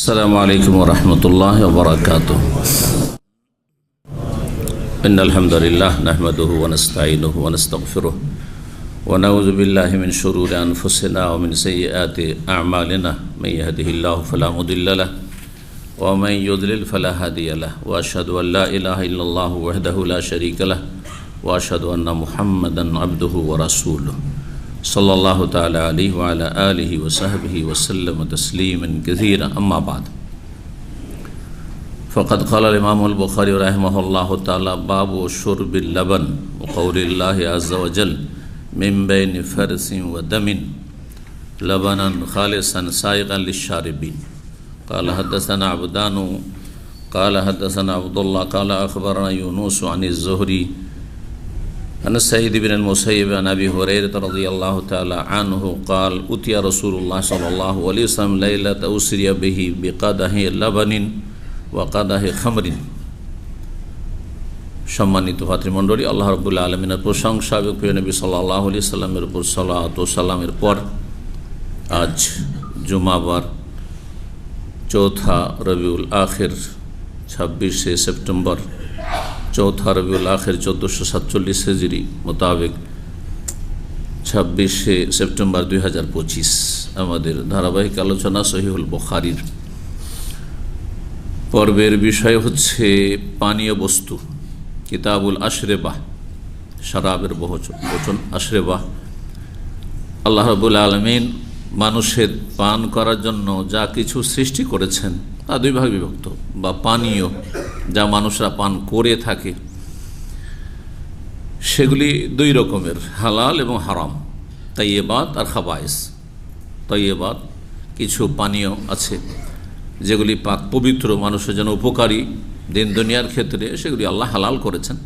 السلام عليكم ورحمة الله وبركاته. إن الحمد لله نحمده ونستعينه ونستغفره ونعوذ بالله من شرور أنفسنا ومن سيئات أعمالنا. من يهده الله فلا مضل له ومن يضلل فلا هادي له وأشهد أن لا إله إلا الله وحده لا شريك له وأشهد أن محمدا عبده ورسوله صلى الله تعالى عليه وعلى آله وصحبه وسلم تسليما كثيرا. أما بعد، فقد قال الإمام البخاري رحمه الله تعالى: باب شرب اللبن وقول الله عز وجل: من بين فرث ودم لبنا خالصا سائغا للشاربين. قال حدثنا عبدان قال حدثنا عبد الله قال أخبرنا يونس عن الزهري عن سعيد بن المسيب عن أبي هريرة رضي الله تعالى عنه قال: أتي رسول الله صلى الله عليه وسلم ليلة أسري به بقدح لبن وقدح خمر। সম্মানিত ভাতৃমণ্ডলী, আল্লাহ রাব্বুল আলামিনের প্রশংসা এবং প্রিয় নবী সাল্লাল্লাহু আলাইহি সাল্লামের উপর সালাত ও সালামের পর আজ জুমাবার চৌথা রবিউল আখির 26শে সেপ্টেম্বর, চৌথা রবিউল আখির 1447 হিজরি মোতাবেক 26শে সেপ্টেম্বর 2025 আমাদের ধারাবাহিক আলোচনা সহিহুল বুখারীর পর্বের বিষয় হচ্ছে পানীয় বস্তু। কিতাবুল আশরেবাহ, শরাবের বহুবচন আশরেবাহ। আল্লাহ রাব্বুল আলামিন মানুষের পান করার জন্য যা কিছু সৃষ্টি করেছেন তা দুই ভাগে বিভক্ত, বা পানীয় যা মানুষরা পান করে থাকে সেগুলি দুই রকমের, হালাল এবং হারাম, তাইয়্যিবাত আর খাবায়েস। তাইয়্যিবাত কিছু পানীয় আছে যেগুলি পাক পবিত্র, মানুষের জন্য উপকারী দিন দুনিয়ার ক্ষেত্রে, সেগুলি আল্লাহ হালাল করেছেন।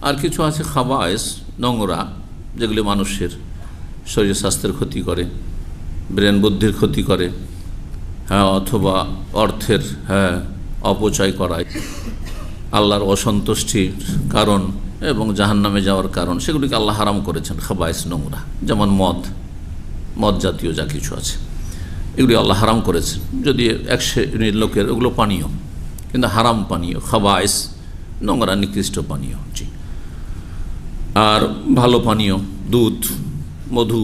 আর কিছু আছে খাবায়েস, নোংরা, যেগুলি মানুষের শরীর স্বাস্থ্যের ক্ষতি করে, ব্রেন বুদ্ধির ক্ষতি করে, অথবা অর্থের অপচয় করায়, আল্লাহর অসন্তুষ্টির কারণ এবং জাহান্নামে যাওয়ার কারণ, সেগুলিকে আল্লাহ হারাম করেছেন। খাবায়েস নোংরা, যেমন মদ জাতীয় যা কিছু আছে, এগুলি আল্লাহ হারাম করেছেন। যদি এক শ্রেণীর লোকের ওগুলো পানীয়, কিন্তু হারাম পানীয়, খাবায়েস নোংরা নিকৃষ্ট পানীয়। জি। আর ভালো পানীয় দুধ, মধু,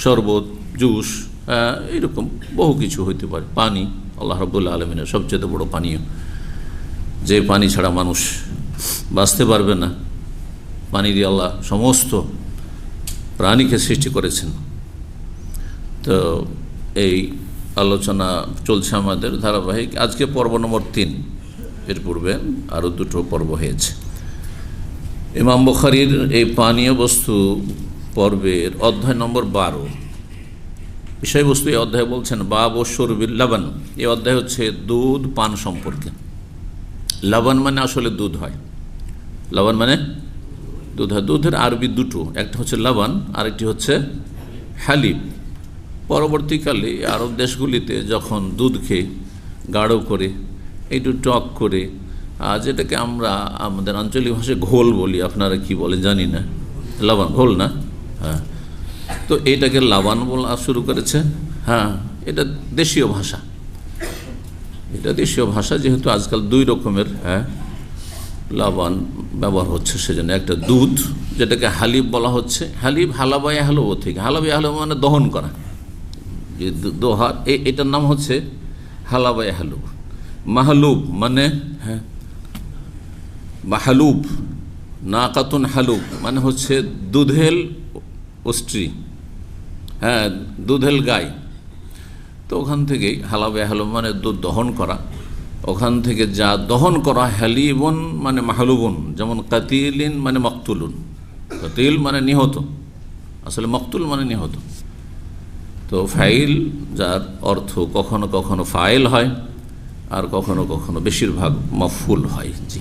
শরবত, জুস, এরকম বহু কিছু হইতে পারে। পানি আল্লাহ রাব্বুল আলামিনের সবচেয়ে বড় পানীয়, যে পানি ছাড়া মানুষ বাঁচতে পারবে না। পানি দিয়ে আল্লাহ সমস্ত প্রাণীকে সৃষ্টি করেছেন। তো এই আলোচনা চলছে আমাদের ধারাবাহিক। আজকে পর্ব নম্বর 3, এর পূর্বে আরও দুটো পর্ব হয়েছে। ইমাম বুখারীর এই পানীয় বস্তু পর্বের অধ্যায় নম্বর 12, বিষয়বস্তু এই অধ্যায় বলছেন বাব শুরবিল লবণ। এই অধ্যায় হচ্ছে দুধ পান সম্পর্কে। লবণ মানে আসলে দুধ হয়, লবণ মানে দুধ হয়। দুধের আরবি দুটো, একটা হচ্ছে লবণ, আরেকটি হচ্ছে হালিব। পরবর্তীকালে আরব দেশগুলিতে যখন দুধকে গাঢ় করে, একটু টক করে, যেটাকে আমরা আমাদের আঞ্চলিক ভাষায় ঘোল বলি, আপনারা কি বলে জানি না, লবণ ঘোল না, হ্যাঁ, তো এটাকে লাবান বলা শুরু করেছে। হ্যাঁ, এটা দেশীয় ভাষা, এটা দেশীয় ভাষা, যেহেতু আজকাল দুই রকমের লাবান ব্যবহার হচ্ছে, সেজন্য একটা দুধ যেটাকে হালিব বলা হচ্ছে। হালিব হালাবা ইয়াহলুব থেকে, হালাবা ইয়াহলুব মানে দহন করা, যে দোহা, এটার নাম হচ্ছে হালাবা ইয়াহলুব। মাহলুব মানে মাহলুব, নাকাতুন হালুব মানে হচ্ছে দুধেল অস্ট্রি, দুধেল গাই। তো ওখান থেকেই হালাবা ইয়াহলুব মানে দুধ দহন করা, ওখান থেকে যা দহন করা। হালিবন মানে মাহলুবন, যেমন কাতিলিন মানে মকতুলুন। কাতিল মানে নিহত, আসলে মকতুল মানে নিহত। তো ফাইল, যার অর্থ কখনো কখনো ফাইল হয় আর কখনো কখনো বেশিরভাগ মফুল হয়। জি।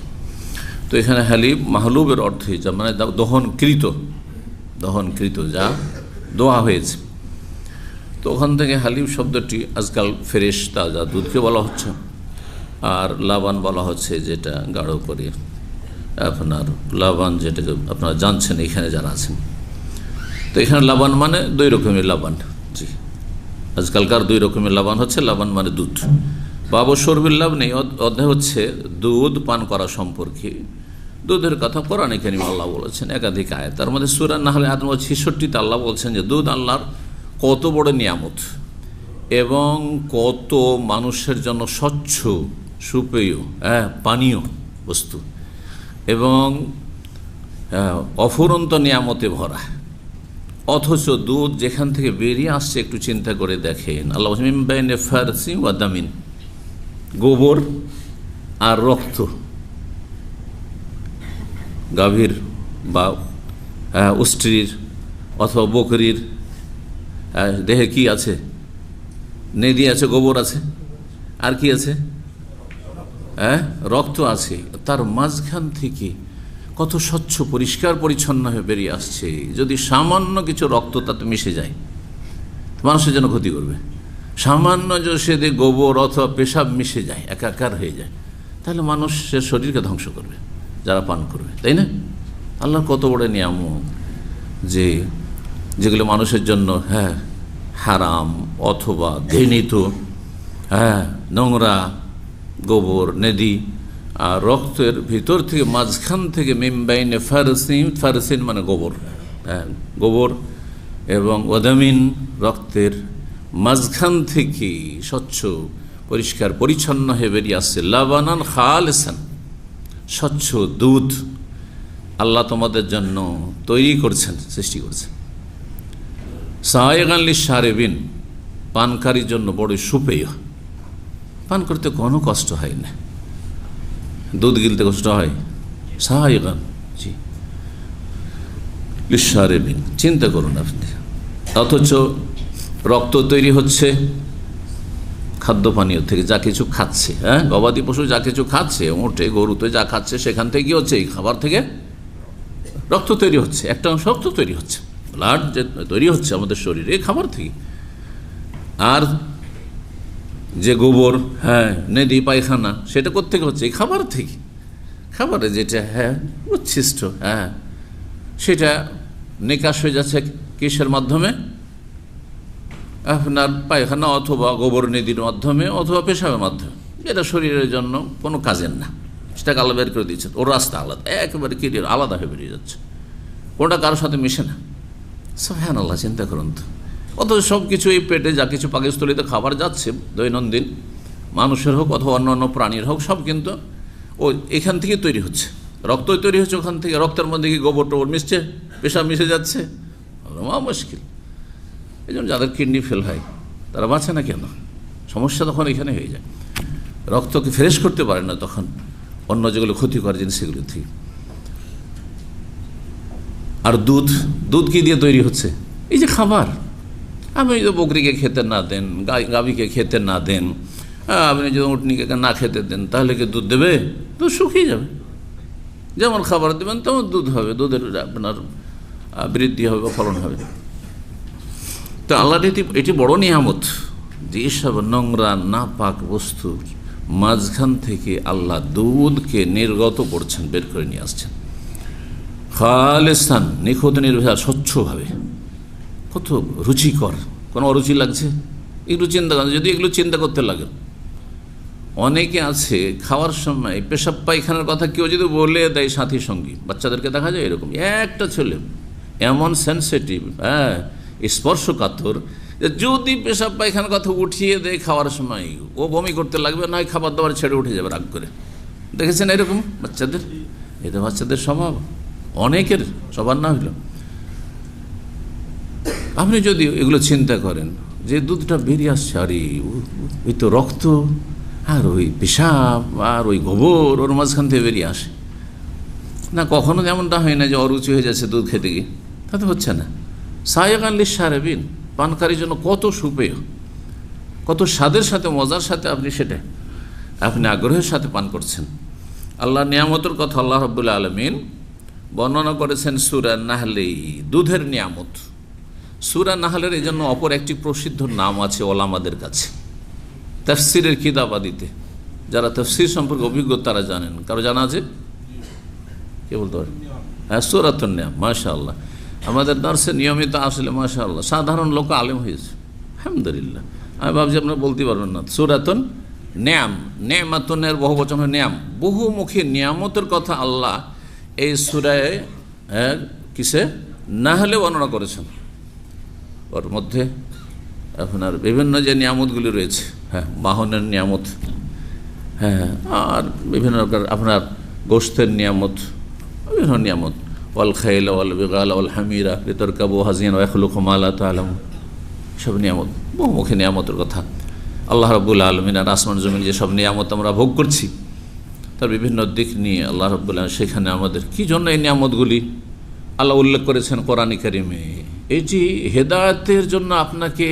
তো এখানে হালিব মাহলুবের অর্থে যা মানে দহনকৃত যা দোয়া হয়েছে। তো ওখান থেকে হালিব শব্দটি আজকাল ফ্রেশ তাজা দুধকে বলা হচ্ছে। আর লাবান বলা হচ্ছে যেটা গাঢ় করে, আপনার লাবান যেটা আপনারা জানছেন এখানে যারা আছেন। তো এখানে লাবান মানে দুই রকমের লাবান। জি। আজকালকার দুই রকমের লাবান হচ্ছে, লাবান মানে দুধ। বাবু শরবিল লাভ নেই অধ্যায় হচ্ছে দুধ পান করা সম্পর্কে। দুধের কথা কোরআনে কারীমে আল্লাহ বলেছেন একাধিক আয়াত, তার মধ্যে সূরা নাহল আয়াত নম্বর 66-তে আল্লাহ বলছেন যে দুধ আল্লাহর কত বড় নিয়ামত এবং কত মানুষের জন্য স্বচ্ছ সুপেয় পানীয় বস্তু এবং অফুরন্ত নিয়ামতে ভরা। অথচ দুধ যেখান থেকে বেরিয়ে আসছে একটু চিন্তা করে দেখেন, আল্লাহ মিন বাইনি ফারসি ওয়া দামিন, গোবর আর রক্ত। গাভীর বা উষ্ট্রির অথবা বকরির দেহে কি আছে? নেদি আছে, গোবর আছে, আর কি আছে? রক্ত আছে। তার মাঝখান থেকে কত স্বচ্ছ পরিষ্কার পরিচ্ছন্ন হয়ে বেরিয়ে আসছে। যদি সামান্য কিছু রক্ত তাতে মিশে যায় মানুষের জন্য ক্ষতি করবে। সামান্য যদি গোবর অথবা পেশাব মিশে যায়, একাকার হয়ে যায়, তাহলে মানুষের শরীরকে ধ্বংস করবে যারা পান করবে, তাই না? আল্লাহর কত বড় নিয়ামত যে যেগুলো মানুষের জন্য হারাম অথবা ঘৃণিত, নোংরা, গোবর, নেদি আর রক্তের ভিতর থেকে মাঝখান থেকে মিমবাইনে ফারসিন মানে গোবর, গোবর এবং ওয়াদামিন রক্তের মাঝখান থেকে স্বচ্ছ পরিষ্কার পরিচ্ছন্ন হয়ে বেরিয়ে আসছে। লাবানান খালেসান, স্বচ্ছ দুধ আল্লাহ তোমাদের জন্য তৈরি করছেন, সৃষ্টি করছেন। সায়েগান লিশারিবিন, পানকারীর জন্য বড় সুপেয়। পান করতে কোনো কষ্ট হয় না। দুধ গিলতে কষ্ট হয়? সায়েগান, জি, লিশারিবিন, চিন্তা করুন আপনি। অথচ রক্ত তৈরি হচ্ছে খাদ্য পানীয় থেকে, যা কিছু খাচ্ছে, গবাদি পশু যা কিছু খাচ্ছে, ওঁটে গরুতে যা খাচ্ছে সেখান থেকে কি হচ্ছে? এই খাবার থেকে রক্ত তৈরি হচ্ছে। একটা অংশ রক্ত তৈরি হচ্ছে, ব্লাড যে তৈরি হচ্ছে আমাদের শরীরে এই খাবার থেকে। আর যে গোবর, নেদি, পায়খানা, সেটা কোত্থেকে হচ্ছে? এই খাবার থেকে। খাবারে যেটা উচ্ছিষ্ট, সেটা নিকাশ হয়ে যাচ্ছে কিসের মাধ্যমে? আপনার পায়খানা অথবা গোবর নেদির মাধ্যমে অথবা পেশাবের মাধ্যমে। এটা শরীরের জন্য কোনো কাজের না, সেটাকে আলাদা বের করে দিচ্ছে। ওর রাস্তা আলাদা, একেবারে ক্লিয়ার আলাদা হয়ে বেরিয়ে যাচ্ছে, কোনটা কারোর সাথে মিশে না। সুবহানাল্লাহ, চিন্তা করুন তো। অথচ সব কিছু এই পেটে যা কিছু পাকস্থলীতে খাবার যাচ্ছে দৈনন্দিন, মানুষের হোক অথবা অন্য প্রাণীর হোক, সব কিন্তু এখান থেকে তৈরি হচ্ছে। রক্তই তৈরি হচ্ছে ওখান থেকে। রক্তের মধ্যে কি গোবর টোবর মিশছে, পেশাব মিশে যাচ্ছে? মুশকিল। এই জন্য যাদের কিডনি ফেল হয় তারা বাঁচে না কেন? সমস্যা তখন এখানে হয়ে যায়। রক্তকে ফ্রেশ করতে পারে না তখন অন্য যেগুলো ক্ষতিকর জিনিস সেগুলো থেকে। আর দুধ কি দিয়ে তৈরি হচ্ছে? এই যে খাবার। আপনি যদি বকরিকে খেতে না দেন, গাভীকে খেতে না দেন, আপনি যদি উটনিকে না খেতে দেন, তাহলে কি দুধ দেবে? দুধ শুকিয়ে যাবে। যেমন খাবার দেবেন তেমন দুধ হবে, দুধের আপনার বৃদ্ধি হবে বা ফলন হবে। তো আল্লাহর এটি বড় নিয়ামত যে এসব নোংরা নাপাক বস্তুর মাঝখান থেকে আল্লাহ দুধকে নির্গত করছেন, বের করে নিয়ে আসছেন খালেসান, নিখুঁত নির্ভেজাল, স্বচ্ছভাবে। কত রুচিকর, কোনো অরুচি লাগছে? এগুলো চিন্তা করেন, যদি এগুলো চিন্তা করতে লাগে। অনেকে আছে খাওয়ার সময় পেশাব পায়খানার কথা কেউ যদি বলে দেয় সাথী সঙ্গী, বাচ্চাদেরকে দেখা যায় এরকম। একটা ছেলে এমন সেন্সিটিভ, স্পর্শকাতর, যদি পেশাব পায়খানার কথা উঠিয়ে দেয় খাওয়ার সময়, ও বমি করতে লাগবে, নয় খাবার দাবার ছেড়ে উঠে যাবে রাগ করে। দেখেছেন এরকম বাচ্চাদের? এটা বাচ্চাদের স্বভাব, অনেকের, সবার না হইল। আপনি যদি এগুলো চিন্তা করেন যে দুধটা বেরিয়ে আসছে, আরে ওই তো রক্ত আর ওই পেশাব আর ওই গোবর ওর মাঝখান থেকে বেরিয়ে আসে না, কখনো যেমনটা হয় না যে অরুচি হয়ে যাচ্ছে দুধ খেতে গিয়ে, তা তো হচ্ছে না। সায়েগান লিশারিবিন, পানকারীর জন্য কত সুপেয়, কত স্বাদের সাথে, মজার সাথে আপনি আগ্রহের সাথে পান করছেন। আল্লাহ নিয়ামতের কথা আল্লাহ রাব্বুল আলামিন বর্ণনা করেছেন সূরা নাহলে, দুধের নিয়ামত। সূরা নাহলের এই জন্য অপর একটি প্রসিদ্ধ নাম আছে ওলামাদের কাছে, তাফসিরের কিতাবাদিতে। যারা তাফসির সম্পর্কে অভিজ্ঞ তারা জানেন। কারো জানা আছে? কে বলতে পারে? সূরাতুন নাম। মাশাআল্লাহ, আমাদের দার্সে নিয়মিত আসলে মাশাআল্লাহ সাধারণ লোক আলেম হয়েছে, আলহামদুলিল্লাহ। আমি ভাবছি আপনারা বলতে পারবেন না। সূরাতুন নিয়াম, নেমাতুনের বহু বচন নিয়াম, বহুমুখী নিয়ামতের কথা আল্লাহ এই সূরায় কিসে নাহলে বর্ণনা করেছেন। ওর মধ্যে আপনার বিভিন্ন যে নিয়ামতগুলি রয়েছে, হ্যাঁ, বাহনের নিয়ামত, হ্যাঁ, আর বিভিন্ন আপনার গোশতের নিয়ামত, বিভিন্ন নিয়ামত, ওয়াল খাইল ওয়াল বিগাল ওয়াল হামিরা লিতারকাবু হাজিন ওয়া ইয়াখলুকু মা লা তা'লামুন, সব নিয়ামত, বহুমুখী নিয়ামতের কথা আল্লাহ রাব্বুল আলামিন আর আসমান জমিন যেসব নিয়ামত আমরা ভোগ করছি তার বিভিন্ন দিক নিয়ে আল্লাহ রাব্বুল আলামিন সেখানে আমাদের কী জন্য এই নিয়ামতগুলি আল্লাহ উল্লেখ করেছেন কোরআনে কারিমে। এই যে হেদায়েতের জন্য আপনাকে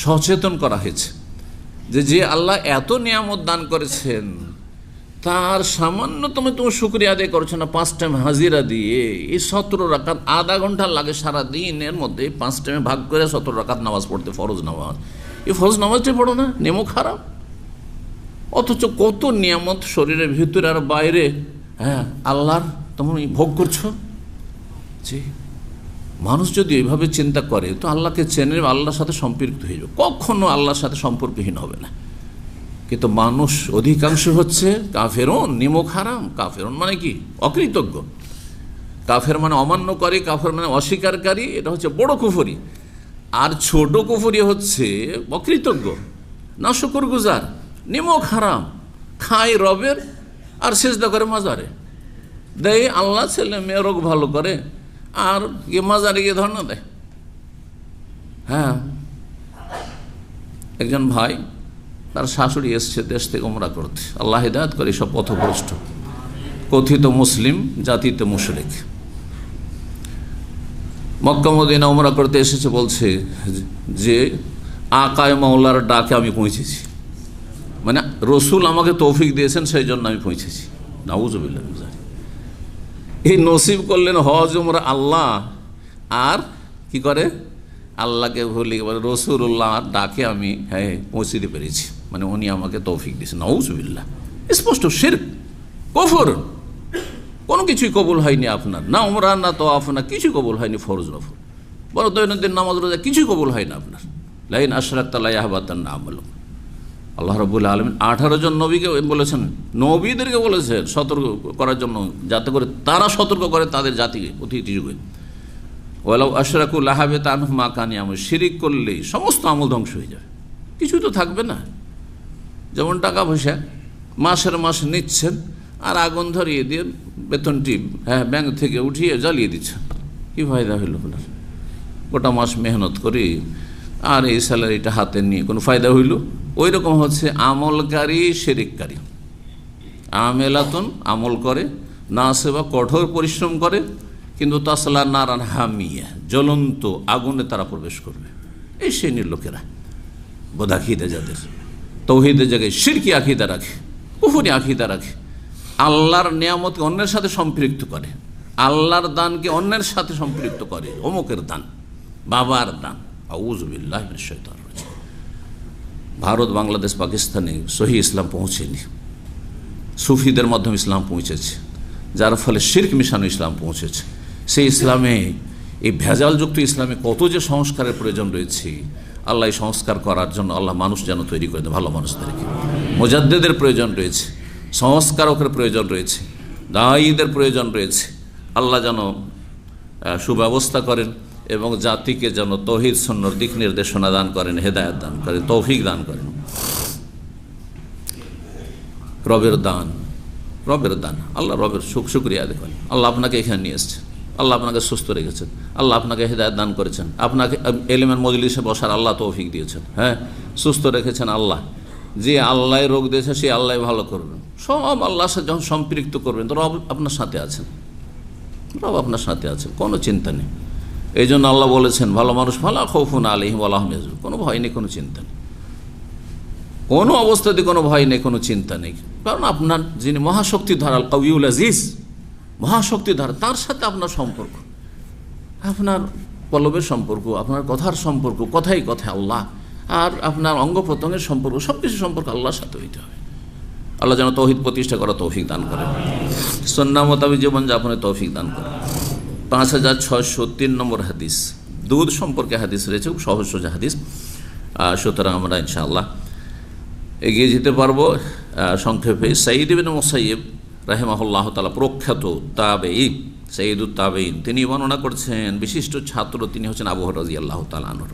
সচেতন করা হয়েছে যে আল্লাহ এত নিয়ামত দান করেছেন তার সামান্যতম তুমি শুকরিয়া আদায় করছো না। 5 টাইম হাজিরা দিয়ে এই 17 রাকাত, আধা ঘন্টা লাগে সারা দিনের মধ্যে 5 টাইমে ভাগ করে 17 রাকাত নামাজ পড়তে, ফরজ নামাজ। এই ফরজ নামাজটাই পড়ো না, নেমো খারাপ। অথচ কত নিয়ামত শরীরের ভিতরে আর বাইরে, হ্যাঁ, আল্লাহর তুমি ভোগ করছো। জি, মানুষ যদি এইভাবে চিন্তা করে তো আল্লাহকে চেনে, আল্লাহর সাথে সম্পৃক্ত হয়ে যাবে, কখনো আল্লাহর সাথে সম্পর্কহীন হবে না। কিন্তু মানুষ অধিকাংশ হচ্ছে কাফেরুন, নিমক হারাম। কাফেরুন মানে কি? অকৃতজ্ঞ। কাফের মানে অমান্যকারী, কাফের মানে অস্বীকারী, এটা হচ্ছে বড় কুফরি। আর ছোট কুফরি হচ্ছে অকৃতজ্ঞ, নাশুকরগুজার, নিমক হারাম, খায় রবের আর সেজদা করে মাজারে, দেয় আল্লাহ ছেলে মেয়ে রোগ ভালো করে, আর মাজারে গিয়ে ধর্ণা দেয়। হ্যাঁ, একজন ভাই, তার শাশুড়ি এসছে দেশ থেকে উমরা করতে, আল্লাহ হিদায়াত করে, সব পথভ্রষ্ট, কথিত মুসলিম, জাতিতে মুশরিক। মক্কা মদিনা উমরা করতে এসেছে, বলছে যে আকায় মাওলার ডাকে আমি পৌঁছেছি, মানে রসুল আমাকে তৌফিক দিয়েছেন সেই জন্য আমি পৌঁছেছি। নাউজুবিল্লাহ। এই নসিব করলেন হজ উমরা আল্লাহ, আর কি করে আল্লাহকে ভুলে বলে রসুল্লাহ ডাকে আমি, হ্যাঁ, পৌঁছে দিতে পেরেছি, মানে উনি আমাকে তৌফিক দিয়েছেন। নাউজুবিল্লাহ। স্পষ্ট শিরক, কুফর। কোনো কিছুই কবুল হয়নি আপনার, না উমরা না তওয়াফ না, কিছুই কবুল হয়নি, ফরজ নফল, বড় দৈনন্দিন নামাজ রোজা কিছুই কবুল হয় না আপনার। লাইন আশরাকতা লা ইয়াহবাতান্না আমালুক। আল্লাহ রাব্বুল আলামিন 18 জন নবীকে বলেছেন, নবীদেরকে বলেছেন সতর্ক করার জন্য, যাতে করে তারা সতর্ক করে তাদের জাতিকে অতীত যুগে। ওয়ালাউ আশরাকু লাহাবিতা আনহুম মা কানু ইয়ামালুন। শিরিক করলেই সমস্ত আমল ধ্বংস হয়ে যাবে, কিছুই তো থাকবে না। যেমন টাকা পয়সা মাসের মাস নিচ্ছেন আর আগুন ধরিয়ে দিয়ে বেতনটি, হ্যাঁ, ব্যাংক থেকে উঠিয়ে জ্বালিয়ে দিচ্ছেন, কী ফায়দা হইল আপনার? গোটা মাস মেহনত করি আর এই স্যালারিটা হাতে নিয়ে কোনো ফায়দা হইল? ওই রকম হচ্ছে আমলকারী শিরিককারী। আমেলাতুন, আমল করে, না সেবা, কঠোর পরিশ্রম করে, কিন্তু তাসলা নারান হামিয়া, জ্বলন্ত আগুনে তারা প্রবেশ করবে। এই শ্রেণীর লোকেরা বোধাখিদা, যাদের তৌহিদের জায়গায় শিরকি আকিদা রাখে, কুফরি আকিদা রাখে, আল্লাহর নিয়ামতকে অন্যের সাথে সম্পৃক্ত করে, আল্লাহর দানকে অন্যের সাথে সম্পৃক্ত করে, অমুকের দান, বাবার দান। আউযু বিল্লাহি মিনাশ শাইতানির রাজিম। ভারত, বাংলাদেশ, পাকিস্তানে সহি ইসলাম পৌঁছেনি, সুফিদের মাধ্যমে ইসলাম পৌঁছেছে, যার ফলে শিরক মিশানো ইসলাম পৌঁছেছে। সেই ইসলামে, এই ভেজালযুক্ত ইসলামে কত যে সংস্কারের প্রয়োজন রয়েছে, আল্লাহ এই সংস্কার করার জন্য আল্লাহ মানুষ যেন তৈরি করে দেয়, ভালো মানুষদেরকে। মুজাদ্দিদের প্রয়োজন রয়েছে, সংস্কারকের প্রয়োজন রয়েছে, দায়ীদের প্রয়োজন রয়েছে। আল্লাহ যেন সুব্যবস্থা করেন এবং জাতিকে যেন তৌহিদ সুন্নাহর দিক নির্দেশনা দান করেন, হেদায়েত দান করেন, তৌফিক দান করেন। রবের দান, রবের দান, আল্লাহ রবের শুকরিয়া আদায় করেন। আল্লাহ আপনাকে এখানে নিয়ে এসেছেন, আল্লাহ আপনাকে সুস্থ রেখেছেন, আল্লাহ আপনাকে হেদায়েত দান করেছেন, আপনাকে এলিমের মজলিসে বসার আল্লাহ তৌফিক দিয়েছেন, হ্যাঁ, সুস্থ রেখেছেন আল্লাহ। যে আল্লাহ রোগ দিয়েছে সে আল্লাহ ভালো করবেন। সব আল্লাহর সাথে যখন সম্পৃক্ত করবেন তো রব আপনার সাথে আছেন, রব আপনার সাথে আছেন, কোনো চিন্তা নেই। এই জন্য আল্লাহ বলেছেন, ভালো মানুষ ফালা খাউফুন আলাইহিম ওয়া লা হুম ইয়াহজানুন, কোনো ভয় নেই, কোনো চিন্তা নেই, কোনো অবস্থাতে কোনো ভয় নেই, কোনো চিন্তা নেই। কারণ আপনার যিনি মহাশক্তিধর, আল কাউইউল আজিজ, মহাশক্তিধর, তার সাথে আপনার সম্পর্ক, আপনার পলবের সম্পর্ক, আপনার কথার সম্পর্ক, কথাই কথায় আল্লাহ, আর আপনার অঙ্গ প্রত্যঙ্গের সম্পর্ক, সব কিছু সম্পর্ক আল্লাহর সাথে হইতে হবে। আল্লাহ যেন তৌহিদ প্রতিষ্ঠা করা তৌফিক দান করেন, সুন্নাহ মোতাবেক জীবনযাপনের তৌফিক দান করেন। 5603 নম্বর হাদিস, দুধ সম্পর্কে হাদিস রয়েছে, খুব সহজ সোজা হাদিস। সুতরাং আমরা ইনশাআল্লাহ এগিয়ে যেতে পারবো। সংক্ষেপে সাঈদ ইবনে মুসাইয়্যিব রাহিমাহুল্লাহ তাআলা প্রখ্যাত তাবেঈন, সাইয়্যিদুত তাবেঈন, তিনি বর্ণনা করছেন বিশিষ্ট ছাত্র তিনি হচ্ছেন আবু হুরায়রা রাদিয়াল্লাহু তাআলা আনহু।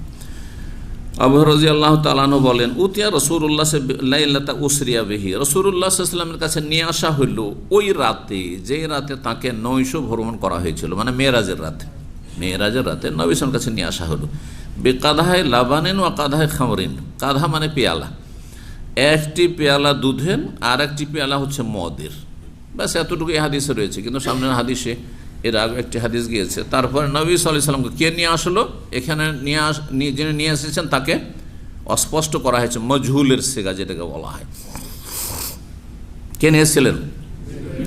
আবু হুরায়রা রাদিয়াল্লাহু তাআলা আনহু বলেন, উতিয়া রাসূলুল্লাহ লাইলাতা উসরিয়া বিহি, রাসূলুল্লাহ সাল্লাল্লাহু আলাইহি ওয়াসাল্লামের কাছে নিয়ে আসা হলো ওই রাতে, যে রাতে তাকে নৈশ ভ্রমণ করা হয়েছিল, মানে মেরাজের রাতে। মেরাজের রাতে নবী সাল্লাল্লাহু কাছে নিয়ে আসা হলো বেকাদাহে লাবানিন ওয়া কাদাহে খামরিন। কাদা মানে পেয়ালা, একটি পেয়ালা দুধের আর একটি পেয়ালা হচ্ছে মদের। ব্যাস এতটুকু এই হাদিসে রয়েছে, কিন্তু সামনের হাদিসে এর আগে একটি হাদিস গিয়েছে। তারপরে নবী সাল্লাল্লাহু আলাইহি ওয়াসাল্লামকে কে নিয়ে আসলো, এখানে যিনি নিয়ে এসেছেন তাকে অস্পষ্ট করা হয়েছে, মজহুলের সিগা যেটাকে বলা হয়। কে নিয়ে এসেছিলেন?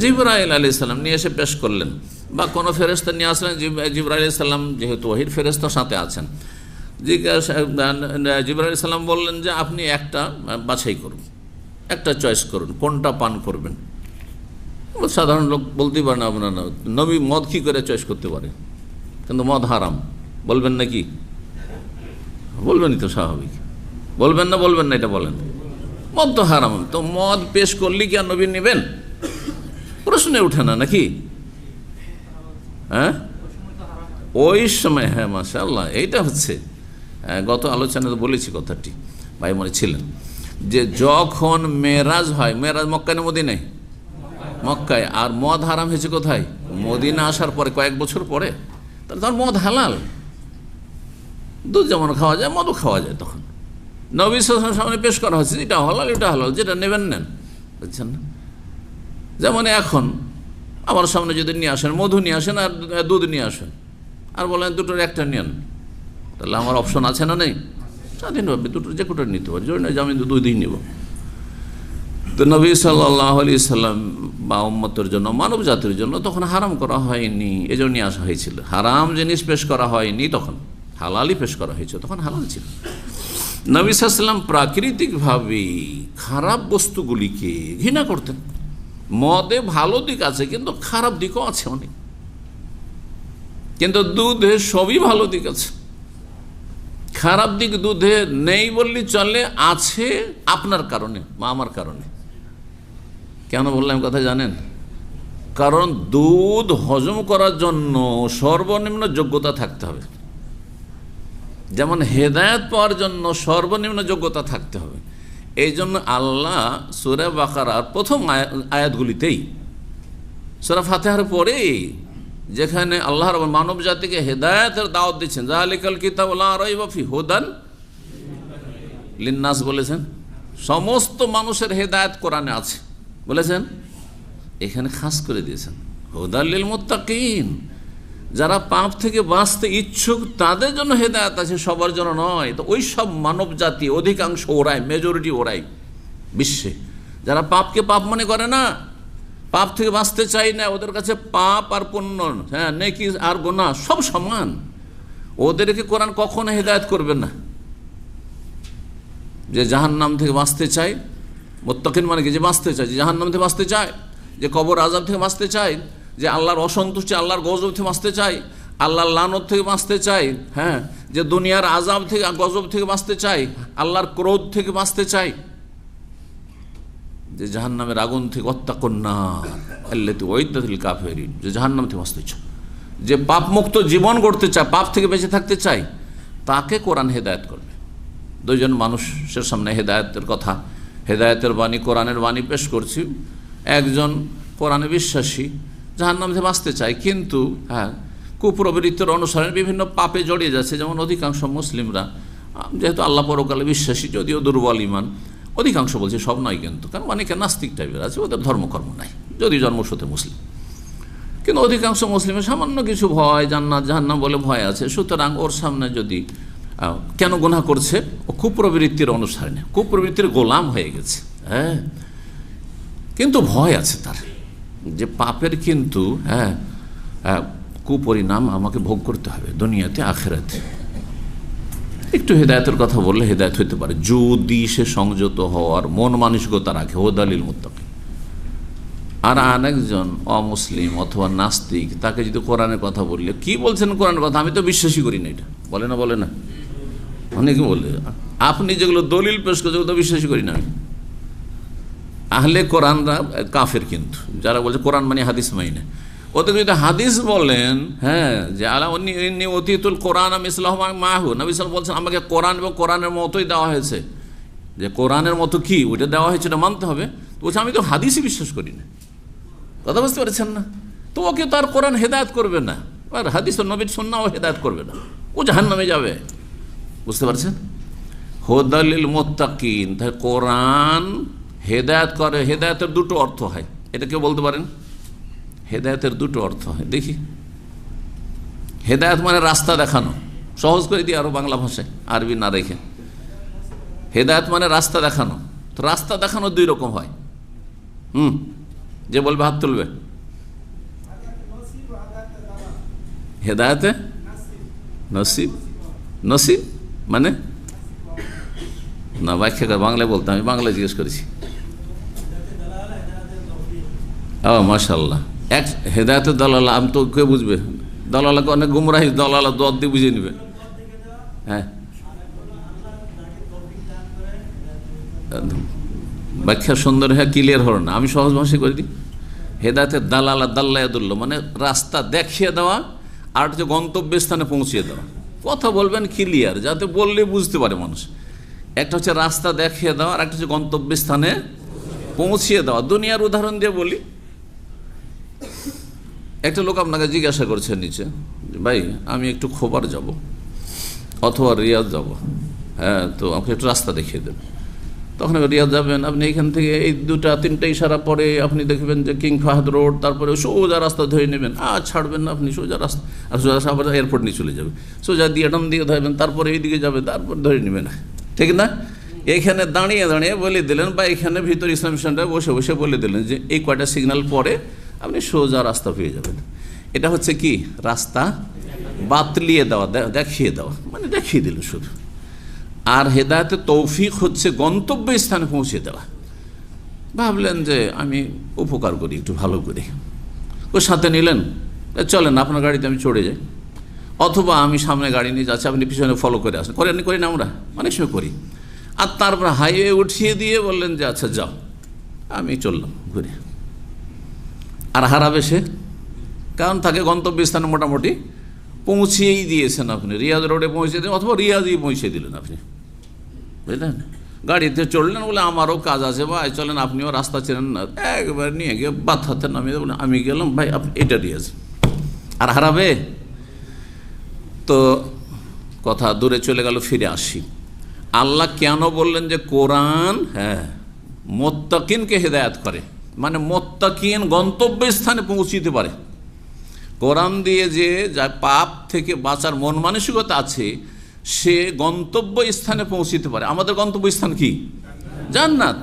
জিবরাইল আলাইহিস সালাম নিয়ে এসে পেশ করলেন, বা কোনো ফেরেশতা নিয়ে আসলেন। জিবরাইল আলাইহিস সালাম যেহেতু ওহীর ফেরেশতা সাথে আছেন, জিবরাইল আলাইহিস সালাম বললেন যে আপনি একটা বাছাই করুন, একটা চয়েস করুন, কোনটা পান করবেন। সাধারণ লোক বলতেই পারে না, আপনার নবী মদ কী করে চয়েস করতে পারে, কিন্তু মদ হারাম বলবেন নাকি? বলবেনই তো, স্বাভাবিক। বলবেন না, বলবেন না, এটা বলেন। মদ তো হারাম, তো মদ পেশ করলে কি আর নবী নেবেন? প্রশ্নে ওঠে না নাকি? হ্যাঁ, ওই সময়, হ্যাঁ মাশাআল্লাহ, এইটা হচ্ছে গত আলোচনাতে বলেছি কথাটি, ভাই মনে ছিলেন, যে যখন মেরাজ হয়, মেরাজ মক্কায় না মদিনায়? মক্কায়। আর মদ হারাম হয়েছে কোথায়? মদিনা আসার পরে, কয়েক বছর পরে। তাহলে তখন মদ হালাল, দুধ যেমন খাওয়া যায় মদও খাওয়া যায়। তখন নবী সাল্লাল্লাহু আলাইহি ওয়াসাল্লামের সামনে পেশ করা হচ্ছে, এটা হালাল, এটা হালাল, যেটা নেবেন নেন, বুঝছেন না? যেমন এখন আমার সামনে যদি নিয়ে আসেন, মধু নিয়ে আসেন আর দুধ নিয়ে আসেন, আর বলেন দুটোর একটা নেন, তাহলে আমার অপশন আছে না নেই? স্বাধীনভাবে দুটোর যে কোটা নিতে পারি, জোর নয় যে আমি দুধই নেব। তো নবী সাল্লাল্লাহু আলাইহি ওয়াসাল্লাম বা উম্মতের জন্য, মানব জাতির জন্য তখন হারাম করা হয়নি, এজন্য নিয়ে আসা হয়েছিল। হারাম জিনিস পেশ করা হয়নি, তখন হালালই পেশ করা হয়েছে, তখন হালাল ছিল। নবী সাল্লাল্লাহু আলাইহি ওয়াসাল্লাম প্রাকৃতিকভাবে খারাপ বস্তুগুলিকে ঘৃণা করতেন। মদে ভালো দিক আছে, কিন্তু খারাপ দিকও আছে অনেক, কিন্তু দুধে সবই ভালো দিক আছে। খারাপ দিক দুধে নেই বললে চলে, আছে আপনার কারণে বা আমার কারণে। কেন বললাম কথা জানেন? কারণ দুধ হজম করার জন্য সর্বনিম্ন যোগ্যতা থাকতে হবে, যেমন হেদায়েত পাওয়ার জন্য সর্বনিম্ন যোগ্যতা থাকতে হবে। এই জন্য আল্লাহ সূরা বাকারার প্রথম আয়াতগুলিতেই, সূরা ফাতিহার পরে, যেখানে আল্লাহ রাব্বুল মানব জাতিকে হেদায়েতের দাওয়াত দিচ্ছেন, যালিকাল কিতাবু লা রাইবা ফিহি হুদান লিন্নাস বলেছেন, সমস্ত মানুষের হেদায়েত কোরআনে আছে বলেছেন। এখানে খাস করে দিয়েছেন হুদাল লিল মুত্তাকিন, যারা পাপ থেকে বাঁচতে ইচ্ছুক তাদের জন্য হেদায়েত আছে, সবার জন্য নয়। তো ওই সব মানব জাতি, অধিকাংশ ওরাই, মেজরিটি ওরাই বিশ্বে, যারা পাপকে পাপ মনে করে না, পাপ থেকে বাঁচতে চাই না, ওদের কাছে পাপ আর পুণ্য, হ্যাঁ, নেকি আর গুনাহ সব সমান, ওদেরকে কোরআন কখনো হেদায়েত করবে না। যে জাহান্নাম থেকে বাঁচতে চায়, মুত্তাকিন মানে কি? যে বাঁচতে চায়, যে জাহান্নাম থেকে বাঁচতে চায়, যে কবর আযাব থেকে বাঁচতে চায়, যে আল্লাহর অসন্তুষ্টি, আল্লাহর গজব থেকে বাঁচতে চায়, আল্লাহর লানত থেকে বাঁচতে চায়, হ্যাঁ, যে দুনিয়ার আযাব থেকে, গজব থেকে বাঁচতে চায়, আল্লাহর ক্রোধ থেকে বাঁচতে চায়, যে জাহান্নামের আগুন থেকে, ওয়াত্তাকুন নার আল্লাতী উইদ্দাত লিল কাফিরিন, যে জাহান্নাম থেকে বাঁচতে চায়, যে পাপ মুক্ত জীবন গড়তে চায়, পাপ থেকে বেঁচে থাকতে চায়, তাকে কোরআন হেদায়েত করবে। দুইজন মানুষের সামনে হেদায়েতের কথা, হেদায়েতের বাণী, কোরআনের বাণী পেশ করছি। একজন কোরআনে বিশ্বাসী, জাহান্নাম থেকে বাঁচতে চায়, কিন্তু হ্যাঁ, কুপ্রবৃত্তির অনুসরণে বিভিন্ন পাপে জড়িয়ে যাচ্ছে। যেমন অধিকাংশ মুসলিমরা, যেহেতু আল্লাহ পরকালে বিশ্বাসী, যদিও দুর্বল ঈমান, অধিকাংশ বলছে, সব নয় কিন্তু, কারণ অনেকে নাস্তিক টাইপের আছে, ওদের ধর্মকর্ম নাই, যদি জন্মসূত্রে মুসলিম, কিন্তু অধিকাংশ মুসলিমের সামান্য কিছু ভয়, জান্নাত জাহান্নাম বলে ভয় আছে। সুতরাং ওর সামনে যদি, কেন গুনাহ করছে? ও কুপ্রবৃত্তির অনুসারণে, কুপ্রবৃত্তির গোলাম হয়ে গেছে, হ্যাঁ, কিন্তু ভয় আছে তার, যে পাপের কিন্তু হ্যাঁ কুপরিণাম আমাকে ভোগ করতে হবে দুনিয়াতে আখিরাতে। একটু হেদায়েতের কথা বললে হেদায়েত হইতে পারে, যদি সে সংযত হওয়ার মন মানসিকতা রাখে, হুদাল লিল মুত্তাকিন। আর আরেকজন অমুসলিম অথবা নাস্তিক, তাকে যদি কোরআনের কথা বললে, কি বলছেন কোরআনের কথা, আমি তো বিশ্বাসই করি না, এটা বলে না, বলে না, অনেকে বলে আপনি যেগুলো দলিল পেশ করছে ওগুলো বিশ্বাস করি না আমি। আহলে কোরআনরা কাফের, কিন্তু যারা বলছে কোরআন মানে হাদিস মানি না, ওদের যদি হাদিস বলেন, হ্যাঁ, যে আলা অতীতুল কোরআন আমি ইসলাম মাহু, নবী সাল্লাল্লাহু বলছেন আমাকে কোরআন এবং কোরআনের মতোই দেওয়া হয়েছে, যে কোরআনের মতো কি ওইটা দেওয়া হয়েছে এটা মানতে হবে। তো বলছে আমি তো হাদিসই বিশ্বাস করি না। কথা বুঝতে পারছেন না? তো ওকে তো আর কোরআন হেদায়েত করবে না, আর হাদিস ও নবীর সুন্নাহও হেদায়েত করবে না, ও জাহান্নামে যাবে। বুঝতে পারছেন? হুদালিল মুত্তাকিন, তাই কোরআন হেদায়েত করে। হেদায়েতের দুটো অর্থ হয়, এটা কেউ বলতে পারেন? হেদায়েতের দুটো অর্থ হয়, দেখি। হেদায়েত মানে রাস্তা দেখানো, সহজ করে দিই আরো বাংলা ভাষায়, আরবি না রেখে। হেদায়েত মানে রাস্তা দেখানো। তো রাস্তা দেখানো দুই রকম হয়। যে বলবে হাত তুলবে। হেদায়েতে নসিব, নসিব মানে না, ব্যাখ্যা বাংলায় বলতে, আমি বাংলায় জিজ্ঞেস করেছি। ও মাশাআল্লাহ, এক হেদায়েতের দলালা, আমি তো কে বুঝবে? দলালাকে অনেক গুমরাহি, দলালা দোয়াত দিয়ে বুঝিয়ে নেবে। হ্যাঁ, ব্যাখ্যা সুন্দর, হ্যাঁ, ক্লিয়ার হল না, আমি সহজ ভাষায় করে দিই। হেদায়েতের দালালা, দাল্লায়াদুল্লাহ মানে রাস্তা দেখিয়ে দেওয়া, আর হচ্ছে গন্তব্যস্থানে পৌঁছিয়ে দেওয়া। কথা বলবেন ক্লিয়ার, যাতে বললে বুঝতে পারে মানুষ। একটা হচ্ছে রাস্তা দেখিয়ে দেওয়া, আর একটা হচ্ছে গন্তব্যস্থানে পৌঁছিয়ে দেওয়া। দুনিয়ার উদাহরণ দিয়ে বলি, একটা লোক আপনাকে জিজ্ঞাসা করছে নিচে, ভাই আমি একটু খোবার যাব অথবা রিয়াদ যাব, হ্যাঁ, তো আমাকে একটু রাস্তা দেখিয়ে দেন। তখন রিয়াদ যাবেন, আপনি এখান থেকে এই 2-3টা ইশারা পরে আপনি দেখবেন যে কিং ফাহাদ রোড, তারপরে সোজা রাস্তা ধরে নেবেন, আর ছাড়বেন না আপনি সোজা রাস্তা, আর সোজা আবার এয়ারপোর্ট নিয়ে চলে যাবে, সোজা দিয়ে ডান দিয়ে ধরবেন, তারপরে এইদিকে যাবে, তারপর ধরে নেবেন, ঠিক না? এইখানে দাঁড়িয়ে দাঁড়িয়ে বলে দিলেন, বা এখানে ভিতর ইসলাম সেন্টারে বসে বসে বলে দিলেন যে এই কয়টা সিগন্যাল পরে আপনি সোজা রাস্তা পেয়ে যাবেন। এটা হচ্ছে কি? রাস্তা বাতলিয়ে দেওয়া, দেখিয়ে দেওয়া, মানে দেখিয়ে দিল শুধু। আর হেদায়েতে তৌফিক হচ্ছে গন্তব্য স্থানে পৌঁছে দেওয়া। ভাবলেন যে আমি উপকার করি একটু ভালো করে, ওর সাথে নিলেন, চলেন আপনার গাড়িতে আমি চড়ে যাই, অথবা আমি সামনে গাড়ি নিয়ে যাচ্ছি, আপনি পিছনে ফলো করে আসেন, করি না আমরা অনেক সময় করি। আর তারপর হাইওয়ে উঠিয়ে দিয়ে বললেন যে আচ্ছা যাও, আমি চললাম ঘুরে। আর হারাবে সে, কারণ তাকে গন্তব্যস্থানে মোটামুটি পৌঁছিয়েই দিয়েছেন আপনি। রিয়াদ রোডে পৌঁছে দিলেন, অথবা রিয়াদই পৌঁছে দিলেন আপনি, বুঝলেন? গাড়িতে চললেন, বলে আমারও কাজ আছে ভাই, চলেন আপনিও রাস্তা চেনেন না, একবার নিয়ে গিয়ে বাথাতে নামিয়ে বলে আমি গেলাম, ভাই আপনি এটা রিয়াজ। আর হারাবে তো কথা দূরে চলে গেল। ফিরে আসি, আল্লাহ কেন বললেন যে কোরআন, হ্যাঁ, মুত্তাকিনকে হেদায়েত করে, মানে মুত্তাকিন গন্তব্যস্থানে পৌঁছিতে পারে। কোরআন দিয়ে যে যা পাপ থেকে বাঁচার মন মানসিকতা আছে, সে গন্তব্য স্থানে পৌঁছিতে পারে। আমাদের গন্তব্য স্থান কি? জান্নাত।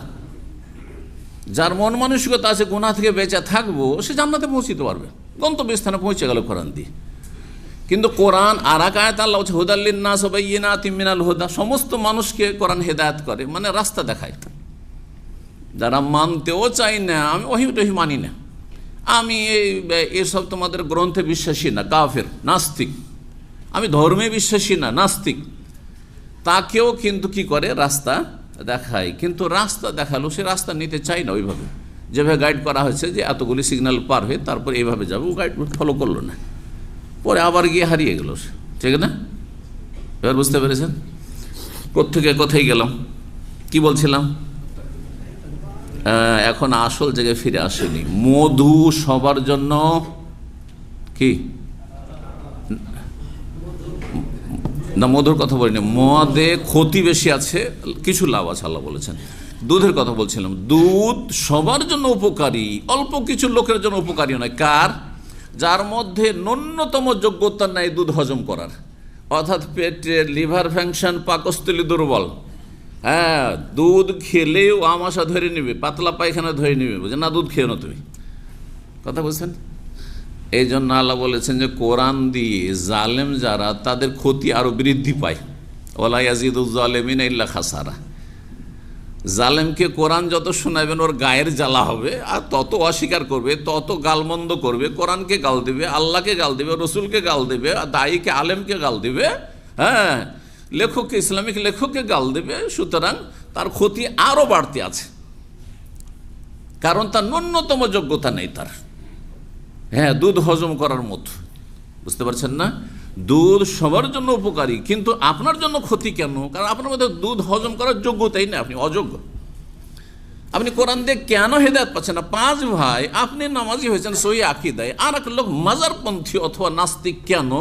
যার মন মানসিকতা আছে গুনাহ থেকে বেঁচে থাকবো, সে জান্নাতে পৌঁছিতে পারবে, গন্তব্য স্থানে পৌঁছে গেল কোরআন দিয়ে। কিন্তু কোরআন আর এক আয়াত আল্লাহ হচ্ছে হুদাল্লিন নাস ওয়া বাইয়িনাতিম মিনাল হুদা, সমস্ত মানুষকে কোরআন হেদায়েত করে, মানে রাস্তা দেখায়। যারা মানতেও চাই না, আমি ওহি মানি না, আমি এসব তোমাদের গ্রন্থে বিশ্বাসী না, কাফের, নাস্তিক, আমি ধর্মে বিশ্বাসী না, নাস্তিক, তাকেও কিন্তু কি করে? রাস্তা দেখায়। কিন্তু রাস্তা দেখালো, সে রাস্তা নিতে চাই না ওইভাবে, যেভাবে গাইড করা হয়েছে যে এতগুলি সিগন্যাল পার হয়ে তারপর এইভাবে যাবে, ও গাইড ফলো করলো না, পরে আবার গিয়ে হারিয়ে গেল সে, ঠিক না? এবার বুঝতে পেরেছেন কোত্থেকে কোথায় গেলাম, কি বলছিলাম? এখন আসল জায়গায় ফিরে আসেনি। মধু সবার জন্য কি না, মধুর কথা বলিনি, মদে ক্ষতি বেশি আছে, কিছু লাভ আছে আল্লাহ বলেছেন। দুধের কথা বলছিলাম, দুধ সবার জন্য উপকারী, অল্প কিছু লোকের জন্য উপকারী নয়। কার? যার মধ্যে ন্যূনতম যোগ্যতা নাই দুধ হজম করার, অর্থাৎ পেটের লিভার ফাংশন, পাকস্থলী দুর্বল, হ্যাঁ, দুধ খেলেও আমাশা ধরে নেবে, পাতলা পায়খানা ধরে নেবে, বুঝে না, দুধ খেয়ে না তুমি, কথা বুঝছেন? এই জন্য আল্লাহ বলেছেন যে কোরআন দিয়ে জালেম যারা, তাদের ক্ষতি আরও বৃদ্ধি পায়। ওয়ালা ইয়াজিদুজ জালিমিনা ইল্লা খাসারা। জালেমকে কোরআন যত শোনাবেন ওর গায়ের জ্বালা হবে, আর তত অস্বীকার করবে, তত গালমন্দ করবে, কোরআনকে গাল দেবে, আল্লাহকে গাল দেবে, রসুলকে গাল দেবে, দায়ীকে আলেমকে গাল দেবে, হ্যাঁ, লেখককে, ইসলামিক লেখককে গাল দেবে, সুতরাং তার ক্ষতি আরও বাড়তে আছে, কারণ তার ন্যূনতম যোগ্যতা নেই তার। হ্যাঁ, দুধ হজম করার মতো, বুঝতে পারছেন না? দুধ সবার জন্য উপকারী, কিন্তু আপনার জন্য ক্ষতি কেন? কারণ আপনার মধ্যে দুধ হজম করার যোগ্যতাই না, আপনি অযোগ্য। আপনি কোরআন দিয়ে কেন হেদায়েত পাচ্ছেন না? 5 ভাই, আপনি নামাজি হয়েছেন সহি আকীদায়, আর এক লোক মাজারপন্থী অথবা নাস্তিক কেন?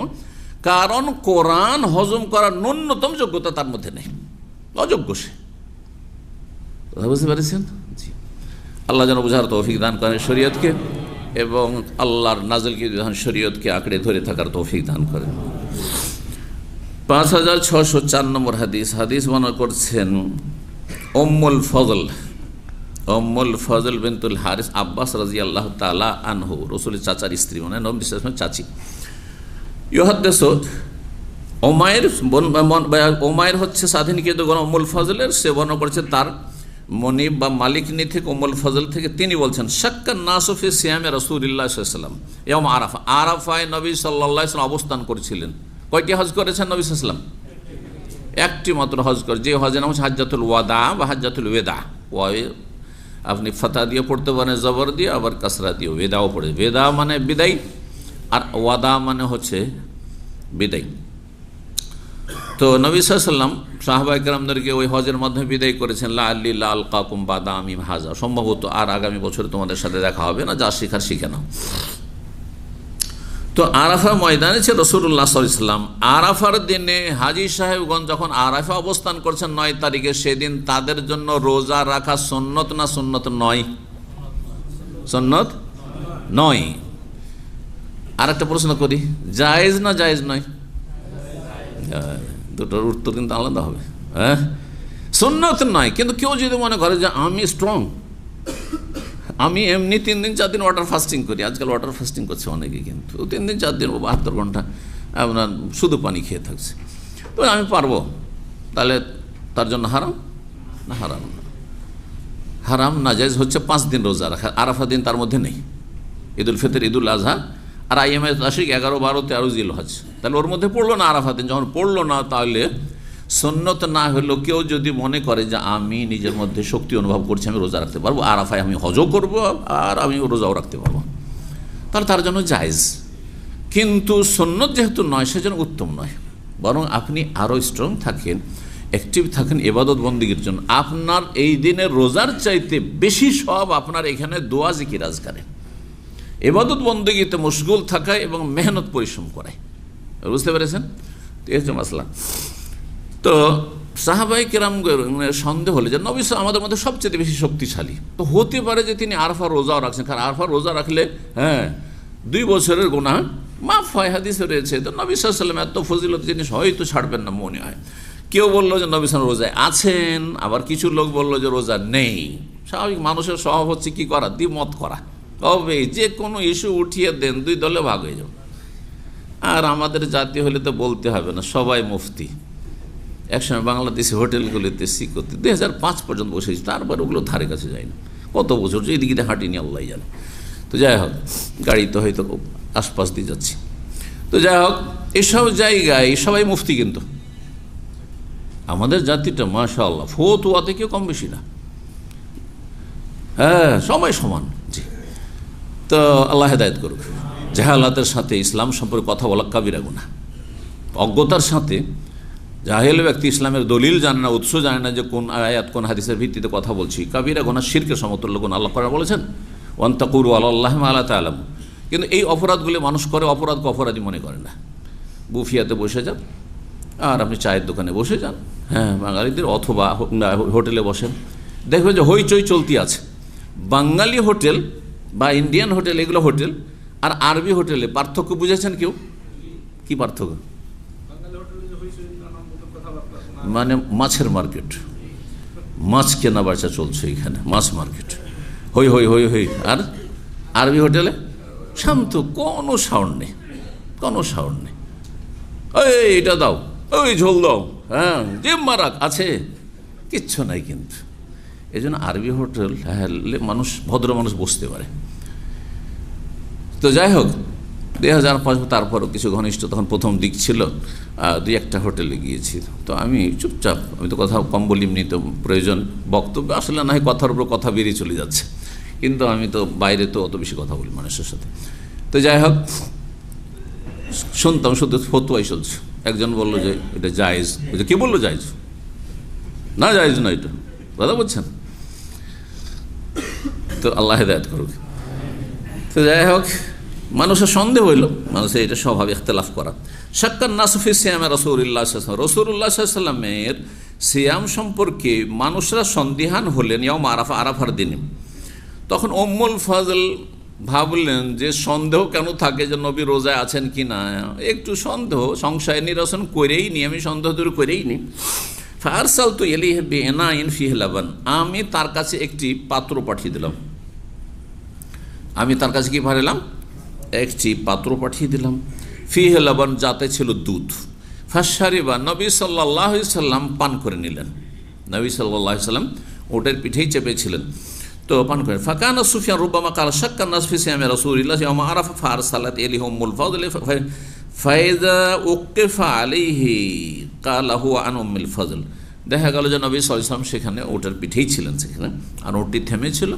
কারণ কোরআন হজম করার ন্যূনতম যোগ্যতা তার মধ্যে নেই, অযোগ্য সে। কথা বুঝতে পেরেছেন? জি, আল্লাহ যেন বুঝার তৌফিক দান করেন শরীয়তকে, এবং আল্লাহর নাজিলকৃত বিধান শরীয়তকে আঁকড়ে ধরে থাকার তৌফিক দান করেন। 5604 নম্বর হাদিস বর্ণনা করছেন উম্মুল ফজল বিনতুল হারিস আব্বাস রাদিয়াল্লাহু তাআলা আনহু, রাসূলের চাচার স্ত্রী, মানে নবী সাল্লাল্লাহু আলাইহি ওয়াসাল্লামের চাচি। ইউহাদ্দিসু ওমায়ের হচ্ছে স্বাধীনকৃত গণ উম্মুল ফজলের, সে বর্ণনা করেছে তার মনিব বা মালিকনি থেকে, উম্মুল ফজল থেকে। তিনি বলছেন শাক্কান নাসু ফি সিয়ামে রাসূলিল্লাহ সাল্লাল্লাহু আলাইহি ওয়াসাল্লাম ইয়াউম আরাফা। আরাফায় নবী সাল্লাল্লাহু আলাইহি ওয়াসাল্লাম অবস্থান করেছিলেন। কয়টি হজ করেছেন নবী সাল্লাল্লাহু আলাইহি ওয়াসাল্লাম? একটি মাত্র হজ করে, যে হজের নাম হচ্ছে হাজ্জাতুল ওয়াদা বা হাজ্জাতুল ওয়েদা। আপনি ফাতা দিয়ে পড়তে পারেন, জবর দিয়ে, আবার কাসরা দিয়ে ওয়েদাও পড়ে। ওয়েদা মানে বিদায়, আর ওয়াদা মানে হচ্ছে বিদায়। তো নবী সাল্লাল্লাহু আলাইহি ওয়াসাল্লাম সাহাবায়ে কেরামদেরকে ওই হজের মাধ্যমে বিদায় করেছেন, লা আলকাকুম বাদা আমিম হাজা, সম্ভবত আর আগামী বছর তোমাদের সাথে দেখা হবে না, যা শিখার শিখে নাও। তো আরাফা ময়দানে ছিল রাসূলুল্লাহ সাল্লাল্লাহু আলাইহি ওয়াসাল্লাম। আরাফার দিনে হাজী সাহেবগণ যখন আরাফা অবস্থান করছেন 9 তারিখে, সেদিন তাদের জন্য রোজা রাখা সুন্নত না সুন্নত নয়? সুন্নত নয়। আর একটা প্রশ্ন করি, জায়েজ না জায়েজ নয়? দুটোর উত্তর কিন্তু আলাদা হবে। হ্যাঁ, সুন্নত নয়, কিন্তু কেউ যদি মনে করে যে আমি স্ট্রং, আমি এমনি 3 দিন 4 দিন ওয়াটার ফাস্টিং করি, আজকাল ওয়াটার ফাস্টিং করছে অনেকে, কিন্তু 3 দিন 4 দিন 72 ঘন্টা আপনার শুধু পানি খেয়ে থাকছে, তো আমি পারবো, তাহলে তার জন্য হারাম না? হারাম না, হারাম না জায়েজ হচ্ছে 5 দিন রোজা রাখা। আরাফা দিন তার মধ্যে নেই, ঈদুল ফিতর, ঈদুল আজহা আর আইয়ামে তাশরিক 11, 12, 13 জিলহজ, তাহলে ওর মধ্যে পড়লো না আরাফা দিন। যখন পড়লো না, তাহলে সুন্নত না হলেও কেউ যদি মনে করে যে আমি নিজের মধ্যে শক্তি অনুভব করছি, আমি রোজা রাখতে পারবো, আরাফায় আমি হজও করব আর আমি রোজাও রাখতে পারবো, তাহলে তার জন্য জায়েজ। কিন্তু সুন্নত যেহেতু নয়, সেজন্য উত্তম নয়, বরং আপনি আরও স্ট্রং থাকেন, অ্যাক্টিভ থাকেন ইবাদত বন্দেগীর জন্য। আপনার এই দিনের রোজার চাইতে বেশি সব আপনার এখানে দোয়া জিকির আজকারে, ইবাদত বন্দেগীতে মশগুল থাকায় এবং মেহনত পরিশ্রম করায়। বুঝতে পেরেছেন? এই হচ্ছে মাসলা। তো সাহাবায়ে কেরাম সন্দেহ হলে যে নবী আমাদের মধ্যে সবচেয়ে বেশি শক্তিশালী, তো হতে পারে যে তিনি আরাফা রোজাও রাখছেন, কারণ আরাফা রোজা রাখলে 2 বছরের গুনাহ মাফ হয়, হাদিসে রয়েছে। তো নবী সাল্লাল্লাহু আলাইহি ওয়াসাল্লাম এত ফজিলত জিনিস হয়তো ছাড়বেন না মনে হয়। কেউ বললো যে নবী সাল্লাল্লাহু আলাইহি ওয়াসাল্লাম রোজায় আছেন, আবার কিছু লোক বললো যে রোজা নেই। স্বাভাবিক মানুষের স্বভাব হচ্ছে কি করা? দ্বিমত করা। তবে যে কোনো ইস্যু উঠিয়ে দেন, 2 দলে ভাগ হয়ে যাবে। আর আমাদের জাতি হলে তো বলতে হবে না, সবাই মুফতি। একসময় বাংলাদেশি হোটেলগুলিতে সিকোতে 2005 পর্যন্ত বসেছি, তারপর ওগুলো ধারে কাছে যায় না। কত বছর এদিকে হাঁটিনি, আল্লাহ জানে। তো যাই হোক, গাড়িতে হয়তো আশপাশ দিয়ে যাচ্ছি। তো যাই হোক, এসব জায়গায় সবাই মুফতি, কিন্তু আমাদের জাতিটা মাশাআল্লাহ ফতোয়াতে কেউ কম বেশি না, হ্যাঁ সবাই সমান। জি, তো আল্লাহ হেদায়েত করুক। জাহালাতের সাথে ইসলাম সম্পর্কে কথা বলা কাবিরা গুনাহ। অজ্ঞতার সাথে জাহেল ব্যক্তি ইসলামের দলিল জানে না, উৎস জানে না যে কোন আয়াত কোন হাদিসের ভিত্তিতে কথা বলছি, কাবিরা গুনাহ, শিরকের সমতুল্য গুনাহ। আল্লাহ পাক বলেছেন ওয়ান তাকুলু আলাল্লাহি মা লা তা'লামুন। কিন্তু এই অপরাধগুলি মানুষ করে, অপরাধকে অপরাধী মনে করে না। বুফিয়াতে বসে যান, আর আপনি চায়ের দোকানে বসে যান, হ্যাঁ বাঙালিদের, অথবা হোটেলে বসেন, দেখবেন যে হইচই চলতি আছে। বাঙালি হোটেল বা ইন্ডিয়ান হোটেল, এগুলো হোটেল, আর আরবি হোটেলে পার্থক্য বুঝেছেন কেউ? কি পার্থক্য? মানে মাছের মার্কেট, মাছ কেনা বেচা চলছে এখানে, মাছ মার্কেট, হই হই হই হই। আর আরবি হোটেলে শান্ত, কোনো সাউন্ড নেই, কোনো সাউন্ড নেই। ওই এটা দাও, ওই ঝোল দাও, হ্যাঁ জিম্মা রাখ, আছে কিচ্ছু নাই। কিন্তু এই জন্য আরবি হোটেল মানুষ, ভদ্র মানুষ বসতে পারে। তো যাই হোক, 2005 তারপরও কিছু ঘনিষ্ঠ, তখন প্রথম দিক ছিল, 2-1টা হোটেলে গিয়েছি। তো আমি চুপচাপ, আমি তো কথা কম বলি, এমনি তো প্রয়োজন বক্তব্য আসলে না হয় কথার উপর কথা বেরিয়ে চলে যাচ্ছে, কিন্তু আমি তো বাইরে তো অত বেশি কথা বলি মানুষের সাথে। তো যাই হোক, শুনতাম শুধু ফতোয়াই চলছে। একজন বললো যে এটা জায়েজ, কে বললো জায়েজ? না জায়েজ না, এটা দাদা বলছেন। তো আল্লাহ হেদায়েত করুক। তো যাই হোক, মানুষের সন্দেহ হইল, মানুষের এটা স্বভাব ইখতিলাফ করা। শাক্কান নাসু ফি সিয়ামে রাসূলুল্লাহ সাল্লাল্লাহু আলাইহি ওয়াসাল্লাম, রাসূলুল্লাহ সাল্লাল্লাহু আলাইহি ওয়াসাল্লামের সিয়াম সম্পর্কে মানুষরা সন্দিহান হলেন ইয়াউম আরাফা, আরাফার দিনে। তখন উম্মুল ফজল ভাবলেন যে সন্দেহ কেন থাকে যে নবী রোজায় আছেন কি না, একটু সন্দেহ সংশয় নিরসন করেই নি, আমি সন্দেহ দূর করেই নি। ফারসালতু ইলাইহি বিইনাইন ফিহি লাবান, আমি তার কাছে একটি পাত্র পাঠিয়ে দিলাম। আমি তার কাছে কি পাঠালাম? একটি পাত্র পাঠিয়ে দিলাম। ফিহি লাবান, যাতে ছিল দুধ। ফাশারিবা, নবী সাল্লাল্লাহু আলাইহি সাল্লাম পান করে নিলেন। নবী সাল্লাল্লাহু আলাইহি সাল্লাম ওটার পিঠেই চেপেছিলেন, তো পান করেন। ফাকানা সুফিয়ান রুব্বামা কাল শাক্কান নাস ফি সিয়ামে রাসূলিল্লাহ ইয়াউমা আরাফা ফারসালাত ইলাইহি উম্মুল ফাদল ফাইযা উকিফা আলাইহি ক্বালা হুয়া আন উম্মুল ফাদল। দেখা গেল যে নবী সাল্লাল্লাহু আলাইহি ওয়াসাল্লাম সেখানে ওটার পিঠেই ছিলেন সেখানে, আর ওটি থেমেছিল,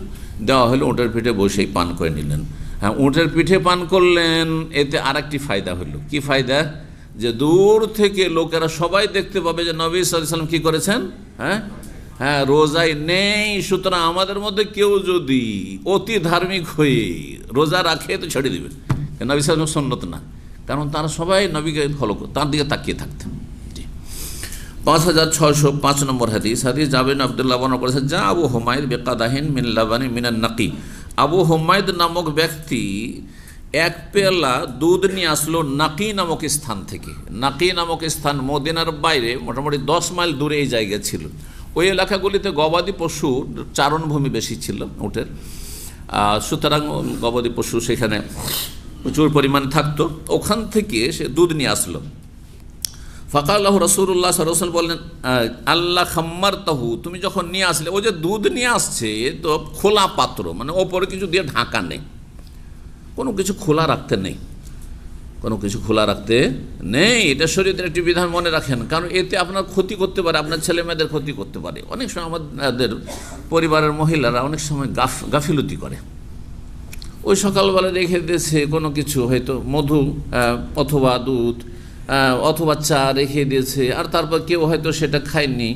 দেওয়া হলো, ওটার পিঠে বসেই পান করে নিলেন। হ্যাঁ, উটের পিঠে পান করলেন, এতে আরেকটি ফায়দা হলো। কি ফায়দা? যে দূর থেকে লোকেরা সবাই দেখতে পাবে যে নবী সাল্লাল্লাহু আলাইহি ওয়াসাল্লাম কি করেছেন, হ্যাঁ রোজায় নেই। সুতরাং আমাদের মধ্যে কেউ যদি অতি ধার্মিক হয়ে রোজা রাখে তো ছেড়ে দেবেন, নবী সাল্লাল্লাহু আলাইহি ওয়াসাল্লাম সুন্নত না, কারণ তারা সবাই নবীকে ফলো করতেন, তার দিকে তাকিয়ে থাকতেন। 5605 নম্বর হাদিস। হাদিস জাবের আব্দুল্লাহ বর্ণনা করেছেন, যা আবু হুমায়দ বেকাদাহিন মিন লাবানি মিনান নাকি। আবু হুমায়দ নামক ব্যক্তি এক পেয়ালা দুধ নিয়ে আসলো নাকি নামক স্থান থেকে। নাকি নামক স্থান মদিনার বাইরে মোটামুটি 10 মাইল দূরে এই জায়গা ছিল। ওই এলাকাগুলিতে গবাদি পশু চারণভূমি বেশি ছিল উটের, সুতরাং গবাদি পশু সেখানে প্রচুর পরিমাণে থাকতো। ওখান থেকে সে দুধ নিয়ে আসলো। ফাকাল্লাহু রাসূলুল্লাহ সাল্লাল্লাহু আলাইহি ওয়াসাল্লাম বললেন, আল্লাহ খাম্মারতাহু, তুমি যখন নিয়ে আসলে, ও যে দুধ নিয়ে আসছে তো খোলা পাত্র, মানে ওপরে কিছু দিয়ে ঢাকা নেই, কোনো কিছু খোলা রাখতে নেই, কোনো কিছু খোলা রাখতে নেই। এটা শরীয়তের একটি বিধান, মনে রাখেন, কারণ এতে আপনার ক্ষতি করতে পারে, আপনার ছেলে মেয়েদের ক্ষতি করতে পারে। অনেক সময় আমাদের পরিবারের মহিলারা অনেক সময় গাফিলতি করে, ওই সকালবেলা রেখে দিয়েছে কোনো কিছু, হয়তো মধু অথবা দুধ অথবা চা রেখে দিয়েছে, আর তারপর কেউ হয়তো সেটা খায়নি,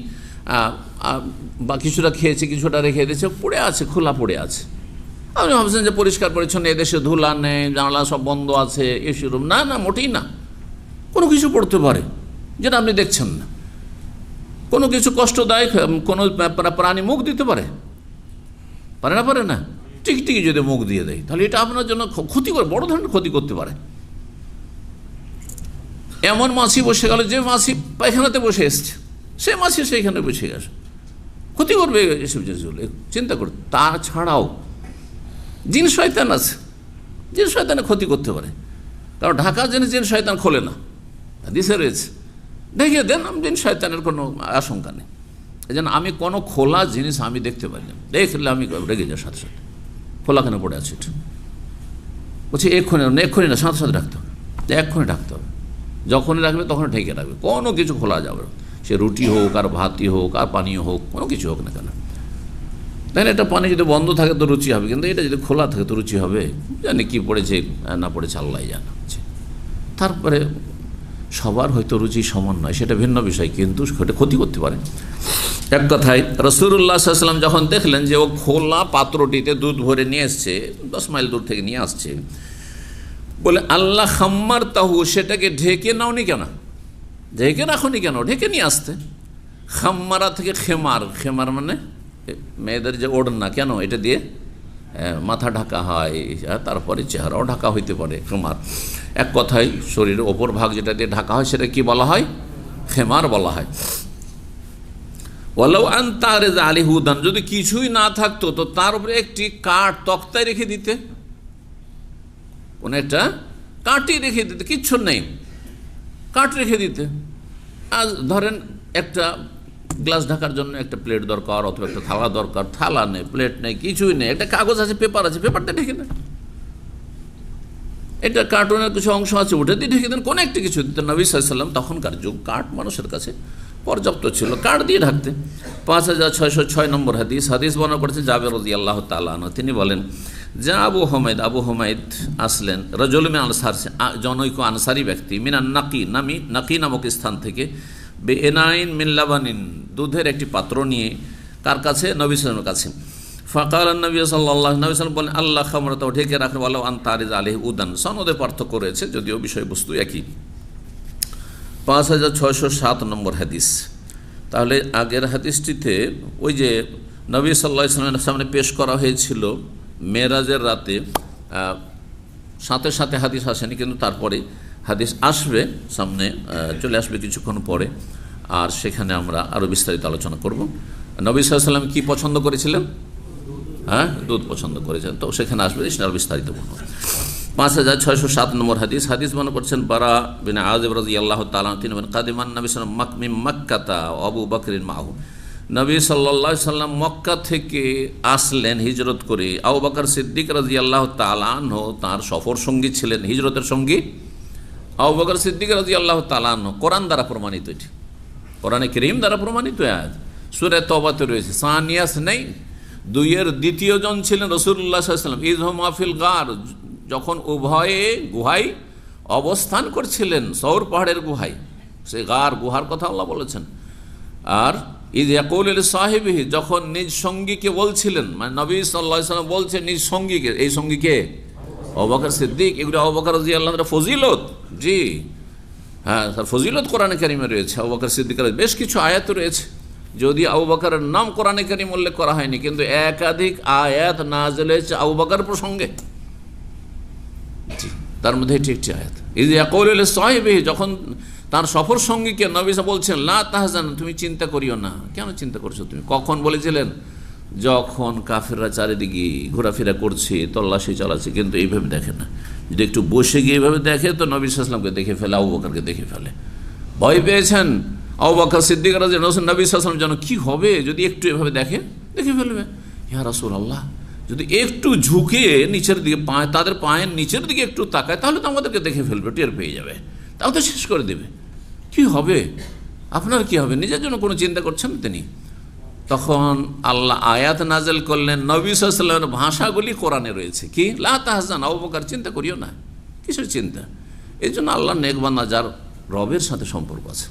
বা কিছুটা খেয়েছে, কিছুটা রেখে দিয়েছে, পড়ে আছে, খোলা পড়ে আছে। আপনি ভাবছেন যে পরিষ্কার পরিচ্ছন্ন, এদেশে ধুলা নেই, জানলা সব বন্ধ আছে, এসি রুম, না না, মোটেই না। কোনো কিছু পড়তে পারে যেটা আপনি দেখছেন না, কোনো কিছু কষ্টদায়ক, কোনো প্রাণী মুখ দিতে পারে, পারে না, টিকটিকি যদি মুখ দিয়ে দেয় তাহলে এটা আপনার জন্য ক্ষতি করে, বড় ধরনের ক্ষতি করতে পারে। এমন মাছি বসে গেল, যে মাছি পায়খানাতে বসে এসছে, সে মাছি সেইখানে বসে গেছে, ক্ষতি করবে এসব জিনিসগুলো, চিন্তা করতে। তাছাড়াও জিন শয়তান আছে, জিন শয়তানে ক্ষতি করতে পারে, কারণ ঢাকা জিনিস জিন শয়তান খোলে না, দিশে রয়েছে, দেখিয়ে দেন, জিন শয়তানের কোনো আশঙ্কা নেই। এই জন্য আমি কোনো খোলা জিনিস আমি দেখতে পারি না, দেখলে আমি রেগে যাই সাথে সাথে, খোলা কেন পড়ে আছে এটা, বলছি এক্ষুনি না, সাথে সাথে রাখতে হবে, এক্ষুনি রাখতে হবে, যখনই রাখবে তখন ঢেকে রাখবে, কোনো কিছু খোলা যাবে, সে রুটি হোক আর ভাতই হোক আর পানীয় হোক, কোনো কিছু হোক না কেন। দেখেন, এটা পানি যদি বন্ধ থাকে তো রুচি হবে, কিন্তু এটা যদি খোলা থাকে তো রুচি হবে, জানি কি পড়েছে না পড়েছে আল্লাহ জানে। তারপরে সবার হয়তো রুচি সমান নয়, সেটা ভিন্ন বিষয়, কিন্তু সেটা ক্ষতি করতে পারে। এক কথায় রাসূলুল্লাহ সাল্লাল্লাহু আলাইহি ওয়াসাল্লাম যখন দেখলেন যে ও খোলা পাত্রটিতে দুধ ভরে নিয়ে এসছে, 10 মাইল দূর থেকে নিয়ে আসছে, বলে আল্লাহ খাম্মারতাহু, সেটাকে ঢেকে নাওনি কেন, ঢেকে রাখুনি কেন, ঢেকে নিয়ে আসতে। খাম্মারা থেকে খেমার, খেমার মানে মেয়েদের যে ওড়না, কেন এটা দিয়ে মাথা ঢাকা হয়, তারপরে চেহারাও ঢাকা হইতে পারে, খেমার। এক কথায় শরীরের ওপর ভাগ যেটা দিয়ে ঢাকা হয় সেটা কি বলা হয়, খেমার বলা হয়। ওয়ালাউ আন তারিজ আলাইহি হুদান, যদি কিছুই না থাকতো তো তার উপরে একটি কাঠ তক্তায় রেখে দিতে, কোন একটা কাঠই রেখে দিতে, কিচ্ছু নেই, কাঠ রেখে দিতে। আজ ধরেন একটা গ্লাস ঢাকার জন্য একটা প্লেট দরকার, অথবা একটা থালা দরকার, থালা নেই, প্লেট নেই, কিছুই নেই, একটা কাগজ আছে, পেপার আছে, পেপারটা ঢেকে নেয়, এটা কার্টুনের কিছু অংশ আছে, ওটা দিয়ে ঢেকে দেন, কোনো একটা কিছু দিতেন। নবী সাল্লাল্লাহু আলাইহি ওয়াসাল্লাম তখনকার যুগ, কাঠ মানুষের কাছে পর্যাপ্ত ছিল, কাঠ দিয়ে ঢাকতে। 5606 নম্বর হাদিস বর্ণনা করেছে জাবের রাদিয়াল্লাহু তাআলা আনহু। তিনি বলেন যে আবু হুমায়দ আসলেন, রাজুলুম আনসার, জনৈক আনসারি ব্যক্তি, মিনান নাকি নামক স্থান থেকে, বেএনাইন মিন লাবানিন, দুধের একটি পাত্র নিয়ে, কার কাছে? নবী সাল্লাল্লাহু আলাইহি ওয়াসাল্লামের কাছে। ফাকাল নবী সাল্লাল্লাহু আলাইহি ওয়াসাল্লাম বলেন আল্লাহ খামরাতাও, ঢেকে রাখেন, ওয়ালাউ আন তারিজ আলাইহি উদান। সনদে পার্থক্য রয়েছে, যদিও বিষয়বস্তু একই। 5607 নম্বর হাদিস। তাহলে আগের হাদিসটিতে ওই যে নবী সাল্লাল্লাহু আলাইহি ওয়াসাল্লামের সামনে পেশ করা হয়েছিল মেরাজের রাতে, সাথে সাথে হাদিস আসেনি, কিন্তু তারপরে হাদিস আসবে, সামনে চলে আসবে কিছুক্ষণ পরে, আর সেখানে আমরা আরও বিস্তারিত আলোচনা করব। নবী সাল্লাল্লাহু আলাইহি ওয়াসাল্লাম কী পছন্দ করেছিলেন? দুধ পছন্দ করেছেন, তো সেখানে আসবে, সেটা আরও বিস্তারিত বলব। 5607 নম্বর হাদিস মনে করছেন বারা বিন আযিব রাদিয়াল্লাহু তাআলা, তিনি বলেন কাদিমান নবী সাল্লাল্লাহু আলাইহি ওয়াসাল্লাম মাক্কাতা আবু বকরিন মাহু, নবী সাল্লাল্লাহু আলাইহি ওয়াসাল্লাম মক্কা থেকে আসলেন হিজরত করে, আবু বকর সিদ্দিক রাদিয়াল্লাহু তাআলা আনহু তার সফর সঙ্গী ছিলেন, হিজরতের সঙ্গী আবু বকর সিদ্দিক রাদিয়াল্লাহু তাআলা আনহু। কোরআন দ্বারা প্রমাণিত, এটি কোরআনে কারীম দ্বারা প্রমাণিত আয়াত, সূরা তওবাতে রয়েছে। সানিয়াস নেই, দুইয়ের দ্বিতীয় জন ছিলেন রাসূলুল্লাহ সাল্লাল্লাহু আলাইহি ওয়াসাল্লাম, ইযহুমা ফিল গার, যখন উভয়ে গুহায় অবস্থান করছিলেন, সৌর পাহাড়ের গুহায়, সে গুহার কথা আল্লাহ বলেছেন। আর ইয ইয়াকুলু লিসাহিবিহি, যখন নিজ সঙ্গীকে বলছিলেন, মানে নবী সাল্লাল্লাহু আলাইহি ওয়াসাল্লাম বলছেন নিজ সঙ্গীকে, এই সঙ্গীকে আবু বকর সিদ্দিক। এগুলো আবু বকর রাদিয়াল্লাহু আনহু ফজিলত, জি হ্যাঁ, তার ফজিলত কোরআনে কারীমে রয়েছে। আবু বকর সিদ্দিকের বেশ কিছু আয়াত রয়েছে, যদি আবু বকরের নাম কোরআনে কারীম উল্লেখ করা হয়নি, কিন্তু একাধিক আয়াত নাযিল হয়েছে আবু বকর প্রসঙ্গে, তার মধ্যে এটি একটি আয়াত। ইয ইয়াকুলু লিসাহিবিহি, যখন তার সফর সঙ্গীকে নবী বলছেন লা তাহজান, তুমি চিন্তা করিও না। কেন চিন্তা করছো তুমি? কখন বলেছিলেন? যখন কাফেররা চারিদিকে ঘোরাফেরা করছে, তল্লাশি চালাচ্ছে, কিন্তু এইভাবে দেখে না। যদি একটু বসে গিয়ে এইভাবে দেখে, তো নবী সাল্লাল্লাহু আলাইহি ওয়াসাল্লামকে দেখে ফেলে, আবু বকরকে দেখে ফেলে। ভয় পেয়েছেন আবু বকর সিদ্দিক রাদিয়াল্লাহু আনহু, নবী সাল্লাল্লাহু আলাইহি ওয়াসাল্লাম যেন কি হবে যদি একটু এভাবে দেখে ফেলবে। ইয়া রাসূলুল্লাহ, যদি একটু ঝুঁকে নিচের দিকে তাদের পায়ের নিচের দিকে একটু তাকায়, তাহলে তো আমাদেরকে দেখে ফেলবে, টের পেয়ে যাবে, তাও তো শেষ করে দেবে। কি হবে আপনার, কি হবে? নিজের জন্য কোনো চিন্তা করছেন তিনি। তখন আল্লাহ আয়াত নাযিল করলেন, নবী সাল্লাল্লাহু আলাইহি ওয়াসাল্লামের ভাষাগুলি কোরআনে রয়েছে, কি লা তাহজান, আবু বকর চিন্তা করিও না। কিসের চিন্তা? এই জন্য আল্লাহ নেক বান্দা যার রবের সাথে সম্পর্ক আছে,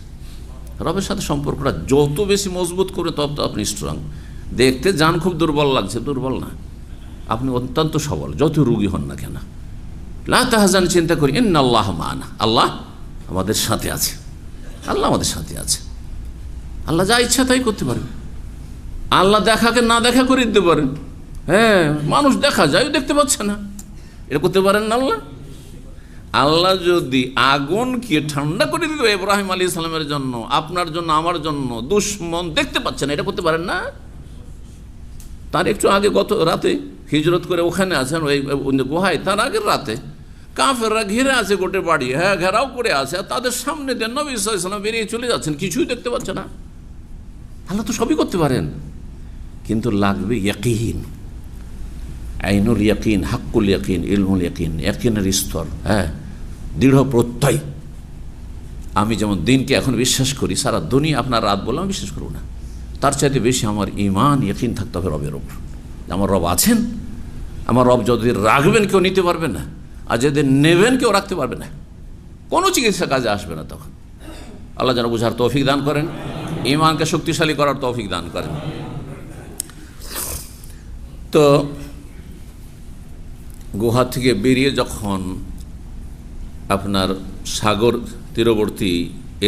রবের সাথে সম্পর্কটা যত বেশি মজবুত করে, তত আপনি স্ট্রং। দেখতে যান খুব দুর্বল লাগছে, দুর্বল না, আপনি অত্যন্ত সবল, যত রোগী হন না কেন। লা তাহজান, চিন্তা করি, ইন্নাল্লাহ মা'ানা, আল্লাহ আমাদের সাথে আছে, আল্লাহ আমাদের সাথে আছে। আল্লাহ যা ইচ্ছা তাই করতে পারেন, আল্লাহ দেখাকে না দেখা করে দিতে পারেন। হ্যাঁ, মানুষ দেখা যায়, দেখতে পাচ্ছে না, এটা করতে পারেন না আল্লাহ। আল্লাহ যদি আগুনকে ঠান্ডা করে দিত ইব্রাহিম আলাইহিস সালামের জন্য, আপনার জন্য, আমার জন্য, দুশমন দেখতে পাচ্ছে না, এটা করতে পারেন না। তার একটু আগে, গত রাতে হিজরত করে ওখানে আছেন ওই গুহায়, তার আগের রাতে কাফেররা ঘিরে আছে গোটে বাড়ি, হ্যাঁ ঘেরাও করে আছে, আর তাদের সামনে দিয়ে নবী সাল্লাল্লাহু আলাইহি ওয়াসাল্লাম বেরিয়ে চলে যাচ্ছেন, কিছুই দেখতে পাচ্ছে না। আল্লাহ তো সবই করতে পারেন, কিন্তু লাগবে ইয়াকিন, আইনুল ইয়াকিন, হাক্কুল ইয়াকিন, ইলমুল ইয়াকিন, ইয়াকিনের স্তর, হ্যাঁ দৃঢ় প্রত্যয়। আমি যেমন দিনকে এখন বিশ্বাস করি, সারা দুনিয়া আপনার রাত বলে আমি বিশ্বাস করব না, তার চাইতে বেশি আমার ঈমান ইয়াকিন থাকতে হবে রবের ওপর। আমার রব আছেন, আমার রব যদি রাখবেন কেউ নিতে পারবে না, আর যদি নেবেন কেউ রাখতে পারবে না, কোনো চিকিৎসা কাজে আসবে না। তখন আল্লাহ যেন বুঝার তৌফিক দান করেন, ঈমানকে শক্তিশালী করার তৌফিক দান করেন। তো গুহা থেকে বেরিয়ে যখন আপনার সাগর তীরবর্তী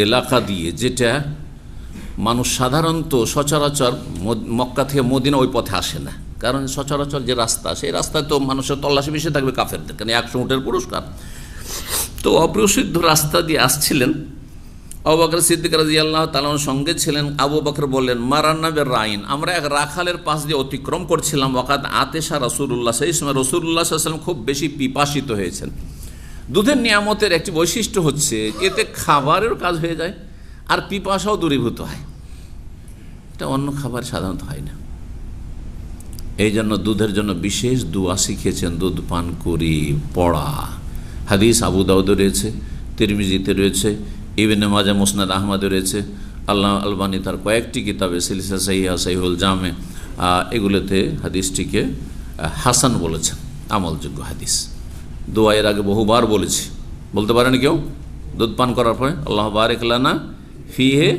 এলাকা দিয়ে, যেটা মানুষ সাধারণত সচরাচর মক্কা থেকে মদিনা ওই পথে আসে না, কারণ সচরাচর যে রাস্তা, সেই রাস্তায় তো মানুষের তল্লাশি বেশি থাকবে কাফেরদের, কারণ 100 উটের পুরস্কার। তো অপ্রসিদ্ধ রাস্তা দিয়ে আসছিলেন। আবু বকর সিদ্দিক রাদিয়াল্লাহু তাআলার সঙ্গে ছিলেন। আবু বকর বললেন মারান্না বির-রাইন, আমরা এক রাখালের পাশ দিয়ে অতিক্রম করছিলাম। ওয়াকাদ আতেশা রাসূলুল্লাহ, সেই সময় রাসূলুল্লাহ সাল্লাল্লাহু আলাইহি ওয়াসাল্লাম খুব বেশি পিপাসিত হয়েছেন। দুধের নিয়ামতের একটি বৈশিষ্ট্য হচ্ছে এতে খাবারের কাজ হয়ে যায়, আর পিপাসাও দূরীভূত হয়। এটা অন্য খাবার সাধারণত হয় না। এই জন্য দুধের জন্য বিশেষ দোয়া শিখিয়েছেন, দুধ পান করি পড়া, হাদিস আবু দাউদে রয়েছে, তিরমিজিতে রয়েছে, ইবনে মাজাহ মুসনাদ আহমদে রয়েছে, আল্লাহ আলবানী তার কয়েকটি কিতাবে সিলসিলা সহিহা, সহিহুল জামে, এগুলোতে হাদিসটিকে হাসান বলেছেন, আমলযোগ্য হাদিস। দোয়ায়ের আগে বহুবার বলেছি, বলতে পারেন কেউ দুধ পান করার পরে আল্লাহ বারিক লানা ফিহে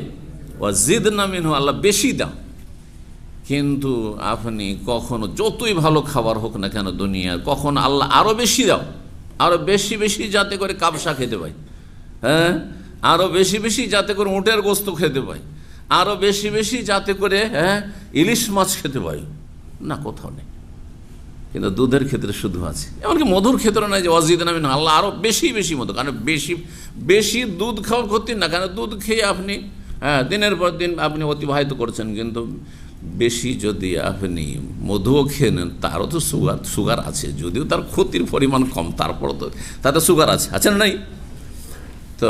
ওয়া জিদনা মিনহু, আল্লাহ বেশি দাও। কিন্তু আপনি কখনো যতই ভালো খাবার হোক না কেন দুনিয়ার, কখন আল্লাহ আরও বেশি দাও, আরও বেশি বেশি যাতে করে কাবসা খেতে পাই, হ্যাঁ, আরও বেশি বেশি যাতে করে উটের গোস্ত খেতে পাই, আরও বেশি বেশি যাতে করে ইলিশ মাছ খেতে পাই, না কোথাও নেই। কিন্তু দুধের ক্ষেত্রে শুধু আছে, এমনকি মধুর ক্ষেত্রে নয় যে ওয়াজিদ নামিন, আল্লাহ আরও বেশি বেশি মধু। কারণ বেশি বেশি দুধ খাওয়া ক্ষতি না, কারণ দুধ খেয়ে আপনি দিনের পর দিন আপনি অতিবাহিত করছেন, কিন্তু বেশি যদি আপনি মধুও খেয়ে নেন তারও তো সুগার আছে, যদিও তার ক্ষতির পরিমাণ কম, তারপর তো তাতে সুগার আছে না নাই? তো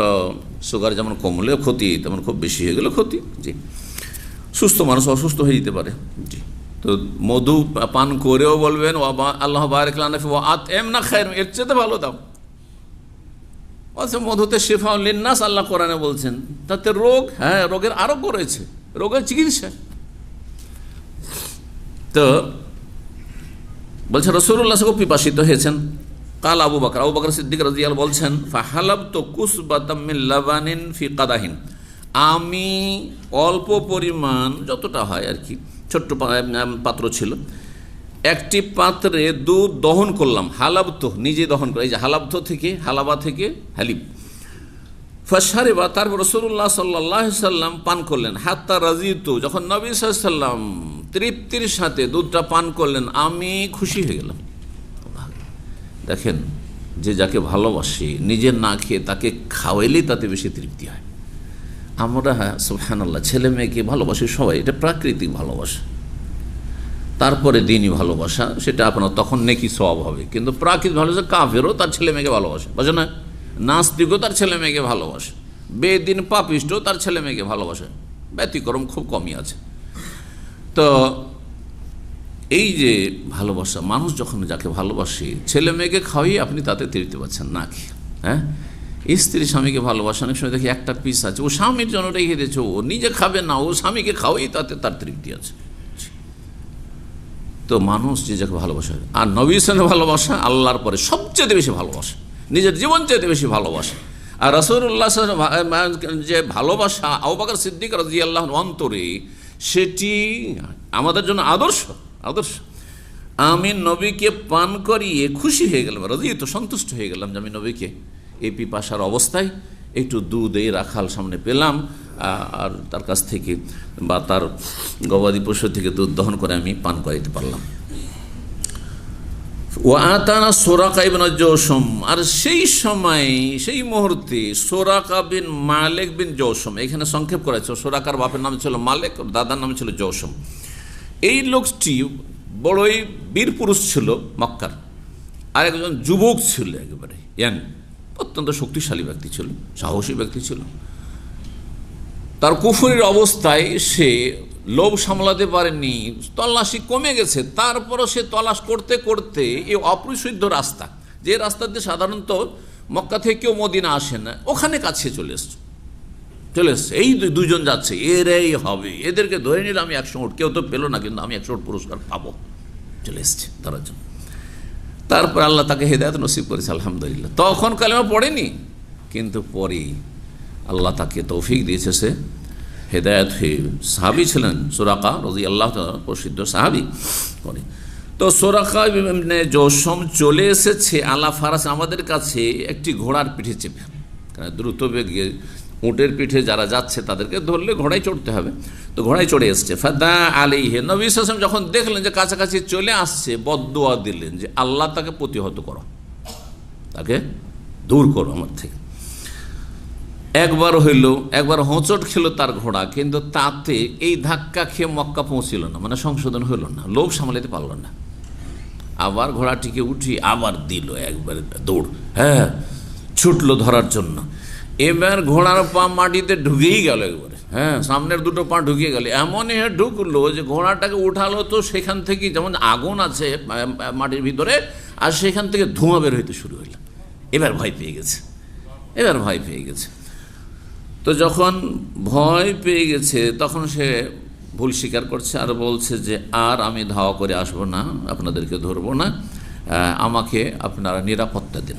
সুগার যেমন কমলেও ক্ষতি, তেমন খুব বেশি হয়ে গেলেও ক্ষতি। জি, সুস্থ মানুষ অসুস্থ হয়ে যেতে পারে। জি, তো মধু পান করেও বলবেন আল্লাহ বারিক লানা ফি ওয়া আত'ইমনা খায়রুন, এর চেয়ে ভালো দাও। আচ্ছা, মধুতে শিফাউন লিন্নাস আল্লাহ কোরআনে বলছেন, তাতে রোগ, রোগের আরোগ্য রয়েছে, রোগের চিকিৎসা। তো বলছে রাসূলুল্লাহ সাল্লাল্লাহু পিপাসিত হয়েছেন। কাল আবু বকর সিদ্দিক রাদিয়াল্লাহু বলছেন, ফাহালাবতু কুসবাতাম মিন লাবানিন ফি কাদাহিন, আমি অল্প পরিমাণ যতটা হয় আর কি, ছোট্ট পাত্র ছিল, একটি পাত্রে দুধ দহন করলাম। হালাবতো, নিজে দহন করে, এই যে হালাবতো থেকে, হালাবা থেকে হালিব। ফাশারিবা, তারপর রাসূলুল্লাহ সাল্লাল্লাহু আলাইহি সাল্লাম পান করলেন। হাত্তা রাজিতু, যখন নবী সাল্লাল্লাহু আলাইহি সাল্লাম তৃপ্তির সাথে দুধটা পান করলেন, আমি খুশি হয়ে গেলাম। দেখেন, যে যাকে ভালোবাসি, নিজে না খেয়ে তাকে খাওয়াইলেই তাতে বেশি তৃপ্তি হয়। আমরা সুবহানাল্লাহ ছেলে মেয়েকে ভালোবাসি সবাই, এটা প্রাকৃতিক ভালোবাসা। তারপরে দিনই ভালোবাসা, সেটা আপনার তখন নেকি সওয়াব হবে। কিন্তু প্রাকৃতিক ভালোবাসা, কাফেরও তার ছেলে মেয়েকে ভালোবাসে, বুঝে না? নাস্তিকও তার ছেলে মেয়েকে ভালোবাসে, বেদিন পাপিষ্টও তার ছেলে মেয়েকে ভালোবাসে, ব্যতিক্রম খুব কমই আছে। তো এই যে ভালোবাসা, মানুষ যখন যাকে ভালোবাসে, ছেলে মেয়েকে খাওয়াই আপনি তাতে তৃপ্তি পাচ্ছেন না খেয়ে। স্ত্রী স্বামীকে ভালোবাসে, অনেক সময় দেখি একটা পিস আছে, ও স্বামীর জন্য রেখে দিয়েছে, ও নিজে খাবে না, ও স্বামীকে খাওয়াই তাতে তার তৃপ্তি আছে। তো মানুষ যে যাকে ভালোবাসে, আর নবীর সঙ্গে ভালোবাসা আল্লাহর পরে সবচেয়ে বেশি ভালোবাসা, নিজের জীবন চাইতে বেশি ভালোবাসা। আর রাসূলুল্লাহ যে ভালোবাসা আবু বকর সিদ্দিক রাদিয়াল্লাহু আনহু অন্তরে, সেটি আমাদের জন্য আদর্শ। আমি নবীকে পান করিয়ে খুশি হয়ে গেলাম, রাজিত, সন্তুষ্ট হয়ে গেলাম যে আমি নবীকে এই পিপাসার অবস্থায় একটু দুধ এই রাখাল সামনে পেলাম, আর তার কাছ থেকে বা তার গবাদি পশু থেকে দুধ দহন করে আমি পান করাইতে পারলাম। ওয়া আতানা সুরাকা ইবনে জওশম, আর সেই সময়, সেই মুহূর্তে সুরাকা বিন মালিক বিন জওশম, এখানে সংক্ষেপ করেছে, সুরাকার বাপের নাম ছিল মালিক, দাদার নাম ছিল জওশম। এই লোকটি বড়ই বীর পুরুষ ছিল মক্কার, আর একজন যুবক ছিল, একেবারে ইয়াং, অত্যন্ত শক্তিশালী ব্যক্তি ছিল, সাহসী ব্যক্তি ছিল। তার কুফরের অবস্থায় সে লোভ সামলাতে পারেনি, তল্লাশি কমে গেছে, তারপরও সে তল্লাশ করতে করতে এই অপরিশুদ্ধ রাস্তা, যে রাস্তাতে সাধারণত মক্কা থেকে কেউ মদিনা আসে না, ওখানে কাছে চলে এসছে। এই দুজন যাচ্ছে, এরাই হবে, এদেরকে ধরে নিলে আমি 100 উট, কেউ তো পেলো না, কিন্তু আমি 100 উট পুরস্কার পাবো, চলে এসছে ধরার জন্য। তারপর আল্লাহ তাকে হেদায়েত নসিব করেছে, আলহামদুলিল্লাহ। তখন কালেমা পড়েনি, কিন্তু পরে আল্লাহ তাকে তৌফিক দিয়েছে, সে হেদায়েত হয়ে সাহাবী ছিলেন, সুরাকা রাদিয়াল্লাহু তাআলা, প্রসিদ্ধ সাহাবী করে। তো সুরাকা ইবনে জওশম চলে এসেছে আলা ফারাস, আমাদের কাছে একটি ঘোড়ার পিঠে চেপে, কারণ দ্রুত বেগে উটের পিঠে যারা যাচ্ছে তাদেরকে ধরলে ঘোড়ায় চড়তে হবে, তো ঘোড়ায় চড়ে এসছে। ফাদা আলাইহি, নবী সাল্লাল্লাহু আলাইহি ওয়াসাল্লাম যখন দেখলেন যে কাছাকাছি চলে আসছে, বদদুয়া দিলেন যে আল্লাহ তাকে প্রতিহত করো, তাকে দূর করো আমার থেকে। একবার হইল, একবার হোঁচট খেলো তার ঘোড়া, কিন্তু তাতে এই ধাক্কা খেয়ে মক্কা পৌঁছিল না, মানে সংশোধন হইল না, লোভ সামলাতে পারল না। আবার ঘোড়াটিকে উঠি আবার দিল একবার দৌড়, ছুটলো ধরার জন্য। এবার ঘোড়ার পা মাটিতে ঢুকেই গেল একবারে, সামনের দুটো পা ঢুকে গেল, এমনই ঢুকলো যে ঘোড়াটাকে উঠালো, তো সেখান থেকে যেমন আগুন আছে মাটির ভিতরে, আর সেখান থেকে ধোঁয়া বের হইতে শুরু হইল। এবার ভয় পেয়ে গেছে, এবার ভয় পেয়ে গেছে। তো যখন ভয় পেয়ে গেছে তখন সে ভুল স্বীকার করছে আর বলছে যে আর আমি ধাওয়া করে আসবো না, আপনাদেরকে ধরবো না, আমাকে আপনারা নিরাপত্তা দিন।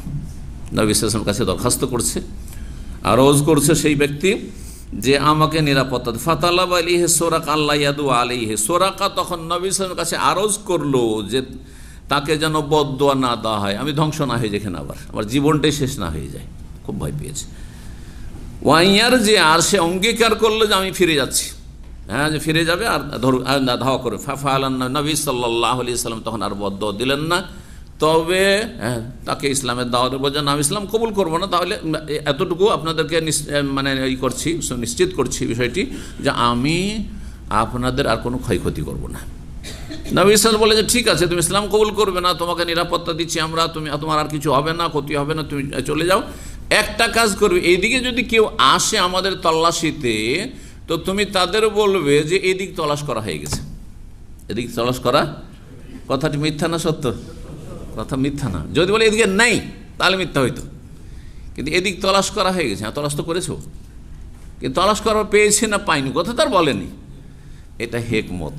নবী সাল্লাল্লাহু আলাইহি ওয়াসাল্লামের কাছে দরখাস্ত করছে, আরজ করছে সেই ব্যক্তি যে আমাকে নিরাপত্তা দিন। ফাতালাব আলাইহি সুরাকা আল্লাহ ইয়াদু আলাইহি, সুরাকা তখন নবী সাল্লাল্লাহু আলাইহি ওয়াসাল্লামের কাছে আরজ করলো যে তাকে যেন বদদোয়া না দেওয়া হয়, আমি ধ্বংস না হয়ে যেখানে আমার জীবনটাই শেষ না হয়ে যায়। খুব ভয় পেয়েছে। ওয়াইয়ার যে আর সে অঙ্গীকার করলো যে আমি ফিরে যাচ্ছি, হ্যাঁ যে ফিরে যাবে আর ধাওয়া করে। ফাফালান নবী সাল্লাল্লাহু আলাইহি ওয়াসাল্লাম তখন আর বদদোয়া দিলেন না, তবে তাকে ইসলামের দাওয়াত বলছেন আমি ইসলাম কবুল করবো না, তাহলে এতটুকু আপনাদেরকে মানে করছি, নিশ্চিত করছি বিষয়টি যে আমি আপনাদের আর কোনো ক্ষয়ক্ষতি করব না। নবী সাল্লাল্লাহু বলে যে ঠিক আছে, তুমি ইসলাম কবুল করবে না, তোমাকে নিরাপত্তা দিচ্ছি আমরা, তোমার আর কিছু হবে না, ক্ষতি হবে না, তুমি চলে যাও। একটা কাজ করবে, এইদিকে যদি কেউ আসে আমাদের তল্লাশিতে, তো তুমি তাদের বলবে যে এদিক তলাশ করা হয়ে গেছে। এদিক তলাশ করা কথাটি মিথ্যা না সত্য? কথা মিথ্যা না। যদি বলে এদিকে নেই তাহলে মিথ্যা হইতো, কিন্তু এদিক তলাশ করা হয়ে গেছে। হ্যাঁ, তলাশ তো করেছো, কিন্তু তলাশ করা পেয়েছে না পাইনি কথা তার বলেনি। এটা হেকমত।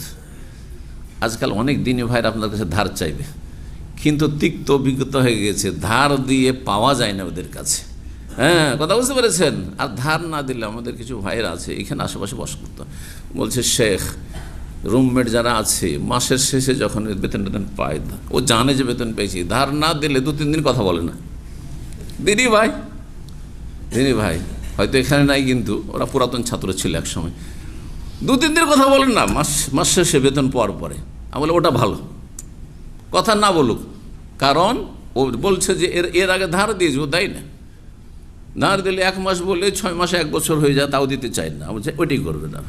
আজকাল অনেক দিনই ভাইরা আপনার কাছে ধার চাইবে, কিন্তু তিক্ত অভিজ্ঞতা হয়ে গেছে, ধার দিয়ে পাওয়া যায় না ওদের কাছে। হ্যাঁ, কথা বুঝতে পেরেছেন? আর ধার না দিলে আমাদের কিছু ভাইরা আছে এখানে আশেপাশে বাস করতো, বলছে শেখ রুমমেট যারা আছে মাসের শেষে যখন বেতন পায়, ও জানে যে বেতন পেয়েছি, ধার না দিলে 2-3 দিন কথা বলে না। দিদি ভাই হয়তো এখানে নাই, কিন্তু ওরা পুরাতন ছাত্র ছিল এক সময়, 2-3 দিন কথা বলেন না, মাস শেষে বেতন পাওয়ার পরে। আমি বলে ওটা ভালো, কথা না বলুক, কারণ ও বলছে যে এর আগে ধার দিয়েছে, ও দেয় না। ধার দিলে 1 মাস বললে 6 মাসে 1 বছর হয়ে যায়, তাও দিতে চাই না। বলছে ওইটাই করবে না,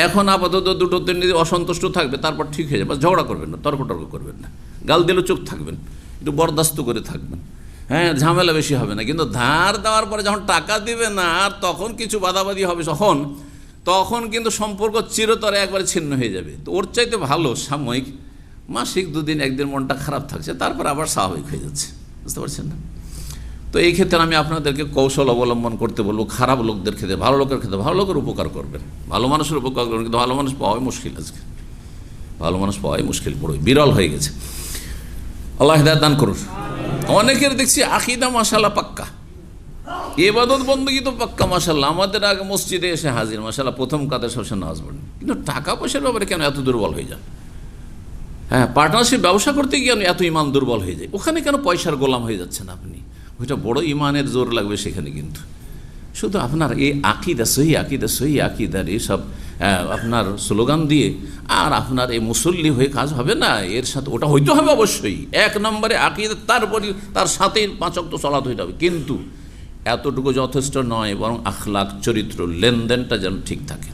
এখন আপাতত 2-3 দিন অসন্তুষ্ট থাকবে, তারপর ঠিক হয়ে যাবে, ঝগড়া করবেন না, তর্ক করবেন না, গাল দিলে চুপ থাকবেন, একটু বরদাস্ত করে থাকবেন। হ্যাঁ, ঝামেলা বেশি হবে না। কিন্তু ধার দেওয়ার পরে যখন টাকা দিবে না, আর তখন কিছু বাদাবাদি হবে, তখন কিন্তু সম্পর্ক চিরতরে একবারে ছিন্ন হয়ে যাবে। তো ওর চাইতে ভালো সাময়িক মাসিক 2 দিন 1 দিন মনটা খারাপ থাকছে, তারপর আবার স্বাভাবিক হয়ে যাচ্ছে। বুঝতে পারছেন না? তো এই ক্ষেত্রে আমি আপনাদেরকে কৌশল অবলম্বন করতে বলবো। খারাপ লোকদের ক্ষেত্রে, ভালো লোকের ক্ষেত্রে ভালো লোকের উপকার করবেন, ভালো মানুষের উপকার করবেন, কিন্তু ভালো মানুষ পাওয়াই মুশকিল। আজকে ভালো মানুষ পাওয়াই মুশকিল, বড়ই বিরল হয়ে গেছে। আল্লাহ হিদায়াত দান করুন। অনেকের দেখছি আকীদা মাশাআল্লাহ পাক্কা, ইবাদত বندگی তো পাক্কা মাশাআল্লাহ, আমাদের আগে মসজিদে এসে হাজির মাশাআল্লাহ, প্রথম কাতারে সবসময় নামাজ পড়েন, কিন্তু টাকা পয়সার ব্যাপারে কেন এত দুর্বল হয়ে যায়? হ্যাঁ, পার্টনারশিপ ব্যবসা করতে গিয়ে এত ইমান দুর্বল হয়ে যায়, ওখানে কেন পয়সার গোলাম হয়ে যাচ্ছেন আপনি? ওইটা বড় ইমানের জোর লাগবে সেখানে। কিন্তু শুধু আপনার এই আকিদা সহি আকিদার এইসব আপনার স্লোগান দিয়ে আর আপনার এই মুসল্লি হয়ে কাজ হবে না। এর সাথে ওটা হইতে হবে অবশ্যই, 1 নম্বরে আকিদা, তারপরে তার সাথেই 5 ওয়াক্ত সালাত হইতে হবে, কিন্তু এতটুকু যথেষ্ট নয়, বরং আখলাক, চরিত্র, লেনদেনটা যেন ঠিক থাকে।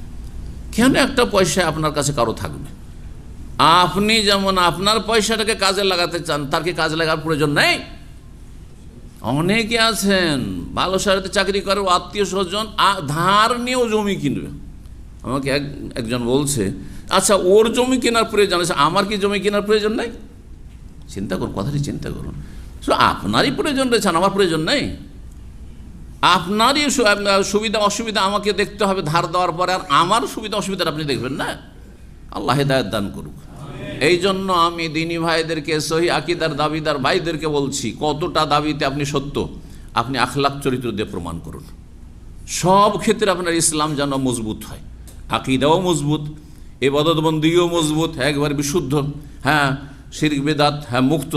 কেন একটা পয়সা আপনার কাছে কারো থাকবে? আপনি যেমন আপনার পয়সাটাকে কাজে লাগাতে চান, তার কি কাজে লাগার প্রয়োজন নেই? অনেকে আছেন ভালো শহরে চাকরি করে, আত্মীয় স্বজন ধার নিয়েও জমি কিনবে। আমাকে একজন বলছে, আচ্ছা ওর জমি কেনার প্রয়োজন আছে, আমার কি জমি কেনার প্রয়োজন নেই? চিন্তা করুন, কথাটি চিন্তা করুন। আপনারই প্রয়োজন রয়েছে, আমার প্রয়োজন নেই। আপনারই সুবিধা অসুবিধা আমাকে দেখতে হবে ধার দেওয়ার পরে, আর আমার সুবিধা অসুবিধাটা আপনি দেখবেন না। আল্লাহ হিদায়াত দান করুক। এই জন্য আমি দিনী ভাইদেরকে, সহি আকীদার দাবিদার ভাইদেরকে বলছি, কতটা দাবিতে আপনি সত্য, আপনি আখলাক চরিত্র দিয়ে প্রমাণ করুন। সব ক্ষেত্রে আপনার ইসলাম যেন মজবুত হয়, আকীদাও মজবুত, ইবাদত বন্দেগীও মজবুত, একবার বিশুদ্ধ, হ্যাঁ শিরক বিদআত হ্যাঁ মুক্ত,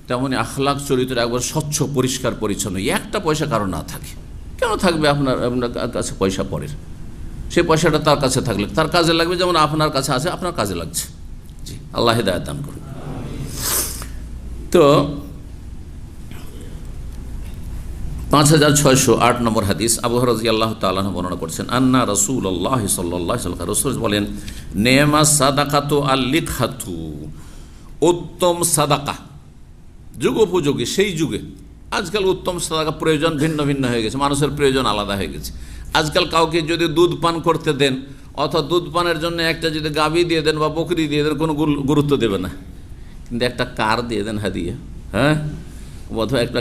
তেমনি আখলাক চরিত্র একবার স্বচ্ছ পরিষ্কার পরিচ্ছন্ন। একটা পয়সা কারো না থাকে, কেন থাকবে? আপনার কাছে পয়সা পরের, সেই পয়সাটা তার কাছে থাকলে তার কাজে লাগবে, যেমন আপনার কাছে আছে আপনার কাজে লাগছে। জি, আল্লাহ হিদায়াত দান করুন। তো 5608 নম্বর হাদিস, আবু হুরায়রা রাদিয়াল্লাহু তাআলা আনহু বর্ণনা করছেন, আন্না রাসূলুল্লাহ সাল্লাল্লাহু আলাইহি ওয়াসাল্লাম, রাসূল বলেন, নেমা সাদাকাতু আল-লিকহাতু, উত্তম সাদাকা, যুগোপযোগী সেই যুগে। আজকাল উত্তম সাদাকা প্রয়োজন ভিন্ন ভিন্ন হয়ে গেছে, মানুষের প্রয়োজন আলাদা হয়ে গেছে। আজকাল কাউকে যদি দুধ পান করতে দেন, অথবা দুধ পানের জন্য একটা যদি গাভী দিয়ে দেন বা বকরি দিয়ে দেন, কোনো গুরুত্ব দেবে না, কিন্তু একটা কার দিয়ে দেন হাদিয়া, হ্যাঁ অথবা একটা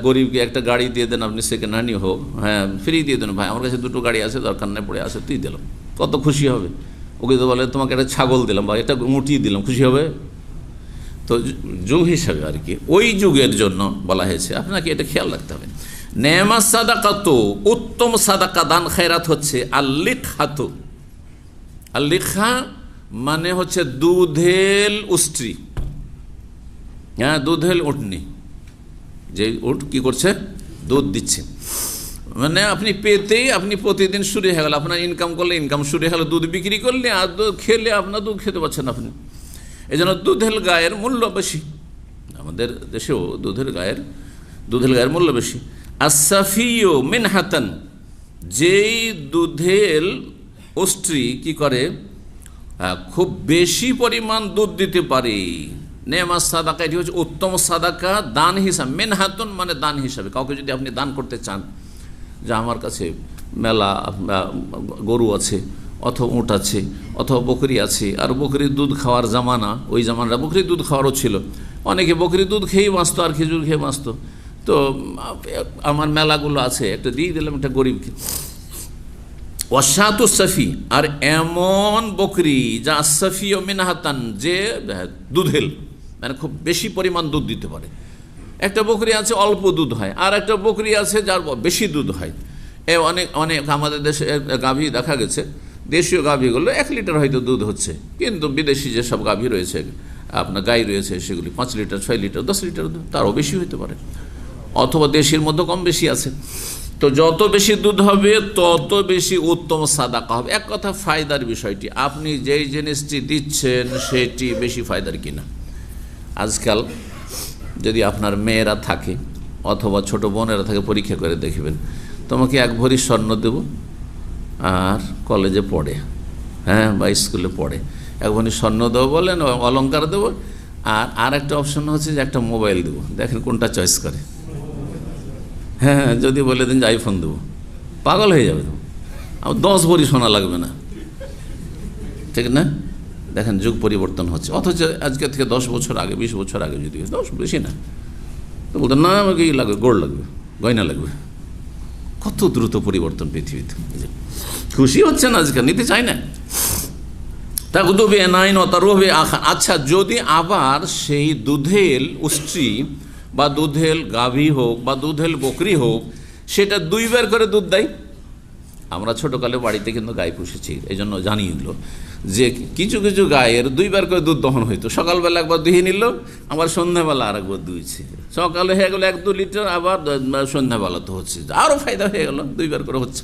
গরিবকে একটা গাড়ি দিয়ে দেন, আপনি সেকেন্ড হ্যান্ডই হোক, হ্যাঁ ফ্রি দিয়ে দেন, ভাই আমার কাছে দুটো গাড়ি আছে, দরকার নেই পড়ে আছে, তুই দিলাম, কত খুশি হবে। ওকে তো বলে তোমাকে একটা ছাগল দিলাম বা একটা মুটি দিলাম, খুশি হবে? তো যুগ হিসাবে আর কি, ওই যুগের জন্য বলা হয়েছে, আপনাকে এটা খেয়াল রাখতে হবে। নেমা সাদাকাত, উত্তম সাদাকা দান খেরাত হচ্ছে আল্লিখাতু। আল্লিখা মানে হচ্ছে দুধেল উষ্ট্রি, হ্যাঁ দুধেল উটনি, যে উট কি করছে, দুধ দিচ্ছে, মানে আপনি পেতেই আপনি প্রতিদিন শুরু হয়ে গেল, আপনার ইনকাম করলে ইনকাম শুরু হয়ে গেল, দুধ বিক্রি করলে আর দুধ খেলে আপনার দুধ খেতে পারছেন আপনি। এই জন্য দুধেল গায়ের মূল্য বেশি, আমাদের দেশেও দুধেল গায়ের মূল্য বেশি। আসাফিও মিনহাতান, যেই দুধেল উষ্ট্রি কি করে, খুব বেশি পরিমাণ দুধ দিতে পারে। নেমা সাদাকা, এটি হচ্ছে উত্তম সাদাকা দান হিসাবে। মিনহাতুন মানে দান হিসাবে, কাউকে যদি আপনি দান করতে চান, যে আমার কাছে মেলা গরু আছে অথবা উট আছে অথবা বকরি আছে, আর বকরির দুধ খাওয়ার জামানা, ওই জামানাটা বকরির দুধ খাওয়ারও ছিল, অনেকে বকরির দুধ খেয়েই বাঁচত আর খেজুর খেয়ে বাঁচত, তো আমার মেলাগুলো আছে, একটা দিয়ে দিলাম একটা গরিবকে। ওয়াসাতু সাফি, আর এমন বকরি যা সাফি ও মিনহাতান, যে দুধেল মানে খুব বেশি পরিমাণ দুধ দিতে পারে। একটা বকরি আছে অল্প দুধ হয়, আর একটা বকরি আছে যার বেশি দুধ হয়। অনেক আমাদের দেশে গাভী দেখা গেছে, দেশীয় গাভীগুলো 1 লিটার হয়তো দুধ হচ্ছে, কিন্তু বিদেশি যেসব গাভী রয়েছে, আপনার গাই রয়েছে, সেগুলি 5 লিটার 6 লিটার 10 লিটার দুধ, তারও বেশি হতে পারে, অথবা দেশির মধ্যে কম বেশি আছে। তো যত বেশি দুধ হবে তত বেশি উত্তম সাদাকা হবে। এক কথা ফায়দার বিষয়টি, আপনি যেই জিনিসটি দিচ্ছেন সেটি বেশি ফায়দার কিনা। আজকাল যদি আপনার মেয়েরা থাকে অথবা ছোট বোনেরা থাকে, পরীক্ষা করে দেখবেন, তোমাকে 1 ভরি স্বর্ণ দেব আর কলেজে পড়ে, হ্যাঁ বা স্কুলে পড়ে, 1 ভরি স্বর্ণ দেবো বলেন, অলংকার দেবো, আর একটা অপশন হচ্ছে যে একটা মোবাইল দেবো। দেখেন কোনটা চয়েস করে। হ্যাঁ যদি বলে দেন যে আইফোন দেবো, পাগল হয়ে যাবে, আমার 10 ভরি সোনা লাগবে না, ঠিক না? দেখেন যুগ পরিবর্তন হচ্ছে, অথচ আজকে থেকে 10 বছর আগে 20 বছর আগে যদি 10 বেশি না, তো বলতেন না আমাকে ই লাগবে, গোল্ড লাগবে, গয়না লাগবে। কত দ্রুত পরিবর্তন পৃথিবীতে, খুশি হচ্ছেন আজকাল, নিতে চাই না। আচ্ছা, যদি আবার সেই দুধেল উষ্ট্রি বা দুধেল গাভী হোক বা দুধেল বকরি হোক, সেটা 2 বার করে দুধ দেয়। আমরা ছোটোকালে বাড়িতে কিন্তু গাই পুষেছি, এই জন্য জানি এগুলো, যে কিছু কিছু গায়ের 2 বার করে দুধ দহন হইতো। সকালবেলা একবার দুহিয়ে নিল, আবার সন্ধ্যাবেলা আর একবার দুইছে, সকালে হয়ে গেলো 1-2 লিটার, আবার সন্ধ্যাবেলা তো হচ্ছে, আরও ফায়দা হয়ে গেল, 2 বার করে হচ্ছে।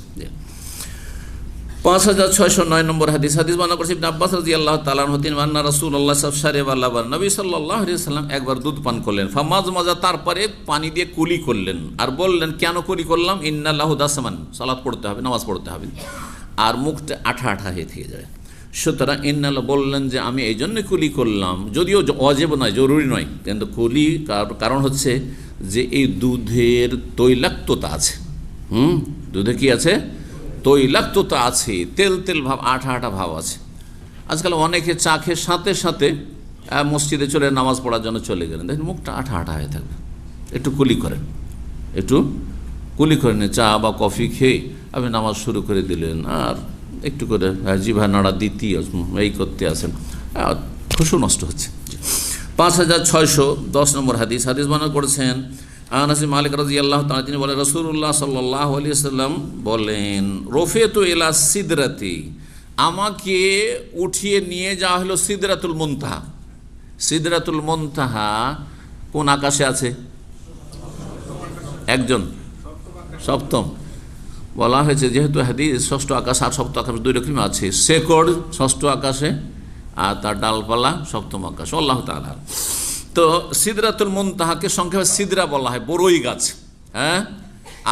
5609 নম্বর হাদিস বর্ণনা করেছে ইবনে আব্বাস রাদিয়াল্লাহু তাআলা আনহু, তিনি আন্না রাসূলুল্লাহ সাল্লাল্লাহু আলাইহি ওয়াসাল্লাম, নবী সাল্লাল্লাহু আলাইহি ওয়াসাল্লাম একবার দুধ পান করলেন, ফামাজমাজা, তারপরে পানি দিয়ে কুলি করলেন, আর বললেন কেন কুলি করলাম, ইন্না লাহু দাসমান, সালাত পড়তে হবে, নামাজ পড়তে হবে, আর মুখটা আঠা আঠা হয়ে থেকে যায়, সুতরাং ইন্নাল্লাহ বললেন যে আমি এই জন্য কুলি করলাম, যদিও ওয়াজিব নয়, জরুরি নয়, কিন্তু কুলি কারণ হচ্ছে যে এই দুধের তৈলাক্ততা আছে, দুধে কি আছে, তৈলাক্ততা আছে, তেল তেল ভাব, আঠা আঠা ভাব আছে। আজকাল অনেকে চা খেয়ে সাথে সাথে মসজিদে চলে নামাজ পড়ার জন্য চলে গেলেন, দেখেন মুখটা আঠা আঠা হয়ে থাকবে। একটু কুলি করেন, চা বা কফি খেয়ে আপনি নামাজ শুরু করে দিলেন, আর একটু করে জিভা নাড়া দিতেই এই করতে আসেন, খুশু নষ্ট হচ্ছে। 5610 নম্বর হাদিস বর্ণনা করেছেন আনাস মালিক রাদিয়াল্লাহু তাআলা, তিনি বলেন রাসূলুল্লাহ সাল্লাল্লাহু আলাইহি ওয়াসাল্লাম বলেন, রফিয়াতু ইলা সিদরাতি, আমাকে উঠিয়ে নিয়ে যাওয়া হলো সিদরাতুল মুনতাহা। সিদরাতুল মুনতাহা কোন আকাশে আছে? একজন সপ্তম বলা হয়েছে, যেহেতু হাদিস 6ষ্ঠ আকাশ আর 7ম আকাশ 2 রকম আছে, শেকড় 6ষ্ঠ আকাশে আর তার ডালপালা 7ম আকাশ, আল্লাহ তাআলা। তো সিদরাতুল মুনতাহাকে সংক্ষেপে সিদরা বলা হয়, বড়ই গাছ, হ্যাঁ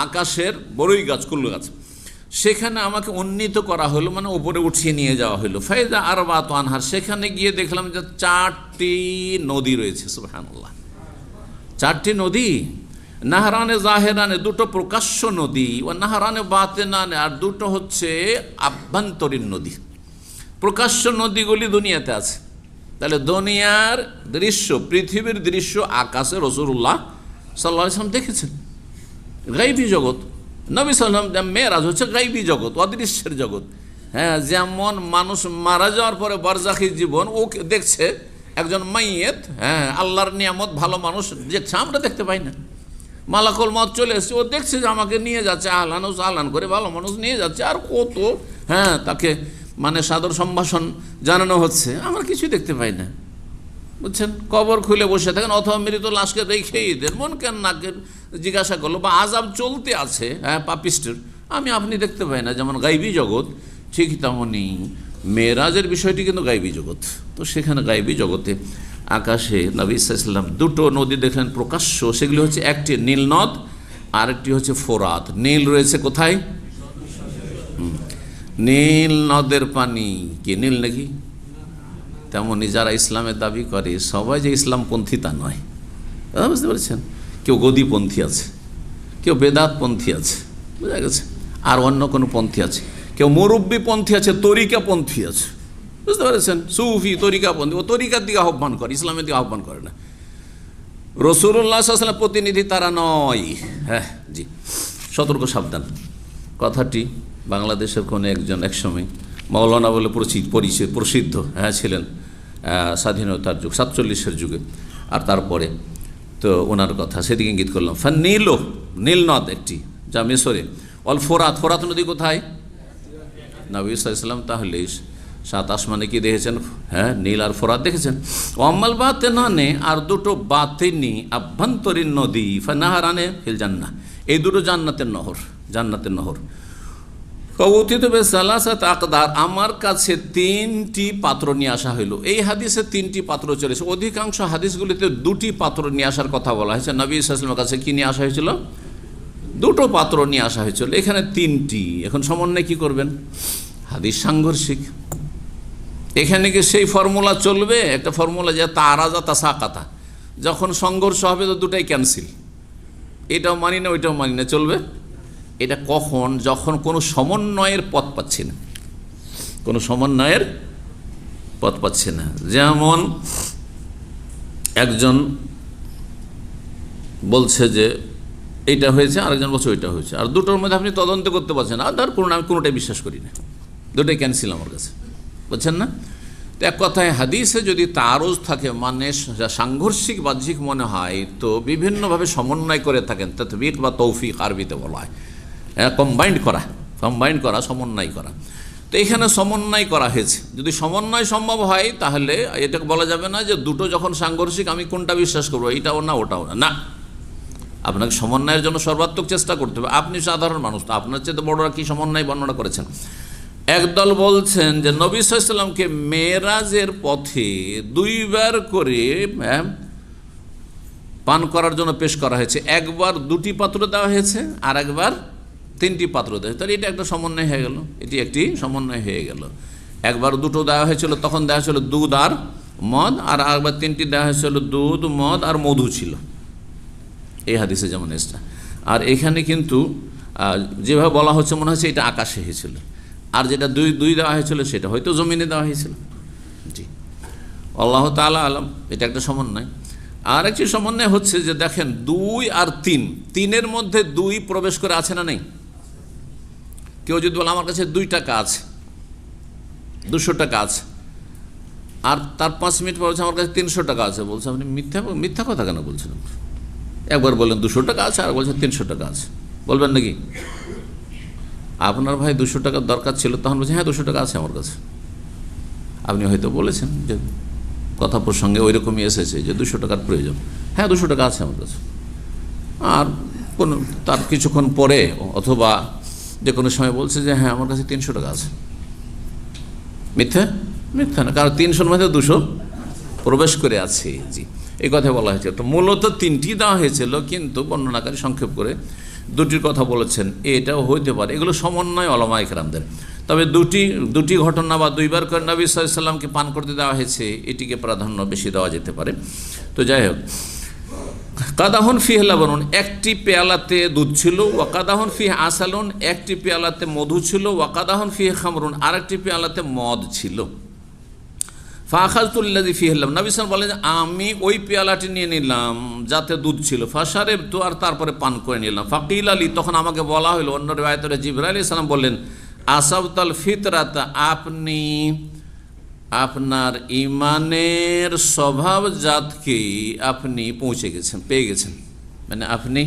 আকাশের বড়ই গাছ, কুল গাছ। সেখানে আমাকে উন্নীত করা হলো, মানে উপরে উঠিয়ে নিয়ে যাওয়া হলো। ফায়দা আরবাতু আনহার, সেখানে গিয়ে দেখলাম যে 4টি নদী রয়েছে, সুবহানাল্লাহ, 4টি নদী। নাহরানে জাহেরানে, 2টো প্রকাশ্য নদী, ও নাহরানে বাতেনানে, আর 2টো হচ্ছে আভ্যন্তরীণ নদী। প্রকাশ্য নদীগুলি দুনিয়াতে আছে, তাহলে দুনিয়ার দৃশ্য, পৃথিবীর দৃশ্য আকাশে রাসূলুল্লাহ সাল্লাল্লাহু আলাইহি ওয়াসাল্লাম দেখেছেন। গাইবী জগৎ, নবী সাল্লাল্লাহু আলাইহি ওয়াসাল্লাম মেরাজ হচ্ছে গাইবী জগৎ, অদৃশ্যের জগৎ। হ্যাঁ, যেমন মানুষ মারা যাওয়ার পরে বারজাখী জীবন ও দেখছে, একজন মাইয়েত, হ্যাঁ, আল্লাহর নিয়ামত, ভালো মানুষ দেখছে, আমরা দেখতে পাই না। মালাকুল মউত চলে এসছে, ও দেখছে যে আমাকে নিয়ে যাচ্ছে, আহলান ও সাহলান করে ভালো মানুষ নিয়ে যাচ্ছে, আর কত হ্যাঁ তাকে মানে সাদর সম্ভাষণ জানানো হচ্ছে, আমরা কিছুই দেখতে পাই না, বুঝছেন। কবর খুলে বসে থাকেন, অথবা মৃত লাশকে রেখেই দেন, মন কেন নাকে জিজ্ঞাসা করলো, বা আযাব চলতে আছে, হ্যাঁ, পাপিষ্টের, আমি আপনি দেখতে পাই না। যেমন গাইবী জগৎ, ঠিক তেমনই মেরাজের বিষয়টি কিন্তু গাইবী জগৎ। তো সেখানে গাইবী জগতে আকাশে নবী সাল্লাল্লাহু আলাইহি ওয়াসাল্লাম দুটো নদী দেখলেন প্রকাশ্য, সেগুলি হচ্ছে একটি নীল নদ আর একটি হচ্ছে ফোরাত। নীল রয়েছে কোথায়? নীল নদের পানি কি নীল নাকি? তেমনই যারা ইসলামের দাবি করে সবাই যে ইসলামপন্থী তা নয়, বুঝতে পারছেন। কেউ গদিপন্থী আছে, কেউ বেদাতপন্থী আছে, বুঝা গেছে, আর অন্য কোনো পন্থী আছে, কেউ মুরব্বীপন্থী আছে, তরিকাপন্থী আছে, বুঝতে পেরেছেন। সুফি তরিকাপন্থী, ও তরিকার দিকে আহ্বান করে, ইসলামের দিকে আহ্বান করে না। রাসূলুল্লাহ সাল্লাল্লাহু আলাইহি ওয়াসাল্লাম প্রতিনিধি তারা নয়। হ্যাঁ জি, সতর্ক সাবধান। কথাটি বাংলাদেশের কোনো একজন একসময় মাওলানা বলে প্রসিদ্ধ হ্যাঁ ছিলেন স্বাধীনতার যুগ, 47-এর যুগে, আর তারপরে তো ওনার কথা সেদিকে ইঙ্গিত করলাম। নীল নদ একটি, যা মিশরে। অল ফোরাত, ফোরাত নদী কোথায়? নবী সাল্লাল্লাহু আলাইহি ওয়াসাল্লাম তাহলে 7 আসমানে কি দেখেছেন? হ্যাঁ, নীল আর ফোরাত দেখেছেন। ওয়াম্মাল বাতিনানে, আর দুটো বাতিনি আভ্যন্তরীণ নদী, ফানাহারানে ফিল জান্নাহ, এই দুটো জান্নাতের নহর, জান্নাতের নহর। কওতিত বিসালাসাত আকদার, আমার কাছে 3টি পাত্র নিয়ে আসা হইল। এই হাদিসে 3টি পাত্র চলেছে, অধিকাংশ হাদিসগুলিতে 2টি পাত্র নিয়ে আসার কথা বলা হয়েছে। নবী সাল্লাল্লাহু আলাইহি ওয়াসাল্লামের কাছে কি নিয়ে আসা হয়েছিল? 2টো পাত্র নিয়ে আসা হয়েছিল, এখানে 3টি। এখন সমন্বয় কি করবেন? হাদিস সাংঘর্ষিক। এখানে কি সেই ফর্মুলা চলবে? একটা ফর্মুলা যে তারাজা তাসাকাতা, যখন সংঘর্ষ হবে তো দুটাই ক্যান্সেল, এটাও মানি না ওইটাও মানি না, চলবে। এটা কখন? যখন কোনো সমন্বয়ের পথ পাচ্ছি না, কোনো সমন্বয়ের পথ পাচ্ছি না। যেমন একজন বলছে যে এইটা হয়েছে, আরেকজন বলছে ওইটা হয়েছে, আর দুটোর মধ্যে আপনি তদন্ত করতে পারছেন না, আর ধর কোনো আমি কোনোটাই বিশ্বাস করি না, দুটোই ক্যান্সেল আমার কাছে, বুঝছেন না। তো এক কথায় হাদিসে যদি তারজ থাকে, মানে সাংঘর্ষিক বাহ্যিক মনে হয়, তো বিভিন্নভাবে সমন্বয় করে থাকেন, তাতবিক বা তৌফিক আরবিতে বলা হয়, কম্বাইন্ড করা, সমন্বয় করা। তো এখানে সমন্বয় করা হয়েছে। যদি সমন্বয় সম্ভব হয় তাহলে এটাকে বলা যাবে না যে দুটো যখন সাংঘর্ষিক আমি কোনটা বিশ্বাস করবো, এইটাও না ওটাও না। না, আপনাকে সমন্বয়ের জন্য সর্বাত্মক চেষ্টা করতে হবে। আপনি সাধারণ মানুষ, তো আপনার চেয়ে বড়রা কি সমন্বয় বর্ণনা করেছেন। একদল বলছেন যে নবী সাল্লাল্লাহু আলাইহি ওয়াসাল্লামকে মেরাজের পথে 2বার করে পান করার জন্য পেশ করা হয়েছে, একবার 2টি পাত্র দেওয়া হয়েছে, আর একবার 3টি পাত্র দেওয়া হয়েছে। তাহলে এটা একটা সমন্বয় হয়ে গেল, এটি একটি সমন্বয় হয়ে গেল। একবার 2টো দেওয়া হয়েছিল, তখন দেওয়া হয়েছিল দুধ আর মদ, আর একবার 3টি দেওয়া হয়েছিল দুধ, মদ আর মধু ছিল, এই হাদিসে যেমন এসেছে। আর এখানে কিন্তু যেভাবে বলা হচ্ছে মনে হচ্ছে এটা আকাশে হয়েছিল, আর যেটা দুই দেওয়া হয়েছিল সেটা হয়তো জমিনে দেওয়া হয়েছিল। জি, আল্লাহ তাআলা আলাম। এটা একটা সমন্বয়। আর একটি সমন্বয় হচ্ছে যে দেখেন 2 আর 3-এর মধ্যে 2 প্রবেশ করে আছে না নেই? কেউ যদি বলে আমার কাছে 2 টাকা আছে, 200 টাকা আছে, আর তার 5 মিনিট পর বলছে আমার কাছে 300 টাকা আছে, বলছে আপনি মিথ্যা কথা কেন বলছেন? একবার বললেন 200 টাকা আছে, আর বলছেন 300 টাকা আছে, বলবেন নাকি? আপনার ভাই 200 টাকার দরকার ছিল, তখন বলছে হ্যাঁ 200 টাকা আছে আমার কাছে। আপনি হয়তো বলেছেন যে কথা প্রসঙ্গে ওই রকমই এসেছে যে 200 টাকার প্রয়োজন, হ্যাঁ 200 টাকা আছে আমার কাছে। আর কোনো তার কিছুক্ষণ পরে অথবা যে কোনো সময় বলছে যে হ্যাঁ আমার কাছে 300 টাকা আছে। মিথ্যা না, কারণ 300-র মধ্যে 200 প্রবেশ করে আছে। জি, এই কথা বলা হয়েছে। তো মূলত 3টি দেওয়া হয়েছিল, কিন্তু বর্ণনাকারী সংক্ষেপ করে 2টির কথা বলেছেন, এটাও হইতে পারে। এগুলো সমন্বয় উলামায়ে কেরামদের। তবে দুটি ঘটনা বা 2বার করে নবী সাল্লাল্লাহু আলাইহি ওয়াসাল্লামকে পান করতে দেওয়া হয়েছে, এটিকে প্রাধান্য বেশি দেওয়া যেতে পারে। তো যাই হোক, কাদাহুন ফিহি লাবানুন, একটি পেয়ালাতে দুধ ছিল, ওয়া কাদাহুন ফিহি আসালুন, একটি পেয়ালাতে মধু ছিল, ওয়া কাদাহুন ফিহি খামরুন, আরেকটি পেয়ালাতে মদ ছিল। ফাখাজতুল্লাযী ফীহি লাম, নবী সাল্লাল্লাহু আলাইহি ওয়াসাল্লাম বলেন যে আমি ওই পেয়ালাটি নিয়ে নিলাম যাতে দুধ ছিল, ফাশারিবতু, আর তারপরে পান করে নিলাম। ফাকিল আলী, তখন আমাকে বলা হলো, অন্য রিওয়ায়াতে জিবরাইল আলাইহিস সালাম বললেন, আসাবতাল ফিতরাত, আপনি আপনার ইমানের স্বভাবজাতকে আপনি পৌঁছে গেছেন, পেয়ে গেছেন, মানে আপনি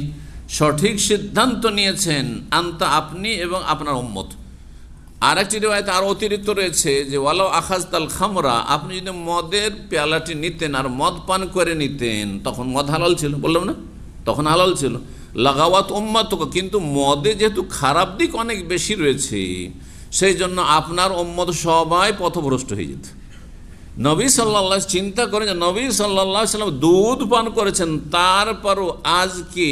সঠিক সিদ্ধান্ত নিয়েছেন, আনতা, আপনি এবং আপনার উম্মত। আর একটি রিওয়ায়াতে আর অতিরিক্ত রয়েছে যে ওয়ালাউ আখাজতাল খামরা, আপনি যদি মদের পেয়ালাটি নিতেন আর মদ পান করে নিতেন, তখন মদ হালাল ছিল, বললাম না, তখন হালাল ছিল। লাগাওয়াত উম্মাতুক, কিন্তু মদে যেহেতু খারাপ দিক অনেক বেশি রয়েছে, সেই জন্য আপনার উম্মত সবাই পথভ্রষ্ট হয়ে যেত। নবী সাল্লাল্লাহু, চিন্তা করেন যে নবী সাল্লাল্লাহু আলাইহি ওয়াসাল্লাম দুধ পান করেছেন, তারপরও আজকে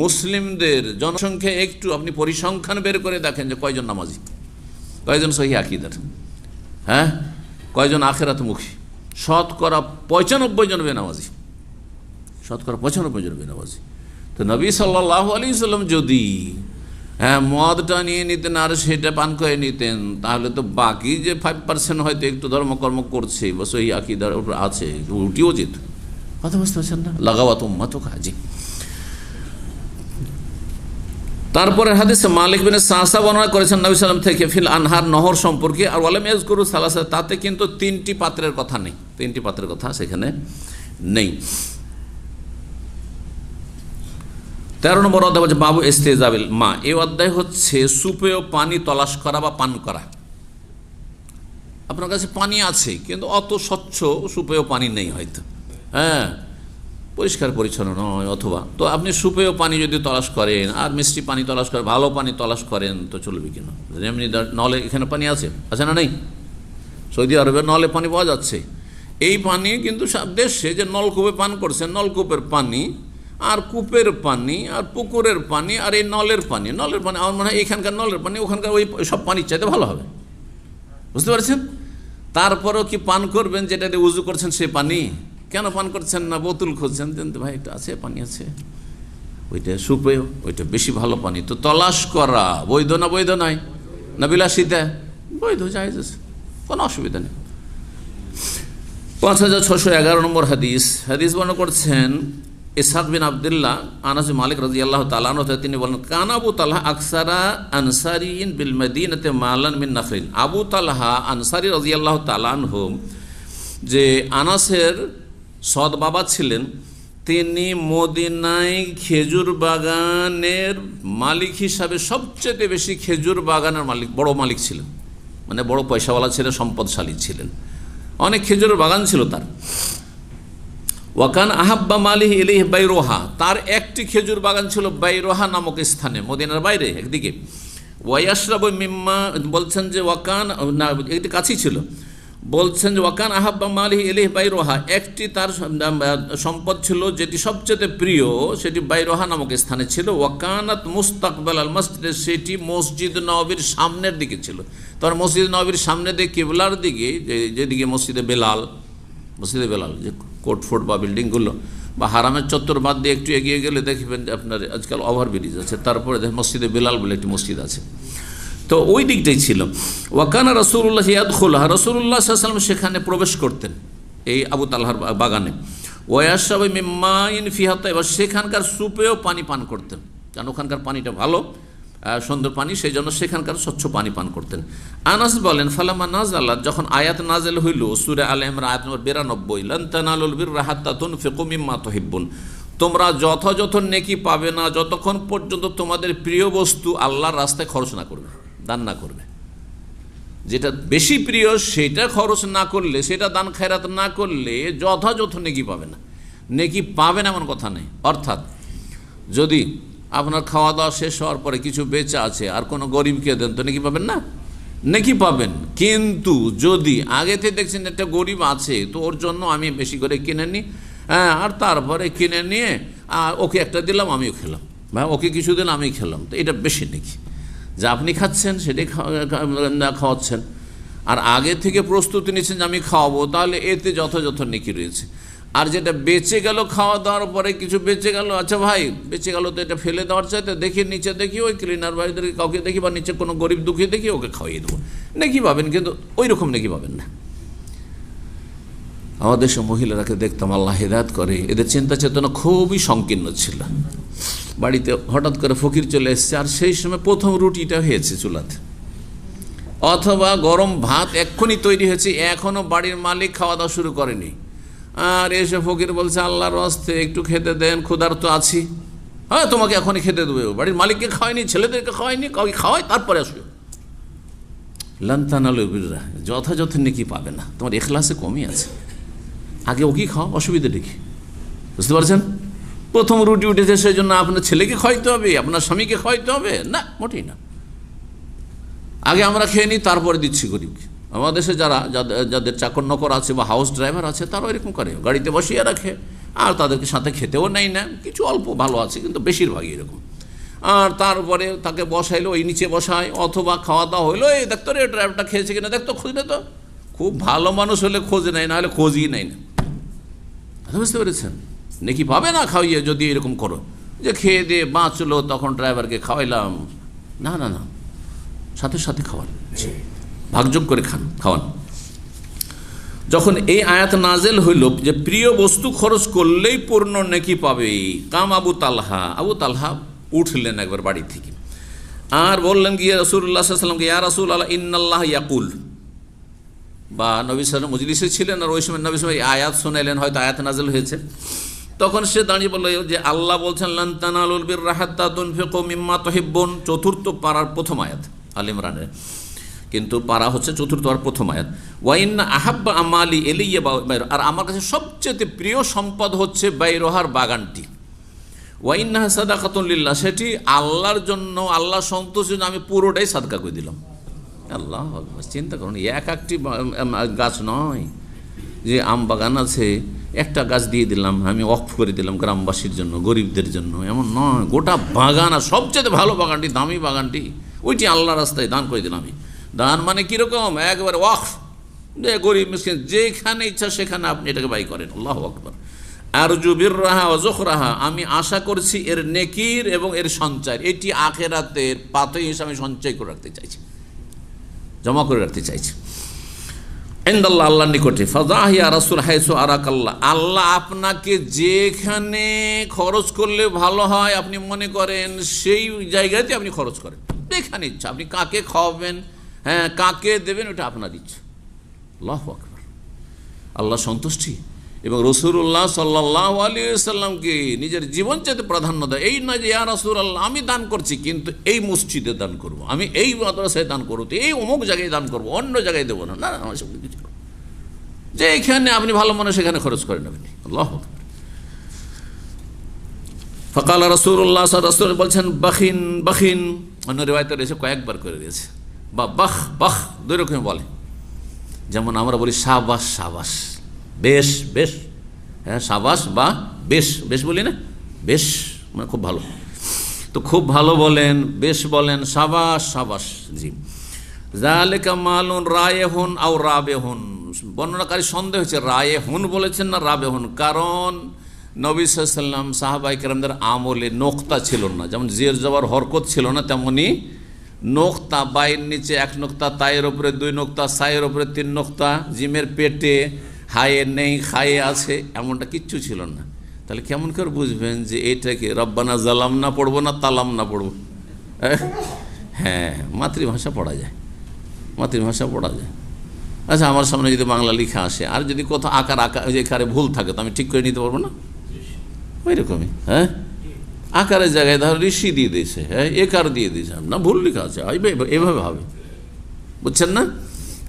মুসলিমদের জনসংখ্যা একটু আপনি পরিসংখ্যান বের করে দেখেন যে কয়জন নামাজি, কয়জন সহিহ আকীদার, হ্যাঁ, কয়জন আখিরাতমুখী। শতকরা 95 জন বেনামাজি, শতকরা 95 জন বেনামাজি। তো নবী সাল্লাল্লাহু আলাইহি ওয়াসাল্লাম যদি মদটা নিয়ে নিতেন আর সেটা পান করে নিতেন, তাহলে তো বাকি যে 5% হয়তো একটু ধর্মকর্ম করছে বা সহিহ আকীদার উপর আছে, উঠিও যেত। কথা বুঝতে পারছেন না? লাগাওয়াত উম্মাতুক হাজি। তারপরে হাদিসে মালিক বিন সাসা বর্ণনা করেছেন নবী সাল্লাল্লাহু আলাইহি ওয়াসাল্লাম থেকে ফিল আনহার, নহর সম্পর্কে। আর ওয়ালাম ইয়াজকুরু সালাসা, তাতে কিন্তু 3টি পাত্রের কথা নেই, 3টি পাত্রের কথা সেখানে নেই। 13 নম্বর অধ্যায় হচ্ছে বাবু ইস্তেজাবিল মা। এই অধ্যায় হচ্ছে সুপেয় পানি তলাশ করা বা পান করা। আপনার কাছে পানি আছে কিন্তু অত স্বচ্ছ সুপেয় পানি নেই হয়তো, হ্যাঁ, পরিষ্কার পরিচ্ছন্ন নয়, অথবা তো আপনি সুপেয় পানি যদি তলাশ করেন আর মিষ্টি পানি তলাশ করেন, ভালো পানি তলাশ করেন, তো চলবে কেন? এমনি নলে এখানে পানি আছে না, নেই? সৌদি আরবে নলে পানি পাওয়া যাচ্ছে। এই পানি কিন্তু সব দেশে যে নলকূপে পান করছেন, নলকূপের পানি আর কূপের পানি আর পুকুরের পানি আর এই নলের পানি, আমার মনে হয় এখানকার নলের পানি ওখানকার ওই সব পানির চাইতে ভালো হবে, বুঝতে পারছেন? তারপরেও কি পান করবেন যেটা দিয়ে উজু করছেন সে পানি? কেন পান করছেন না? বোতল খুঁজছেন, ভাই এটা আছে, পানি আছে, ওইটা সুপেয়, ওইটা বেশি ভালো পানি। তো তলাশ করা বৈধ না বৈধ নয়? না বিলাসিতা? বৈধ, জায়েজ আছে, কোনো অসুবিধা নেই। 5611 নম্বর হাদিস বর্ণনা করছেন ইসহাক বিন আব্দুল্লাহ আনাস মালিক রাদিয়াল্লাহু তাআলা আনহু, তিনি বলেন, কান আবু তালহা আকসারা আনসারিন বিল মদিনাতে মালান মিন নাখরিন। আবু তালহা আনসারি রাদিয়াল্লাহু তাআলা আনহু, যে আনাসের সৎ বাবা ছিলেন, তিনি মদিনায় খেজুর বাগানের মালিক হিসাবে সবচেয়ে বেশি খেজুর বাগানের মালিক, বড় মালিক ছিলেন, মানে বড় পয়সাওয়ালা ছিলেন, সম্পদশালী ছিলেন, অনেক খেজুরের বাগান ছিল তার। ওয়াকান আহাব্বা মালিহি ইলাইহি বাইরোহা, তার একটি খেজুর বাগান ছিল বাইরোহা নামক স্থানে, মদিনার বাইরে একদিকে। ওয়াইয়াশরাবু মিম্মা, বলছেন যে ওয়াকান না, একটি কাছেই ছিল, বলছেন যে ওয়াকান আহাব্বা মালিহি ইলাইহি বাইরোহা, একটি তার সম্পদ ছিল যেটি সবচেয়ে প্রিয়, সেটি বাইরোহা নামক স্থানে ছিল। ওয়াকানাত মুস্তাকবাল আল মসজিদ, সেটি মসজিদ নববীর সামনের দিকে ছিল। তার মসজিদ নববীর সামনে দিকে, কিবলার দিকে, যেদিকে মসজিদে বেলাল যে কোর্ট ফোর্ট বা বিল্ডিংগুলো বা হারামের চত্বর বাদ দিয়ে একটু এগিয়ে গেলে দেখবেন যে আপনার আজকাল ওভারব্রিজ আছে, তারপরে মসজিদে বেলাল বলে একটি মসজিদ আছে, তো ওই দিকটাই ছিল। ওয়াকানা রাসূলুল্লাহ ইয়াদখুলহা, রাসূলুল্লাহ সাল্লাল্লাহু আলাইহি ওয়াসাল্লাম সেখানে প্রবেশ করতেন, এই আবু তালহার বাগানে। ওয়াশরাবু মিম্মাইন ফিহা, এবার সেখানকার সুপেয় পানি পান করতেন, কারণ ওখানকার পানিটা ভালো, সুন্দর পানি, সেই জন্য সেখানকার স্বচ্ছ পানি পান করতেন। আনাস বলেন, ফালামা নাযালাত, যখন আয়াত নাযিল হইল, সূরা আলে ইমরান আয়াত নম্বর 92, লান তানালুল বিররা হাত্তা তুনফিকু মিম্মা তুহিব্বুন, তোমরা যথাযথ নেকি পাবে না যতক্ষণ পর্যন্ত তোমাদের প্রিয় বস্তু আল্লাহর রাস্তায় খরচ না করবে, দান না করবে। যেটা বেশি প্রিয় সেটা খরচ না করলে, সেটা দান খায়রাত না করলে যথাযথ নেকি পাবে না। নেকি পাবেন এমন কথা নেই, অর্থাৎ যদি আপনার খাওয়া দাওয়া শেষ হওয়ার পরে কিছু বেঁচে আছে আর কোনো গরিবকে দেন, তো নেকি পাবেন না? নেকি পাবেন, কিন্তু যদি আগে থেকে দেখছেন একটা গরিব আছে, তো ওর জন্য আমি বেশি করে কিনে নিই, হ্যাঁ, আর তারপরে কিনে নিয়ে ওকে একটা দিলাম, আমিও খেলাম, বা ওকে কিছু দিন আমি খেলাম, তো এটা বেশি নেকি। যা আপনি খাচ্ছেন সেটাই খাওয়াচ্ছেন, আর আগে থেকে প্রস্তুতি নিচ্ছেন যে আমি খাওয়াবো, তাহলে এতে যথাযথ নেকি রয়েছে। আর যেটা বেঁচে গেল, খাওয়া দাওয়ার পরে কিছু বেঁচে গেল, আচ্ছা ভাই বেঁচে গেল, তো এটা ফেলে দেওয়ার চাইতে দেখি নিচে দেখি ওই ক্লিনার ভাইদেরকে কাউকে দেখি, বা নিচে কোনো গরিব দুঃখী দেখি, ওকে খাওয়াই দেবো, নেকি পাবেন, কিন্তু ওই রকম নেকি পাবেন না। আমাদের দেশের মহিলারাকে দেখতাম, আল্লাহ হেদায়েত করে, এদের চিন্তা চেতনা খুবই সংকীর্ণ ছিল। বাড়িতে হঠাৎ করে ফকির চলে এসছে, আর সেই সময় প্রথম রুটিটা হয়েছে চুলাতে, অথবা গরম ভাত এক্ষুনি তৈরি হয়েছে, এখনও বাড়ির মালিক খাওয়া দাওয়া শুরু করেনি, আর এসে ফকির বলছে আল্লাহর রাস্তে একটু খেতে দেন, ক্ষুধার্ত আছি। হ্যাঁ, তোমাকে এখনই খেতে দেবে, বাড়ির মালিককে খাওয়ায়নি, ছেলেদেরকে খাওয়ায়নি, কাউকে খাওয়ায় তারপরে আসবে। লান তানালুল বিররা, যথাযথ নেকি পাবে না, তোমার ইখলাসে কমই আছে, আগে ওকে খাও, অসুবিধা দেখি। বুঝতে পারছেন? প্রথম রুটি উঠেছে, সেই জন্য আপনার ছেলেকে খাওয়াইতে হবে, আপনার স্বামীকে খাওয়াইতে হবে না, মোটেই না। আগে আমরা খেয়ে নিই, তারপরে দিচ্ছি গরিবকে। আমাদের দেশে যাদের চাকর নকর আছে বা হাউস ড্রাইভার আছে, তারাও এরকম করে, গাড়িতে বসিয়ে রাখে, আর তাদেরকে সাথে খেতেও নেই না। কিছু অল্প ভালো আছে, কিন্তু বেশিরভাগই এরকম। আর তারপরে তাকে বসাইলো, ওই নিচে বসায়, অথবা খাওয়া দাওয়া হইলো, এই দেখতো রে ড্রাইভারটা খেয়েছে কিনা দেখতো, খোঁজ নেই তো। খুব ভালো মানুষ হলে খোঁজ নেয়, না হলে খোঁজই নেয় না। বুঝতে পেরেছেন? নাকি পাবে না খাওয়াইয়ে যদি এরকম করো, যে খেয়ে দিয়ে বাঁচলো, তখন ড্রাইভারকে খাওয়াইলাম। না না না, সাথে সাথে খাওয়ান, ভাগযোগ করে খাওয়ান। যখন এই আয়াত নাজেল হইল যে প্রিয় বস্তু খরচ করলেই পূর্ণ নেকি পাবে, কাম আবু তালহা উঠলেন একবার বাড়ি থেকে, আর বললেন গিয়ে রাসূলুল্লাহ সাল্লাল্লাহু আলাইহি ওয়াসাল্লামকে, ইয়া রাসূলুল্লাহ ইন্নাল্লাহ ইয়াকুল, বা নবী সাল্লাল্লাহু আলাইহি মজলিসে ছিলেন, আর ওই সময় নবী সাল্লাল্লাহু আলাইহি আয়াত শুনাইলেন, হয়তো আয়াত নাজেল হয়েছে। তখন সে দাঁড়িয়ে বলল যে আল্লাহ বলছেন লান তানালুল বিররা হাত্তা তুনফিকু মিম্মা তুহিব্বুন, চতুর্থ পারার প্রথম আয়াত আল ইমরানের, কিন্তু পারা হচ্ছে চতুর্থ আর প্রথম আয়াত। ওয়া ইন্না আহাব্বা আমালি ইলাইয়া বাইর, আর আমার কাছে সবচেয়ে প্রিয় সম্পদ হচ্ছে বাইরহার বাগানটি। ওয়া ইন্নাহা সাদাকাতুন লিল্লাহ, সেটি আল্লাহর জন্য, আল্লাহ সন্তুষ্টির জন্য আমি পুরোটাই সাদকা করে দিলাম। আল্লাহ চিন্তা করুন, একটি গাছ নয় যে আম বাগান আছে, একটা গাছ দিয়ে দিলাম, আমি ওয়াকফ করে দিলাম গ্রামবাসীর জন্য, গরিবদের জন্য, এমন নয়। গোটা বাগান, আর সবচেয়ে ভালো বাগানটি, দামি বাগানটি, ওইটি আল্লাহ রাস্তায় দান করে দিলাম আমি। দান মানে কীরকম? একবারে ওয়াকফ, যে গরিব মিসকিন যেখানে ইচ্ছা সেখানে আপনি এটাকে ব্যয় করেন। আল্লাহু আকবার। আরজু বিররাহা ওয়া যুখরাহা, আমি আশা করছি এর নেকির এবং এর সঞ্চয়, এটি আখিরাতের পাথর হিসাবে সঞ্চয় করে রাখতে চাইছি, জমা করে রাখতে চাইছি ইনদাল্লাহ, আল্লাহর নিকটে। ফাযাহিয়া রাসূল হাইসু আরাকাল্লাহ, আল্লাহ আপনাকে যেখানে খরচ করলে ভালো হয় আপনি মনে করেন সেই জায়গাতে আপনি খরচ করেন, যেখানে ইচ্ছা। আপনি কাকে খাওয়াবেন, হ্যাঁ কাকে দেবেন, ওটা আপনার ইচ্ছা। আল্লাহু আকবার। আল্লাহ সন্তুষ্টি এবং রাসূলুল্লাহ সাল্লাল্লাহু আলাইহি ওয়াসাল্লামকে নিজের জীবন চাইতে প্রাধান্য দেয়। এই না যে ইয়া রাসূলুল্লাহ আমি দান করছি, কিন্তু এই মসজিদে দান করব, আমি এই মাদ্রাসায় দান করব, এই অমুক জায়গায় দান করব, অন্য জায়গায় দেবো না। না, আমার সব কিছু যেখানে আপনি ভালো মনে সেখানে খরচ করেন আপনি। আল্লাহু আকবার। ফাকালা রাসূলুল্লাহ সাল্লাল্লাহু আলাইহি বলছেন বাখিন বাখিন, অন্য রিওয়ায়াতে রয়েছে কয়েকবার করে দিয়েছে, বা বাখ বাখ দুই রকম বলে। যেমন আমরা বলি শাবাশ শাবাশ, বেশ বেশ, হ্যাঁ শাবাশ বা বেশ, বেশ বলি না, বেশ মানে খুব ভালো, তো খুব ভালো বলেন, বেশ বলেন, শাবাশ শাবাশ। জি, যালিকা মালুন রায়েহুন আও রাবেহুন, বর্ণনাকারী সন্দেহ হচ্ছে রায়েহুন বলেছেন না রাবেহুন, কারণ নবী সাল্লাল্লাহু আলাইহি ওয়াসাল্লাম সাহাবায়ে কেরামদের আমলে নোক্তা ছিল না, যেমন জের জবর হরকত ছিল না, তেমনি নোক্তা, বাইয়ের নিচে এক নোক্তা, তায়ের ওপরে দুই নোক্তা, সায়ের ওপরে তিন নোক্তা, জিমের পেটে হায়ে নেই খায়ে আছে, এমনটা কিচ্ছু ছিল না। তাহলে কেমন করে বুঝবেন যে এইটাকে রব্বানা জালাম না পড়বো না তালাম না পড়বো? হ্যাঁ, মাতৃভাষা পড়া যায়, মাতৃভাষা পড়া যায়। আচ্ছা, আমার সামনে যদি বাংলা লেখা আসে, আর যদি কোথাও আকার এখানে ভুল থাকে তো আমি ঠিক করে নিতে পারবো না? ওই রকমই, হ্যাঁ, আকারের জায়গায় ধর ঋষি দিয়ে দিয়েছে, হ্যাঁ একার দিয়ে দিয়েছে, না ভুল লেখা আছে, এভাবে হবে, বুঝছেন না?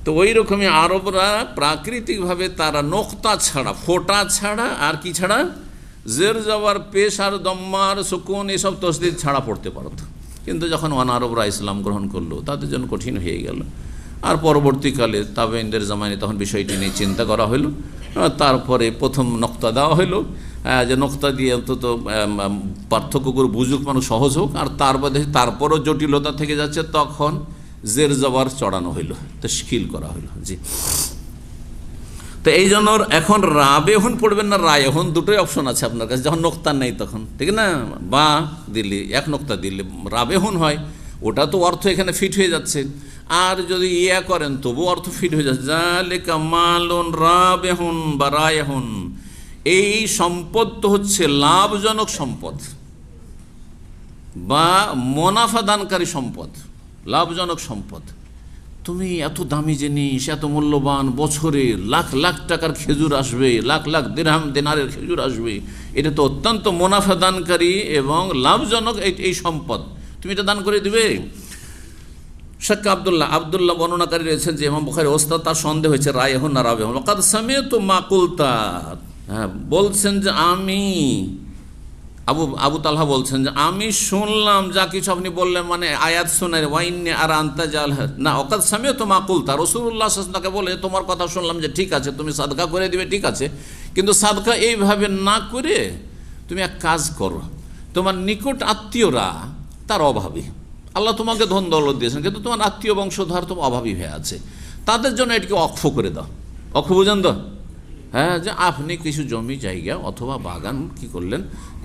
তো ওই রকমই আরবরা প্রাকৃতিকভাবে তারা নোক্তা ছাড়া, ফোঁটা ছাড়া, আর কি ছাড়া, জের জবর পেশ আর দম্মার সুকুন এসব তসদিদ ছাড়া পড়তে পারত। কিন্তু যখন অনারবরা ইসলাম গ্রহণ করলো তাদের জন্য কঠিন হয়ে গেল। আর পরবর্তীকালে তাবেঈনদের জামানায় তখন বিষয়টি নিয়ে চিন্তা করা হলো, তারপরে প্রথম নোক্তা দেওয়া হলো, যে নোক্তা দিয়ে অন্তত পার্থক্য করে বুঝুক মানুষ, সহজ হোক। আর তারপরও জটিলতা থেকে যাচ্ছে, তখন জের জবর চড়ানো হইল, তাশকিল করা হইল। জি, তো এই জন্য এখন রাবেহুন পড়বেন না রায়েহুন, দুটোই অপশন আছে আপনার কাছে, যখন নোক্তা নেই তখন, ঠিক না? বা দিলে এক নোক্তা দিলে রাবেহুন হয়, ওটা তো অর্থ এখানে ফিট হয়ে যাচ্ছে। আর যদি ইয়া করেন তবু অর্থ ফিট হয়ে যাচ্ছে। যালিকা মালুন রাবিহুন বা রায়হুন, এই সম্পদ তো হচ্ছে লাভজনক সম্পদ বা মুনাফা দানকারী সম্পদ, লাভজনক সম্পদ। তুমি এত দামি জিনিস, এত মূল্যবান, বছরে লাখ লাখ টাকার খেজুর আসবে, লাখ লাখ দিরহাম দিনারের খেজুর আসবে, এটা তো অত্যন্ত মুনাফা দানকারী এবং লাভজনক এই সম্পদ, তুমি এটা দান করে দিবে। শেখ আব্দুল্লাহ বর্ণনাকারী রয়েছেন যে ইমাম বুখারী ওস্তাদ, তার সন্দেহ হয়েছে রায়হুন না রাবিহুন। ওয়াকাদ সামি'তু মা কুলতা, হ্যাঁ বলছেন যে আমি আবু তালহা বলছেন যে আমি শুনলাম যা কিছু আপনি বললেন, মানে আয়াত শুনে ওয়াইন্নি আর আনতা জাল না। ওকাদ সামি'তু মা কুলতা, রাসূলুল্লাহ সাল্লাল্লাহু আলাইহি ওয়াসাল্লাম তাকে বলে তোমার কথা শুনলাম যে ঠিক আছে তুমি সাদকা করে দিবে, ঠিক আছে, কিন্তু সাদকা এইভাবে না করে তুমি এক কাজ করো, তোমার নিকট আত্মীয়রা তার অভাবী, আল্লাহ তোমাকে ধন দৌলত দিয়েছেন কিন্তু তোমার আত্মীয় বংশধর তোমার অভাবী হয়ে আছে, তাদের জন্য এটিকে অক্ষ করে দাও। অক্ষ বুঝেন তো? হ্যাঁ, যে আপনি কিছু জমি জায়গা অথবা বাগান কি করলেন,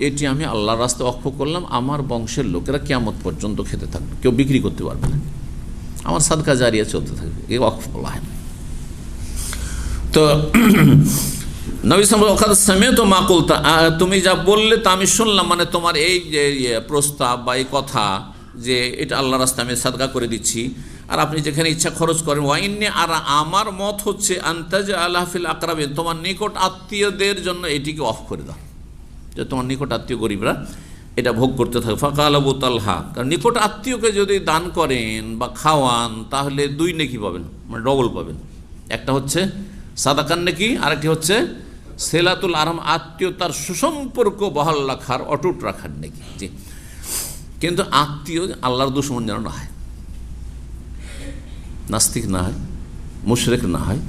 এটি আমি আল্লাহর রাস্তায় অক্ষ করলাম, আমার বংশের লোকেরা কিয়ামত পর্যন্ত খেতে থাকবে, কেউ বিক্রি করতে পারবে না, আমার সাদকা জারিয়া চলতে থাকবে, এই অক্ষ বলা হয়। তো নবী সাল্লাল্লাহু আলাইহি ওয়াসাল্লাম তো মাকুলতা, তুমি যা বললে তা আমি শুনলাম, মানে তোমার এই যে প্রস্তাব বা এই কথা যে এটা আল্লাহর রাস্তায় আমি সাদকা করে দিচ্ছি, আর আপনি যেখানে ইচ্ছা খরচ করেন। ওয়াইন্নি, আর আমার মত হচ্ছে আনতাজ আল্লাহ ফিল আকরাবিন, তোমার নিকট আত্মীয়দের জন্য এটিকে অফ করে দাও, যে তোমার নিকট আত্মীয় গরিবরা এটা ভোগ করতে থাকে। ফাকাল আবু তালহা, কারণ নিকট আত্মীয়কে যদি দান করেন বা খাওয়ান তাহলে দুই নেকি পাবেন, মানে ডবল পাবেন। একটা হচ্ছে সাদাকার নেকি, আরেকটি হচ্ছে সেলাতুল আরহাম, আত্মীয়তার সুসম্পর্ক বহাল রাখার, অটুট রাখার নেকি। জি, কিন্তু আত্মীয় আল্লাহর দুশমন যেন না হয়, নাস্তিক না হয়, মুশরিক না হয়,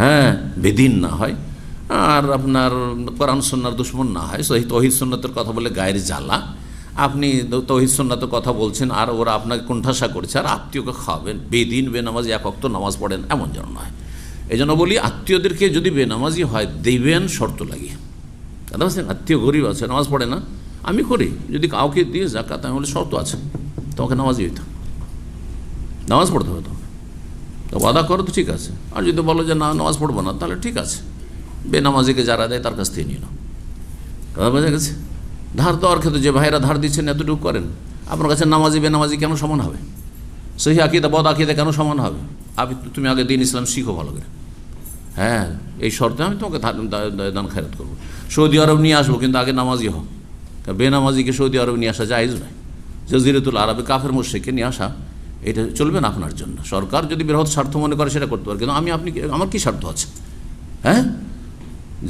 হ্যাঁ বেদিন না হয়, আর আপনার কোরআন সুন্নাহর দুশমন না হয়, সহি তৌহিদ সুন্নাতের কথা বলে গায়ের জ্বালা, আপনি তৌহিদ সুন্নাতের কথা বলছেন আর ওরা আপনাকে কোণঠাসা করছে, আর আত্মীয়কে খাওয়াবেন, বেদিন বেনামাজি এক ওয়াক্ত নামাজ পড়েন, এমন যেন নয়। এই জন্য বলি আত্মীয়দেরকে যদি বেনামাজি হয় দেবেন শর্ত লাগিয়ে। দাদা বলছেন আত্মীয় গরিব আছে, নামাজ পড়ে না, আমি করি, যদি কাউকে দিয়ে যাকাত, আমি বলি শর্ত আছে, তোমাকে নামাজি হইতে, নামাজ পড়তে হবে, তো ওয়াদা করো তো ঠিক আছে, আর যদি বলো যে না নামাজ পড়বো না তাহলে ঠিক আছে, বেনামাজিকে যারা দেয় তার কাছ থেকে নিয়ে নাও। কথা বোঝা গেছে? ধার দেওয়ার ক্ষেত্রে যে ভাইরা ধার দিচ্ছেন এতটুকু করেন, আপনার কাছে নামাজি বেনামাজি কেন সমান হবে? সহি আকিদা বদ আকিদা কেন সমান হবে? তুমি আগে দিন ইসলাম শিখো ভালো করে, হ্যাঁ এই শর্তে আমি তোমাকে দান খায়রাত করবো, সৌদি আরব নিয়ে আসবো, কিন্তু আগে নামাজি হও। বেনামাজিকে সৌদি আরব নিয়ে আসা জায়েজ নয়, জজিরাতুল আরবে কাফের মুশরিককে নিয়ে আসা এটা চলবে না আপনার জন্য। সরকার যদি বৃহৎ স্বার্থ মনে করে সেটা করতে পারে, কিন্তু আমার কি স্বার্থ আছে? হ্যাঁ,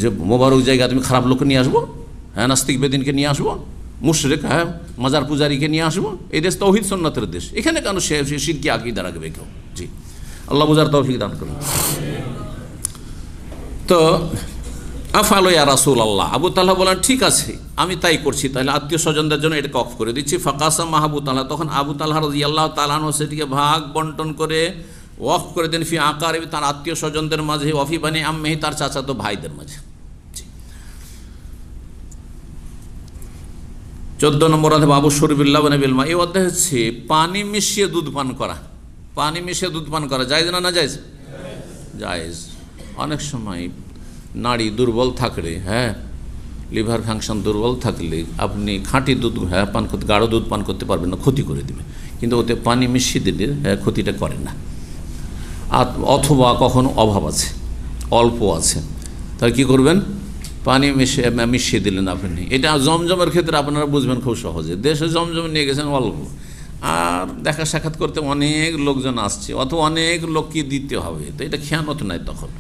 যে মোবারক জায়গা তুমি খারাপ লোককে নিয়ে আসবো, হ্যাঁ নাস্তিক বেদিনকে নিয়ে আসবো, মুশরিক, হ্যাঁ মাজার পূজারীকে নিয়ে আসবো, এই দেশ তাওহীদ সুন্নাতের দেশ, এখানে কেন সে শিরকি আকীদা রাখবে কেউ? জি, আল্লাহ বুঝার তৌফিক দান করুন। তো আফআলু ইয়া রাসূলুল্লাহ, আবু তালহা বলেন ঠিক আছে আমি তাই করছি, তাহলে আত্মীয় স্বজনদের জন্য এটাকে অফ করে দিচ্ছি। ফাকাসাম আবু তালহা, তখন আবু তালহা রাদিয়াল্লাহু তাআলা আনহু সেটিকে ভাগ বন্টন করে ওয়াকফ করে দেন ফি আকারিবি, তার আত্মীয় স্বজনদের মাঝে, ওয়াফি বানি আম্মিহি, তার চাচাতো ভাইদের মাঝে। 14 নম্বর অধ্যায় বাবু শরবিল্লাহ বিল মা, এই অধ্যায় হচ্ছে পানি মিশিয়ে দুধ পান করা। পানি মিশিয়ে দুধ পান করা জায়েজ না না জায়েজ? জায়েজ। অনেক সময় নাড়ি দুর্বল থাকলে, হ্যাঁ লিভার ফাংশন দুর্বল থাকলে আপনি খাঁটি দুধ পান করতে, গাঢ় দুধ পান করতে পারবেন না, ক্ষতি করে দেবে, কিন্তু ওতে পানি মিশিয়ে দিলে ক্ষতিটা করে না। অথবা কখনো অভাব আছে, অল্প আছে, তাহলে কী করবেন? পানি মিশিয়ে দিলেন আপনি। এটা জমজমের ক্ষেত্রে আপনারা বুঝবেন খুব সহজে, দেশে জমজম নিয়ে গেছেন অল্প, আর দেখা সাক্ষাৎ করতে অনেক লোকজন আসছে, অথবা অনেক লোককে দিতে হবে, তো এটা খেয়ানত নাই। তখন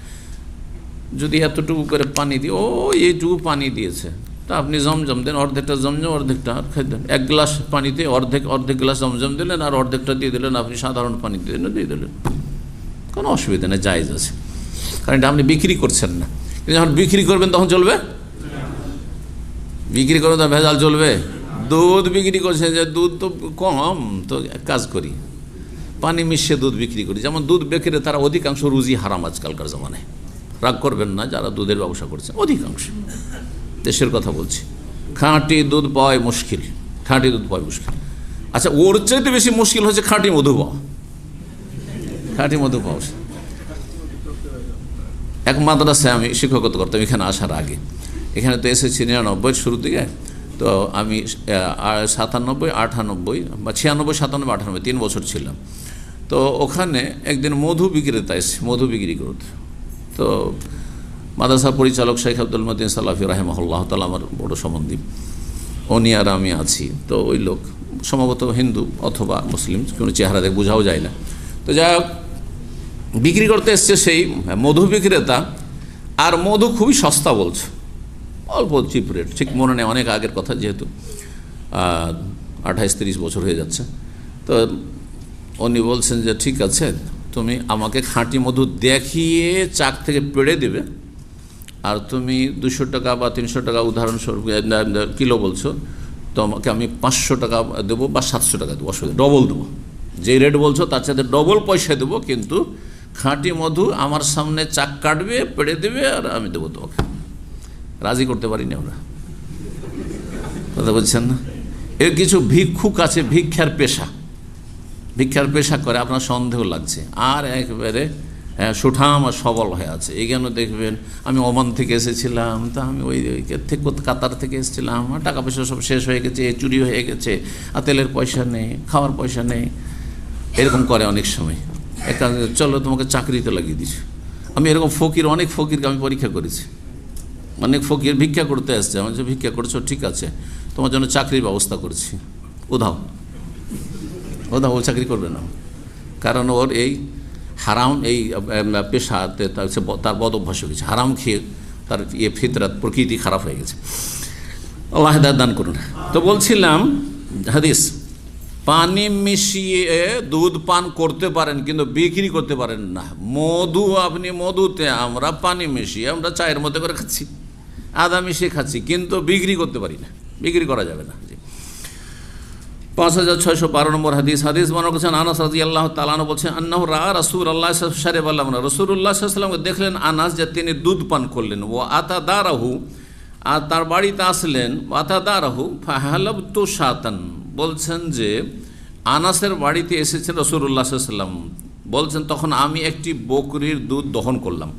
যদি এতটুকু করে পানি দিয়ে, ও এইটুকু পানি দিয়েছে, তা আপনি জমজম দেন, অর্ধেকটা জমজম অর্ধেকটা আর খাই দেন। 1 গ্লাস পানিতে অর্ধেক গ্লাস জমজম দিলেন, আর অর্ধেকটা দিয়ে দিলেন আপনি সাধারণ পানি দিয়ে দিলেন, কোনো অসুবিধা নেই, জায়েজ আছে, কারণ এটা আপনি বিক্রি করছেন না। কিন্তু যখন বিক্রি করবেন তখন চলবে? বিক্রি করবেন তো ভেজাল চলবে? দুধ বিক্রি করছে, যে দুধ তো কম, তো এক কাজ করি পানি মিশিয়ে দুধ বিক্রি করি। যেমন দুধ বেকেরে তারা অধিকাংশ রুজি হারাম আজকালকার জমানায়, রাগ করবেন না যারা দুধের ব্যবসা করছেন, অধিকাংশ দেশের কথা বলছি, খাঁটি দুধ পাওয়াই মুশকিল, খাঁটি দুধ পাওয়াই মুশকিল। আচ্ছা, ওর চাইতে বেশি মুশকিল হচ্ছে খাঁটি মধু পাওয়া। খাঁটি মধু পাওয়া, এক মাদ্রাসায় আমি শিক্ষকতা করতাম এখানে আসার আগে। এখানে তো এসেছি 99 শুরু দিকে, তো আমি 97, 98 বা 96, 97, 98 3 বছর ছিলাম। তো ওখানে একদিন মধু বিক্রেতা এসে মধু বিক্রি করত। তো মাদ্রাসা পরিচালক শেখ আব্দুল মতিন সালাফি রাহিমাহুল্লাহ তাআলা আমার বড় সম্বন্ধী, উনি আর আমি আছি। তো ওই লোক সম্ভবত হিন্দু অথবা মুসলিম, কোনো চেহারা দেখে বোঝাও যায় না। তো যা বিক্রি করতে এসছে সেই মধু বিক্রেতা, আর মধু খুবই সস্তা বলছে, অল্প চিপ রেট, ঠিক মনে নেই, অনেক আগের কথা, যেহেতু 28-30 বছর হয়ে যাচ্ছে। তো উনি বলছেন যে ঠিক আছে, তুমি আমাকে খাঁটি মধু দেখিয়ে চাক থেকে পেড়ে দেবে, আর তুমি 200 টাকা বা 300 টাকা উদাহরণস্বরূপ কিলো বলছো, তোমাকে আমি 500 টাকা দেবো বা 700 টাকা দেবো, অসুবিধা, ডবল দেবো, যে রেট বলছো তার সাথে ডবল পয়সা দেবো, কিন্তু খাঁটি মধু আমার সামনে চাক কাটবে, পেড়ে দেবে, আর আমি দেবো তোমাকে। রাজি করতে পারিনি আমরা, কথা বলছেন না? এর কিছু ভিক্ষুক আছে, ভিক্ষার পেশা করে, আপনার সন্দেহ লাগছে, আর একেবারে সুঠাম আর সবল হয়ে আছে। এইখানে দেখবেন আমি ওমান থেকে এসেছিলাম, তা আমি ওই থেকে কাতার থেকে এসেছিলাম, টাকা পয়সা সব শেষ হয়ে গেছে, চুরি হয়ে গেছে, আর তেলের পয়সা নেই, খাওয়ার পয়সা নেই, এরকম করে অনেক সময়। চলো তোমাকে চাকরিতে লাগিয়ে দিচ্ছি। আমি এরকম অনেক ফকিরকে আমি পরীক্ষা করেছি। অনেক ফকির ভিক্ষা করতে আসছে, আমার যে ভিক্ষা করছো ঠিক আছে, তোমার জন্য চাকরির ব্যবস্থা করছি, উধাও ও চাকরি করবে না, কারণ ওর এই হারাম এই পেশাতে তার বদ অভ্যাস হয়ে গেছে, হারাম খেয়ে তার ফিতরাত প্রকৃতি খারাপ হয়ে গেছে। আল্লাহ হিদায়াত দান করুন। তো বলছিলাম হাদিস, পানি মিশিয়ে দুধ পান করতে পারেন কিন্তু বিক্রি করতে পারেন না। মধুতে আমরা পানি মিশিয়ে আমরা চায়ের মধ্যে করে খাচ্ছি, আদা মিশিয়ে খাচ্ছি, কিন্তু বিক্রি করতে পারি না, বিক্রি করা যাবে না। 5612 নম্বর হাদিস বর্ণনা করেছেন আনাস রাদিয়াল্লাহু তাআলা আনহু বলছেন, আন্নাহু রাআ রাসূলুল্লাহ সাল্লাল্লাহু আলাইহি ওয়াসাল্লাম, রাসূলুল্লাহ সাল্লাল্লাহু আলাইহি ওয়াসাল্লাম দেখলেন আনাস যে তিনি দুধ পান করলেন, ও আতাদারাহু, আর তার বাড়িতে আসলেন, আতাদারাহু ফাহালাবতু শাতান, বলছেন যে আনাসের বাড়িতে এসেছেন রাসূলুল্লাহ সাল্লাল্লাহু আলাইহি ওয়াসাল্লাম, বলছেন তখন আমি একটি বকরির দুধ দহন করলাম।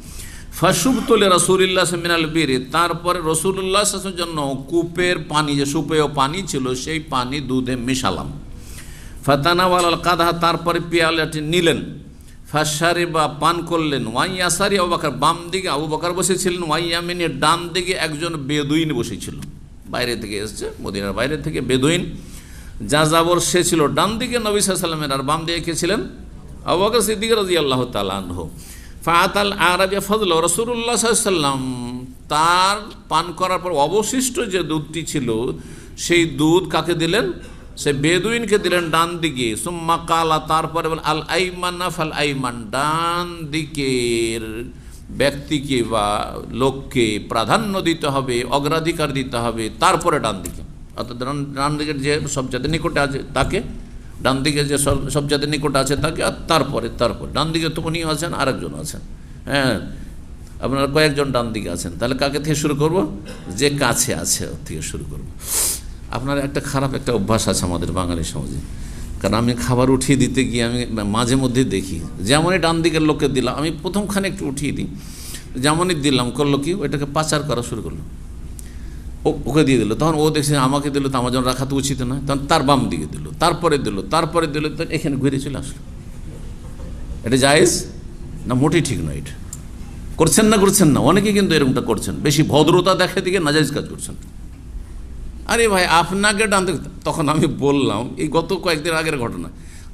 ফাশুবতুল রাসূলিল্লাহ মিনাল বিরি, তারপরে রাসূলুল্লাহ সাল্লাল্লাহু আলাইহি ওয়াসাল্লামের জন্য কূপের পানি, যে সুপেয় পানি ছিল, সেই পানি দুধে মিশালাম। ফাতানাওয়ালাল কাদহা, তারপরে পেয়ালাটি নিলেন, ফাশারিবা, পান করলেন। ওয়াইয়াসারি আবু বকর, বাম দিকে আবু বকর বসেছিলেন, ওয়াইয়ামিনী, ডান দিকে একজন বেদুইন বসেছিল, বাইরে থেকে এসেছে, মদিনার বাইরে থেকে বেদুইন, যাযাবর, সে ছিল ডান দিকে নবী সাল্লাল্লাহু আলাইহি ওয়াসাল্লামের, আর বাম দিকে কে ছিলেন? আবু বকর সিদ্দিক রাদিয়াল্লাহু তাআলা আনহু। ফাতাল আরাবিয়া ফজল, রাসূলুল্লাহ সাল্লাল্লাহু আলাইহি ওয়াসাল্লাম তার পান করার পর অবশিষ্ট যে দুধটি ছিল, সেই দুধ কাকে দিলেন? সে বেদুইনকে দিলেন, ডান দিকে। সুম্মা কালা, তারপরে বলেন আল আইমানা ফাল আইমান, ডান দিকের ব্যক্তিকে বা লোককে প্রাধান্য দিতে হবে, অগ্রাধিকার দিতে হবে, তারপরে ডান দিকে, অর্থাৎ ডান দিকের যে সবচেয়ে নিকটে আছে তাকে, ডান দিকে যে সবচেয়ে নিকটে আছে তাকে, আর তারপরে ডান দিকে তো উনিও আছেন, আরেকজন আছেন, হ্যাঁ, আপনারা কয়েকজন ডান দিকে আছেন, তাহলে কাকে থেকে শুরু করব? যে কাছে আছে ওর থেকে শুরু করব। আপনার একটা খারাপ একটা অভ্যাস আছে আমাদের বাঙালি সমাজে, কারণ আমি খাবার উঠিয়ে দিতে গিয়ে আমি মাঝে মধ্যে দেখি, যেমনই ডান দিকের লোককে দিলাম, আমি প্রথমখানে একটু উঠিয়ে দিই, যেমনই দিলাম করলো কি, ওইটাকে পাচার করা শুরু করলো, ওকে দিয়ে দিল, তখন ও দেখছে আমাকে দিল, তো আমার জন্য রাখা তো উচিত নয়, তখন তার বাম দিকে দিল, তারপরে দিল, তো এখানে ঘুরে চলে আসলো। এটা জায়েজ না? মোটেই ঠিক নয়। এটা করছেন না, অনেকে কিন্তু এরকমটা করছেন, বেশি ভদ্রতা দেখে দিকে নাজায়েজ কাজ করছেন। আরে ভাই, আপনাকে ডান দিকে, তখন আমি বললাম, এই গত কয়েকদিন আগের ঘটনা,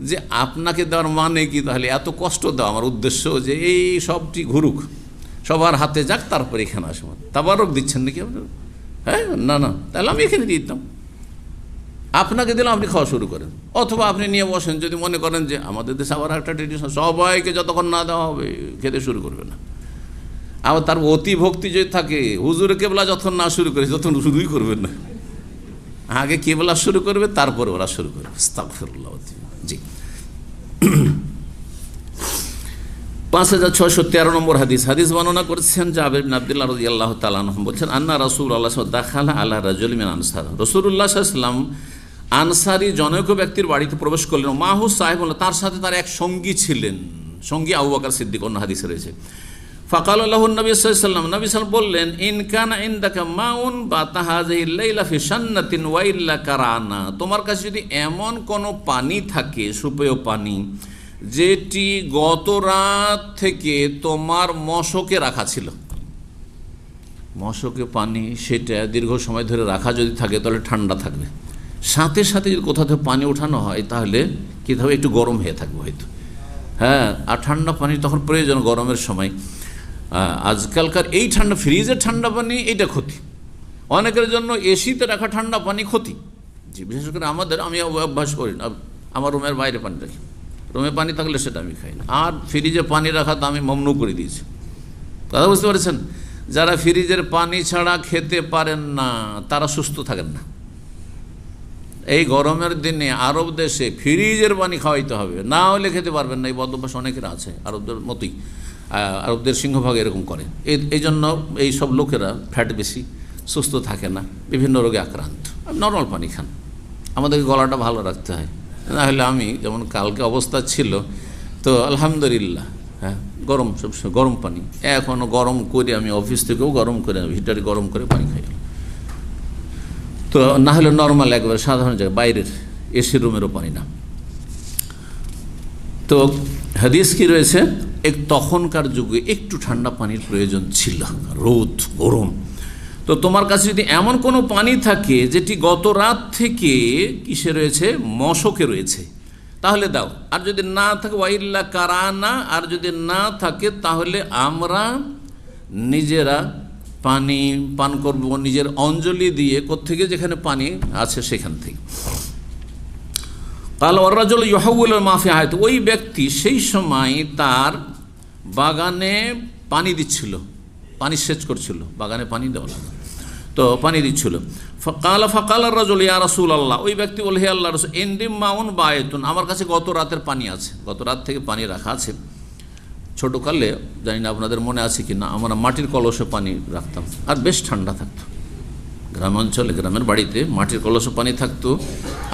যে আপনাকে দেওয়ার মানে কি? তাহলে এত কষ্ট দেওয়া আমার উদ্দেশ্য যে এই সবটি ঘুরুক, সবার হাতে যাক, তারপরে এখানে আসবো। তাবারক দিচ্ছেন নাকি আপনার? হ্যাঁ, না, তাহলে আমি এখানে দিয়ে দিতাম, আপনাকে দিলাম, আপনি খাওয়া শুরু করেন, অথবা আপনি নিয়ে বসেন। যদি মনে করেন যে আমাদের দেশে আবার একটা ট্রেডিশন, সবাইকে যতক্ষণ না দেওয়া হবে খেতে শুরু করবে না। আবার তার অতি ভক্তি যদি থাকে, হুজুরে কেবলা যতক্ষণ না শুরু করে ততক্ষণ শুরুই করবেন না, আগে কেবলা শুরু করবে, তারপরে ওরা শুরু করবে। আস্তাগফিরুল্লাহ। জি, 5613 নম্বর হাদিস বর্ণনা করেছেন জাবের বিন আব্দুল্লাহ রাদিয়াল্লাহু তাআলা আনহু, বলছেন আন্না রাসূলুল্লাহ দাখালা আলা রাজুলিন মিন আনসার, রাসূলুল্লাহ সাল্লাল্লাহু আলাইহি ওয়াসাল্লাম আনসারি জনৈক ব্যক্তির বাড়িতে প্রবেশ করলেন, মাহু সাহেব, তার সাথে তার এক সঙ্গী ছিলেন, সঙ্গী আবু বকর সিদ্দিক, অন্য হাদিসে রয়েছে। ফাকাল আল্লাহ নবী সাল্লাল্লাহু নবী সাল্লাম বললেন, ইন কানা ইনদাকা মাউন বাতা হাযিহিল লাইলা ফি শান্নাতিন ওয়া ইল্লা কারানা, তোমার কাছে যদি এমন কোনো পানি থাকে, সুপেয় পানি, যেটি গত রাত থেকে তোমার মশকে রাখা ছিল, মশকে পানি, সেটা দীর্ঘ সময় ধরে রাখা যদি থাকে তাহলে ঠান্ডা থাকবে। সাথে সাথে যদি কোথাও থেকে পানি ওঠানো হয় তাহলে কী হবে, একটু গরম হয়ে থাকবে হয়তো। হ্যাঁ, আর ঠান্ডা পানি তখন প্রয়োজন গরমের সময়। আজকালকার এই ঠান্ডা, ফ্রিজের ঠান্ডা পানি এইটা ক্ষতি, অনেকের জন্য এসিতে রাখা ঠান্ডা পানি ক্ষতি। জি, বিশেষ করে আমি অভ্যাস করি না, আমার রুমের বাইরে পানি রাখি, রুমে পানি থাকলে সেটা আমি খাই না। আর ফ্রিজে পানি রাখা তো আমি মমনু করে দিয়েছি। কথা বুঝতে পারছেন? যারা ফ্রিজের পানি ছাড়া খেতে পারেন না তারা সুস্থ থাকেন না। এই গরমের দিনে আরব দেশে ফ্রিজের পানি খাওয়াইতে হবে, না হলে খেতে পারবেন না। এই বদভ্যাস অনেকের আছে, আরবদের মতোই, আরবদের সিংহভাগ এরকম করে। এই জন্য এই সব লোকেরা ফ্যাট বেশি, সুস্থ থাকে না, বিভিন্ন রোগে আক্রান্ত। নর্মাল পানি খান, আমাদেরকে গলাটা ভালো রাখতে হয়, না হলে আমি যেমন কালকে অবস্থা ছিল, তো আলহামদুলিল্লাহ, হ্যাঁ, গরম, সবসময় গরম পানি, এখনও গরম করে আমি অফিস থেকেও গরম করে, হিটারে গরম করে পানি খাই। তো না হলে নর্মাল একবারে সাধারণ জায়গায়, বাইরের এসি রুমেরও পানি না। তো হাদিস কি রয়েছে, তখনকার যুগে একটু ঠান্ডা পানির প্রয়োজন ছিল, রোদ গরম। তো তোমার কাছে যদি এমন কোনো পানি থাকে যেটি গত রাত থেকে কিসে রয়েছে, মশকে রয়েছে, তাহলে দাও। আর যদি না থাকে ওয়াইল্লা কারানা, আর যদি না থাকে তাহলে আমরা নিজেরা পানি পান করব, নিজের অঞ্জলি দিয়ে, কোত্থেকে, যেখানে পানি আছে সেখান থেকে। কাল ওয়ারাজুল ইউহাউল মাফি হায়াত, ওই ব্যক্তি সেই সময় তার বাগানে পানি দিচ্ছিল, পানি সেচ করছিল, বাগানে পানি দেওয়া লাগে, তো পানি দিচ্ছিল। ফাকাল রাজুল ইয়া রাসূলুল্লাহ, ওই ব্যক্তি বলে, হে আল্লাহর রাসূল, ইনদি মাউন বায়তুন, আমার কাছে গত রাতের পানি আছে, গত রাত থেকে পানি রাখা আছে। ছোটোকালে, জানি না আপনাদের মনে আছে কি না, আমরা মাটির কলসে পানি রাখতাম, আর বেশ ঠান্ডা থাকতো। গ্রামাঞ্চলে, গ্রামের বাড়িতে মাটির কলসে পানি থাকতো,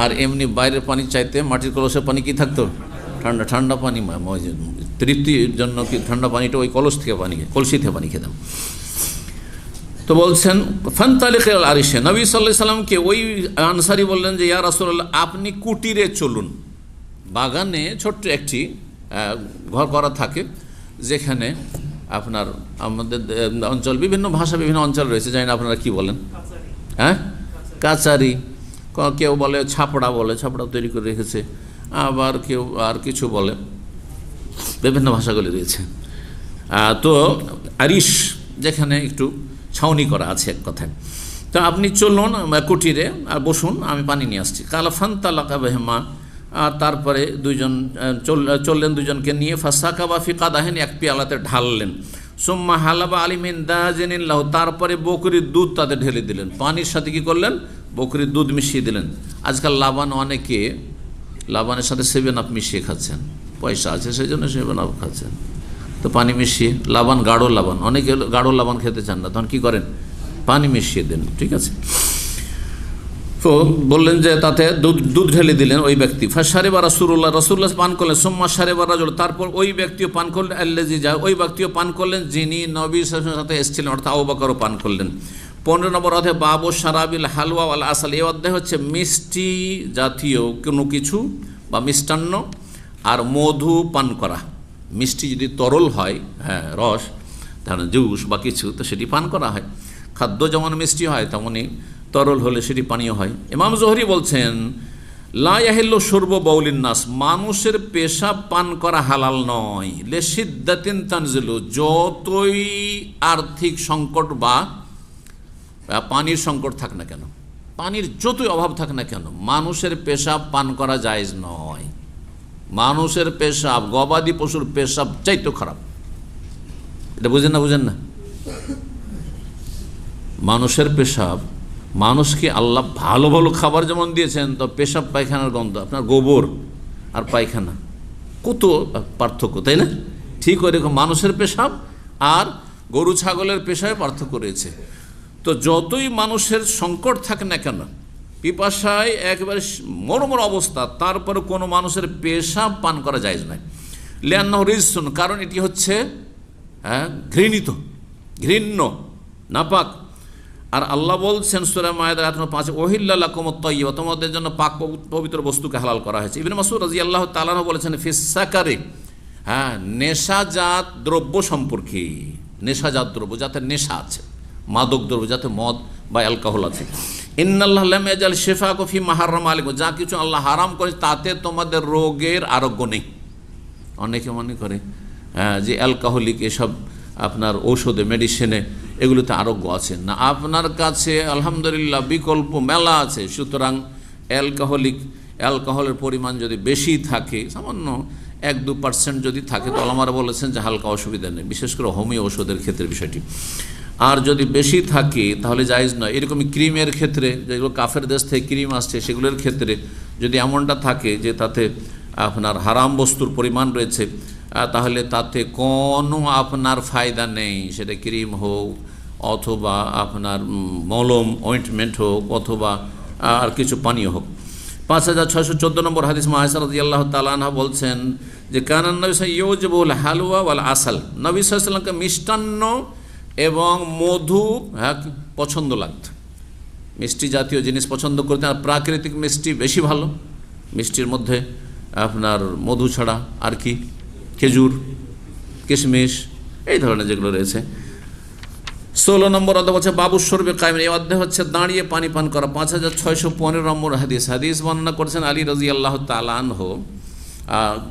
আর এমনি বাইরের পানি চাইতে মাটির কলসে পানি কি থাকতো, ঠান্ডা ঠান্ডা পানি। তৃপ্তির জন্য কি ঠান্ডা পানিটা ওই কলস থেকে পানি, কলসি থেকে পানি খেতাম। তো বলছেন, ফান্তালিক আল আরিশে, নবী সাল্লাল্লাহু আলাইহি সাল্লামকে ওই আনসারী বললেন যে, ইয়া রাসূলুল্লাহ, আপনি কুটিরে চলুন। বাগানে ছোট্ট একটি ঘর করা থাকে, যেখানে আপনার আমাদের অঞ্চল, বিভিন্ন ভাষা, বিভিন্ন অঞ্চল রয়েছে, জানি না আপনারা কি বলেন, হ্যাঁ, কাচারি, কেউ বলে ছাপড়া, বলে ছাপড়া তৈরি করে রেখেছে, আবার কেউ আর কিছু বলে, বিভিন্ন ভাষাগুলি রয়েছে। তো আরিশ, যেখানে একটু ছাউনি করা আছে এক কথায়। তো আপনি চলুন কুটিরে আর বসুন, আমি পানি নিয়ে আসছি। কালা ফান্তালাকা বেহমা, আর তারপরে দুইজন চললেন, দুজনকে নিয়ে, ফাসাকা বা ফিকাদাহেন, এক পেয়ালাতে ঢাললেন। সুম্মা হালাবা আলিমিন দাজিনিল্লাহ, তারপরে বকরির দুধ তাতে ঢেলে দিলেন, পানির সাথে কি করলেন, বকরির দুধ মিশিয়ে দিলেন। আজকাল লাবান, অনেকে লাবানের সাথে 7 আপ মিশিয়ে খাচ্ছেন, পয়সা আছে সেই জন্য 7 আপ খাচ্ছেন। তো পানি মিশিয়ে, লাবান গাঢ় লাবান, অনেকে গাঢ় লাবান খেতে চান না, তখন কী করেন, পানি মিশিয়ে দেন, ঠিক আছে। তো বললেন যে তাতে দুধ ঢেলে দিলেন ওই ব্যক্তি। ফাশারিবা রাসূলুল্লাহ পান করলেন। সুম্মা শারিবা রাজুল, তারপর ওই ব্যক্তিও পান করলেন, আল্লাযী যা, ওই ব্যক্তিও পান করলেন যিনি নবী সাল্লাল্লাহু আলাইহি ওয়াসাল্লামের সাথে এসেছিলেন, অর্থাৎ আবু বকরও পান করলেন। 15 নম্বর অধ্যায়, বাবু শারাবিল হালওয়া ওয়াল আসাল, এই অধ্যায় হচ্ছে মিষ্টি জাতীয় কোনো কিছু বা মিষ্টান্ন আর মধু পান করা। মিষ্টি যদি তরল হয়, হ্যাঁ, রস, ধরেন জুস বা কিছু, তো সেটি পান করা হয়। খাদ্য যেমন মিষ্টি হয়, তেমনই তরল হলে সেটি পানীয় হয়। ইমাম জোহরি বলছেন, লা ইয়াহিল্লু শুরবু বাউলিন নাস, মানুষের পেশাব পান করা হালাল নয়। লে সিদ্দাতিন তানজিলু, যতই আর্থিক সংকট বা পানির সংকট থাক না কেন, পানির যতই অভাব থাক না কেন, মানুষের পেশাব পান করা জায়েজ নয়। মানুষের পেশাব, গবাদি পশুর পেশাব চাইতে খারাপ। এটা বুঝেন না? মানুষের পেশাব, মানুষকে আল্লাহ ভালো ভালো খাবার যেমন দিয়েছেন, তো পেশাব পায়খানার গন্ধ, আপনার গোবর আর পায়খানা কত পার্থক্য, তাই না? ঠিক ওইরকম মানুষের পেশাব আর গরু ছাগলের পেশায় পার্থক্য রয়েছে। তো যতই মানুষের সংকট থাকে না কেন, পিপাসায় একেবারে মরমর অবস্থা, তারপরে কোনো মানুষের পেশাব পান করা জায়েজ নয়। লিআন্নাহু রিজসুন, কারণ এটি হচ্ছে ঘৃণিত, ঘৃণ্য, নাপাক। আর আল্লাহ বলছেন সূরা মায়েদা আয়াত নম্বর 5, ওহিল্লা লাকুমুত তাইয়্যিবা, তোমাদের জন্য পাক পবিত্র বস্তুকে হালাল করা হয়েছে। ইবনে মাসউদ রাদিয়াল্লাহু তাআলা আনহু বলেছেন ফিস সাকারে, নেশাজাত দ্রব্য সম্পর্কে, নেশাজাত দ্রব্য যাতে নেশা আছে, মাদক দ্রব্য যাতে মদ বা অ্যালকোহল আছে। ইন্নাল্লাহ লাম ইয়াজাল শিফাকুম ফি মা হারামা আলাইকুম, যা কিছু আল্লাহ হারাম করে তাতে তোমাদের রোগের আরোগ্য নেই। অনেকে মনে করে যে অ্যালকোহলিক এসব আপনার ঔষধে, মেডিসিনে এগুলোতে আরোগ্য আছে না। আপনার কাছে আলহামদুলিল্লাহ বিকল্প মেলা আছে। সুতরাং অ্যালকোহলের পরিমাণ যদি বেশি থাকে, সামান্য 1-2% যদি থাকে, তো আলেমরা বলেছেন যে হালকা অসুবিধা নেই, বিশেষ করে হোমিও ওষুধের ক্ষেত্রে বিষয়টি। আর যদি বেশি থাকে তাহলে জায়েজ নয়। এরকমই ক্রিমের ক্ষেত্রে, যেগুলো কাফের দেশ থেকে ক্রিম আসছে সেগুলোর ক্ষেত্রে যদি এমনটা থাকে যে তাতে আপনার হারাম বস্তুর পরিমাণ রয়েছে, তাহলে তাতে কোনো আপনার ফায়দা নেই। সেটা ক্রিম হোক অথবা আপনার মলম, অয়েন্টমেন্ট হোক অথবা আর কিছু পানীয় হোক। 5614 নম্বর হাদিস, মা আয়েশা রাদিয়াল্লাহু তাআলা আনহা বলছেন যে কানান নবী ইউজিবুল হালওয়া ওয়াল আসাল, নবী সাল্লাল্লাহু আলাইহি ওয়াসাল্লামকে মিষ্টান্ন এবং মধু পছন্দ লাগত। মিষ্টি জাতীয় জিনিস পছন্দ করতেন। আর প্রাকৃতিক মিষ্টি বেশি ভালো। মিষ্টির মধ্যে আপনার মধু ছাড়া আর কি, খেজুর, কিশমিশ, এই ধরনের যেগুলো রয়েছে। 16 নম্বর অধ্যায় হচ্ছে বাবু শরবে কায়েম, এই অধ্যায় হচ্ছে দাঁড়িয়ে পানি পান করা। 5615 নম্বর হাদিস বর্ণনা করেছেন আলী রাদিয়াল্লাহু তাআলা আনহু,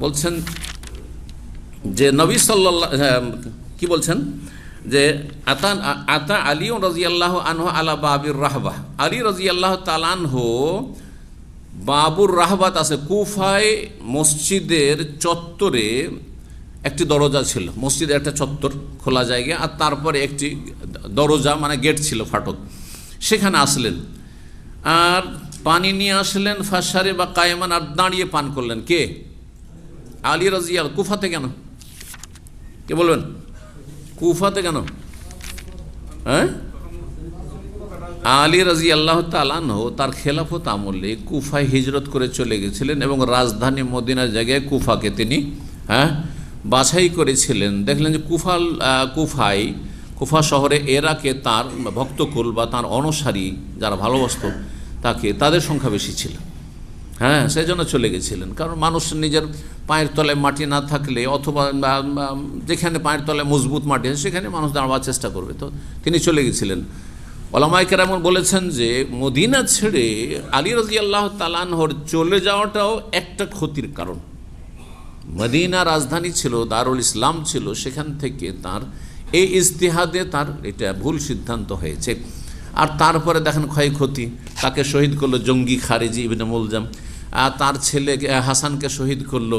বলছেন যে নবী সাল্লাল্লাহু কি বলছেন যে আতা আলী রাদিয়াল্লাহু আনহু আলা বাবির রাহবা, আলী রাদিয়াল্লাহু তাআলা আনহু বাবুর রাহবাত আছে, কুফায় মসজিদের চত্বরে একটি দরজা ছিল। মসজিদের একটা চত্বর, খোলা জায়গা, আর তারপরে একটি দরজা মানে গেট ছিল, ফাটক। সেখানে আসলেন আর পানি নিয়ে আসলেন, ফাশারে বা কায়েমান, আর দাঁড়িয়ে পান করলেন। কে? আলী রাদিয়াল্লাহু। কুফাতে কেন? কে বলবেন? কুফাতে কেন? আলী রাদিয়াল্লাহু তাআলা আনহু তার খেলাফত আমলে কুফায় হিজরত করে চলে গেছিলেন এবং রাজধানী মদিনার জায়গায় কুফাকে তিনি বাছাই করেছিলেন। দেখলেন যে কুফা শহরে এরাকে তার ভক্তকুল বা তার অনুসারী যারা ভালোবাসত তাদের সংখ্যা বেশি ছিল। সেই জন্য চলে গেছিলেন। কারণ মানুষ নিজের পায়ের তলায় মাটি না থাকলে, অথবা যেখানে পায়ের তলায় মজবুত মাটি আছে সেখানে মানুষ দাঁড়াবার চেষ্টা করবে। তো তিনি চলে গেছিলেন। ওলামায়ে কেরাম বলেছেন যে মদিনা ছেড়ে আলী রাদিয়াল্লাহু তাআলা আনহুর চলে যাওয়াটাও একটা ক্ষতির কারণ। মদিনা রাজধানী ছিল, দারুল ইসলাম ছিল, সেখান থেকে তার এই ইজতিহাদে তার এটা ভুল সিদ্ধান্ত হয়েছে। আর তারপরে দেখেন ক্ষয়ক্ষতি, তাকে শহীদ করলো জঙ্গি খারেজি ইবনে মুলজাম, তার ছেলে হাসানকে শহীদ করলো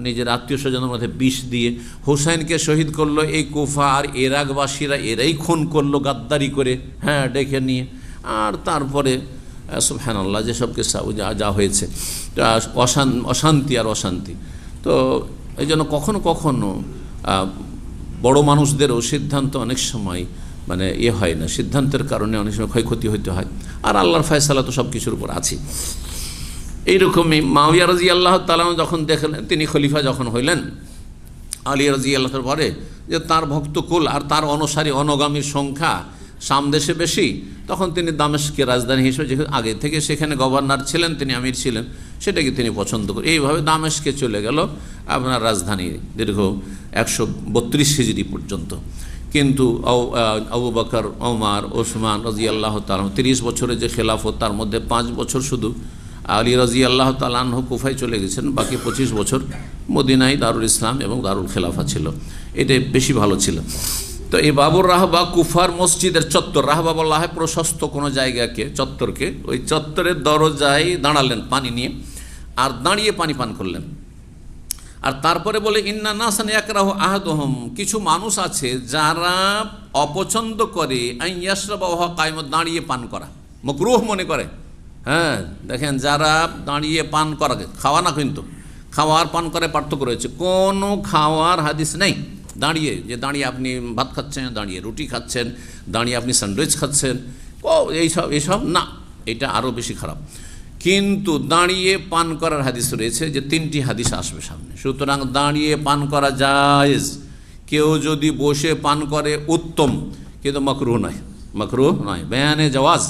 নিজের আত্মীয় স্বজনের মধ্যে বিষ দিয়ে, হুসাইনকে শহীদ করলো এই কুফা আর ইরাকবাসীরা, এরাই খুন করলো গাদ্দারি করে ডেকে নিয়ে। আর তারপরে সুবহানাল্লাহ যেসব কিসসা যা হয়েছে, অশান্তি আর অশান্তি। তো এই জন্য কখনো কখনো বড় মানুষদেরও সিদ্ধান্ত অনেক সময় মানে হয় না, সিদ্ধান্তের কারণে অনেক সময় ক্ষয়ক্ষতি হইতে হয়। আর আল্লাহর ফয়সালা তো সব কিছুর উপর আছে। এইরকমই মুআবিয়া রাদিয়াল্লাহু তাআলা যখন দেখলেন, তিনি খলিফা যখন হইলেন, আলী রাদিয়াল্লাহুর পরে যে তার ভক্তকুল আর তার অনুসারী অনুগামীর সংখ্যা সামদেশে বেশি, তখন তিনি দামেস্কের রাজধানী হিসেবে, যেহেতু আগে থেকে সেখানে গভর্নর ছিলেন, তিনি আমির ছিলেন, সেটাকে তিনি পছন্দ করেন। এইভাবে দামেস্কে চলে গেল আপনার রাজধানী দীর্ঘ 132 হিজরি পর্যন্ত। কিন্তু আবু বকর, ওমর, ওসমান রাদিয়াল্লাহু তাআলা 30 বছরের যে খেলাফত, তার মধ্যে 5 বছর শুধু আলী রাদিয়াল্লাহু তাআলা আনহু কুফায় চলে গেছেন, বাকি 25 বছর মদিনায় দারুল ইসলাম এবং দারুল খেলাফা ছিল। এটা বেশি ভালো ছিল। তো এই বাবুর রাহবা কুফার মসজিদের চত্বর, রাহবা বলা হয় প্রশস্ত কোনো জায়গাকে, চত্বরকে, ওই চত্বরের দরজায় দাঁড়ালেন পানি নিয়ে, আর দাঁড়িয়ে পানি পান করলেন। আর তারপরে বলে ইন্না নাসান ইয়াকরাহু আহাদুহুম, কিছু মানুষ আছে যারা অপছন্দ করে আন ইয়াশরাবা ওয়া কায়েমুন, দাঁড়িয়ে পান করা মাকরুহ মনে করে। দেখেন যারা দাঁড়িয়ে পান করা, খাওয়া না, কিন্তু খাওয়ার পান করে পার্থক্য রয়েছে। কোনো খাওয়ার হাদিস নেই দাঁড়িয়ে, যে দাঁড়িয়ে আপনি ভাত খাচ্ছেন, দাঁড়িয়ে রুটি খাচ্ছেন, দাঁড়িয়ে আপনি স্যান্ডউইচ খাচ্ছেন, এইসব না, এটা আরও বেশি খারাপ। কিন্তু দাঁড়িয়ে পান করার হাদিস রয়েছে, যে 3টি হাদিস আসবে সামনে। সুতরাং দাঁড়িয়ে পান করা জায়েজ, কেউ যদি বসে পান করে উত্তম, কিন্তু মাকরুহ নয়, মাকরুহ নয়। বয়ানে জাওয়াজ,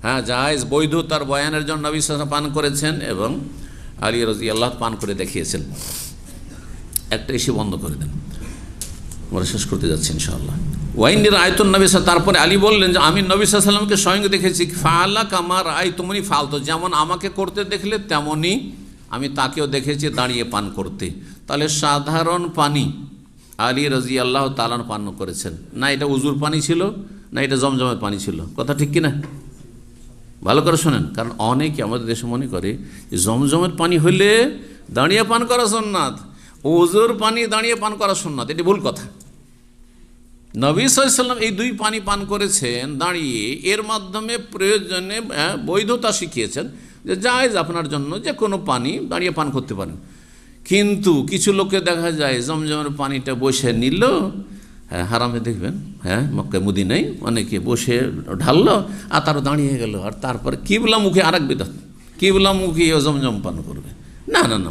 হ্যাঁ জায়েজ, বৈধতার বয়ানের জন্য নবী সাল্লাল্লাহু আলাইহি ওয়াসাল্লাম পান করেছেন এবং আলী রাদিয়াল্লাহু পান করে দেখিয়েছেন। একটা এসে বন্ধ করে দেন, আমরা শেষ করতে যাচ্ছি ইনশাআল্লাহ। ওয়াইনির আয়তুন নবী, তারপরে আলী বললেন যে আমি নবী সাল্লাল্লাহু আলাইহি ওয়াসাল্লামকে স্বয়ং দেখেছি, ফাআলা কামা রাআইতুমুনি ফাআলতু, যেমন আমাকে করতে দেখলে তেমনই আমি তাকেও দেখেছি দাঁড়িয়ে পান করতে। তাহলে সাধারণ পানি আলী রাদিয়াল্লাহু তাআলা পান করেছেন না, এটা উজুর পানি ছিল না এটা জমজমের পানি ছিল, কথা ঠিক কিনা? ভালো করে শোনেন, কারণ অনেকে আমাদের দেশে মনে করে যে জমজমের পানি হলে দাঁড়িয়ে পান করা সুন্নাত, ওজুর পানি দাঁড়িয়ে পান করা সুন্নাত। এটি ভুল কথা। নবী সাল্লাল্লাহু আলাইহি ওয়াসাল্লাম এই 2 পানি পান করেছেন দাঁড়িয়ে, এর মাধ্যমে প্রয়োজনে বৈধতা শিখিয়েছেন যে জায়েজ আপনার জন্য যে কোনো পানি দাঁড়িয়ে পান করতে পারেন। কিন্তু কিছু লোকে দেখা যায় জমজমের পানিটা বসে নিল, হ্যাঁ হারামে দেখবেন, হ্যাঁ মক্কা মদিনায় অনেকে বসে ঢাললো আর তারও দাঁড়িয়ে গেল, আর তারপর কিবলামুখী আরেক বিদআত, কিবলামুখী জমজম পান করবে। না না না,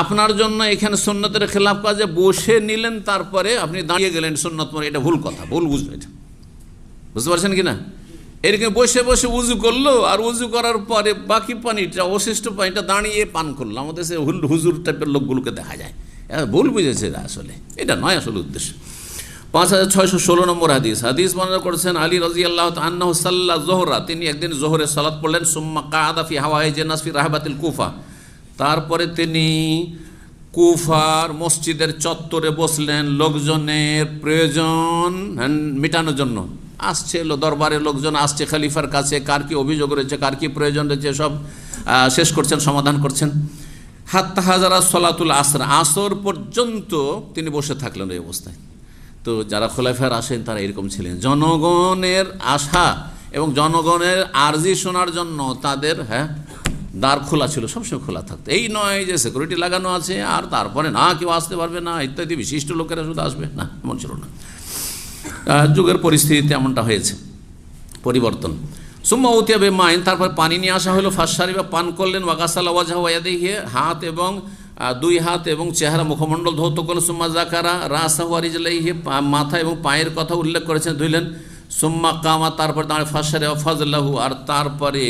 আপনার জন্য এখানে সুন্নতের খেলাফ কাজে বসে নিলেন, তারপরে আপনি দাঁড়িয়ে গেলেন সুন্নত পরে, এটা ভুল কথা, ভুল বুঝবে, এটা বুঝতে পারছেন কি না? এরকম বসে বসে উজু করলো, আর উজু করার পরে বাকি পানিটা, অবশিষ্ট পানিটা দাঁড়িয়ে পান করলো। আমাদের সে হুজুর টাইপের লোকগুলোকে দেখা যায়, ভুল বুঝেছে আসলে, এটা নয় আসলে উদ্দেশ্য। 5616 নম্বর হাদিস, হাদিস বর্ণনা করেছেন আলী রাদিয়াল্লাহু তাআলা আনহু সাল্লা যোহরা, তিনি একদিন যোহরের সালাত পড়লেন, সুম্মা কাআদা ফি হাওয়াইজিন নাস ফি রাহবাতিল কুফা, তারপরে তিনি কুফার মসজিদের চত্বরে বসলেন, লোকজনের প্রয়োজন মেটানোর জন্য আসছে, দরবারের লোকজন আসছে খলিফার কাছে, কার কি অভিযোগ রয়েছে, কার কি প্রয়োজন রয়েছে, সব শেষ করছেন, সমাধান করছেন। হাত্তা হাজারা সলাতুল আসর, আসর পর্যন্ত তিনি বসে থাকলেন এই অবস্থায়। তো যারা খলিফার আসেন তারা এরকম ছিলেন, জনগণের আশা এবং জনগণের আরজি শোনার জন্য তাদের দ্বার খোলা ছিল, সবসময় খোলা থাকতো। এই নয় যে সিকিউরিটি লাগানো আছে আর তারপরে না কেউ আসতে পারবে না ইত্যাদি, বিশিষ্ট লোকেরা শুধু আসবে না, এমন ছিল না। যুগের পরিস্থিতিতে এমনটা হয়েছে, পরিবর্তন। সুম্মা উতিয়া বে মাইন, তারপর পানি নিয়ে আসা হলো, ফাশারিবা পান করলেন, ওয়াগাসালা ওয়াজহা ওয়া ইয়াদাইহি, হাত এবং 2 হাত এবং চেহারা মুখমণ্ডল ধৌত করলেন। সুম্মা যাকারা রাসাহু ওয়া রিজলাইহি, মাথা এবং পায়ের কথা উল্লেখ করেছেন, ধুইলেন। সুম্মা কামা, তারপর দাঁড়িয়ে, ফাশারিবা ফাজলাহু, আর তারপরে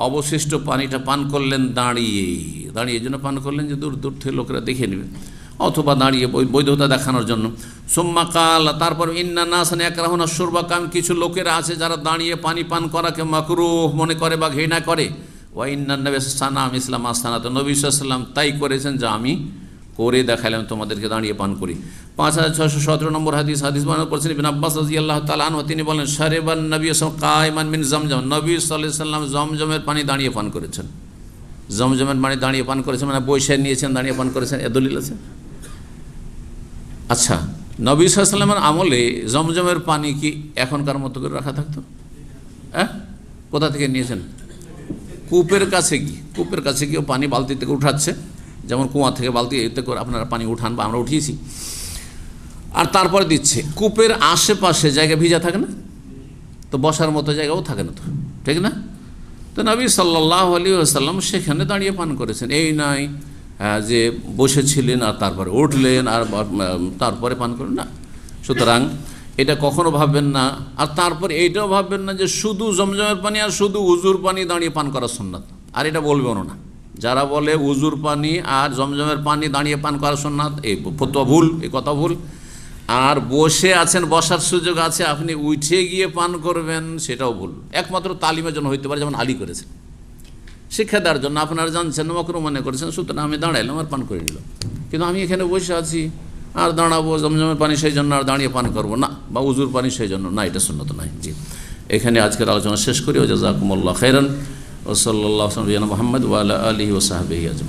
অবশিষ্ট পানিটা পান করলেন দাঁড়িয়ে, দাঁড়িয়ে এই জন্য পান করলেন যে দূর দূর থেকে লোকেরা দেখে নেবে, অথবা দাঁড়িয়ে বৈধতা দেখানোর জন্য। সুম্মা কাল, তারপর ইন্না নাসান ইয়াকরাহুনা শুরবা, কারণ কিছু লোকেরা আছে যারা দাঁড়িয়ে পানি পান করাকে মাকরুহ মনে করে বা ঘৃণা করে। ওয়া ইন্নান নবী সানাম ইসলাম আস্তানা, তো নবী সাল্লাল্লাহু আলাইহি ওয়াসাল্লাম তাই করেছেন যা আমি করে দেখালাম তোমাদেরকে, দাঁড়িয়ে পান করি। 5617 নম্বর হাদিস, হাদিস বর্ণনা করেছেন ইবনে আব্বাস রাদিয়াল্লাহু তাআলা আনহু, তিনি বলেন শারিবান নবী সাল্লাল্লাহু কায়মান মিন জমজম, নবী সাল্লাল্লাহু আলাইহি ওয়াসাল্লাম জমজমের পানি দাঁড়িয়ে পান করেছেন। জমজমের পানি দাঁড়িয়ে পান করেছেন মানে বসে নিয়েছেন, দাঁড়িয়ে পান করেছেন, এ দলিল আছে। আচ্ছা, নবী সাল্লাল্লাহু আলাইহি ওয়াসাল্লামের আমলে জমজমের পানি কি এখনকার মতো করে রাখা থাকতো? কোথা থেকে নিয়েছেন? কূপের কাছে গিয়ে, কূপের কাছে গিয়ে পানি বালতি থেকে উঠাচ্ছে, যেমন কুয়া থেকে বালতি এতে করে আপনারা পানি উঠান বা আমরা উঠিয়েছি, আর তারপরে দিচ্ছে। কূপের আশেপাশে জায়গা ভিজা থাকে না, তো বসার মতো জায়গাও থাকে না, তো ঠিক না? তো নবী সাল্লাল্লাহু আলাইহি ওয়াসাল্লাম সেখানে দাঁড়িয়ে পান করেছেন, এই নয় যে বসেছিলেন আর তারপরে উঠলেন আর তারপরে পান করলেন না। সুতরাং এটা কখনো ভাববেন না। আর তারপর এইটাও ভাববেন না যে শুধু জমজমের পানি আর শুধু উজুর পানি দাঁড়িয়ে পান করা সুন্নাত, আর এটা বলবেনও না। যারা বলে উজুর পানি আর জমজমের পানি দাঁড়িয়ে পান করা সুন্নাত, এই ফতোয়া ভুল, এই কথা ভুল। আর বসে আছেন, বসার সুযোগ আছে, আপনি উঠে গিয়ে পান করবেন, সেটাও ভুল। একমাত্র তালিমের জন্য হইতে পারে, যেমন আলী করেছেন, শিক্ষা দেওয়ার জন্য। আপনারা জানছেন মাকরুহ মনে করেছেন, সুতরাং আমি দাঁড়াইলাম আর পান করে নিলাম। কিন্তু আমি এখানে বসে আছি আর দাঁড়াবো, জমজমের পানি সেই জন্য আর দাঁড়িয়ে পান করবো না, বা উজুর পানি সেই জন্য না, এটা সুন্নত নয়। জি, এখানে আজকের আলোচনা শেষ করি। জাযাকুমুল্লাহু খাইরান। ওয়া সাল্লাল্লাহু আলা মুহাম্মদ ওয়া আলা আলিহি ওয়া সাহবিহি আজমাইন।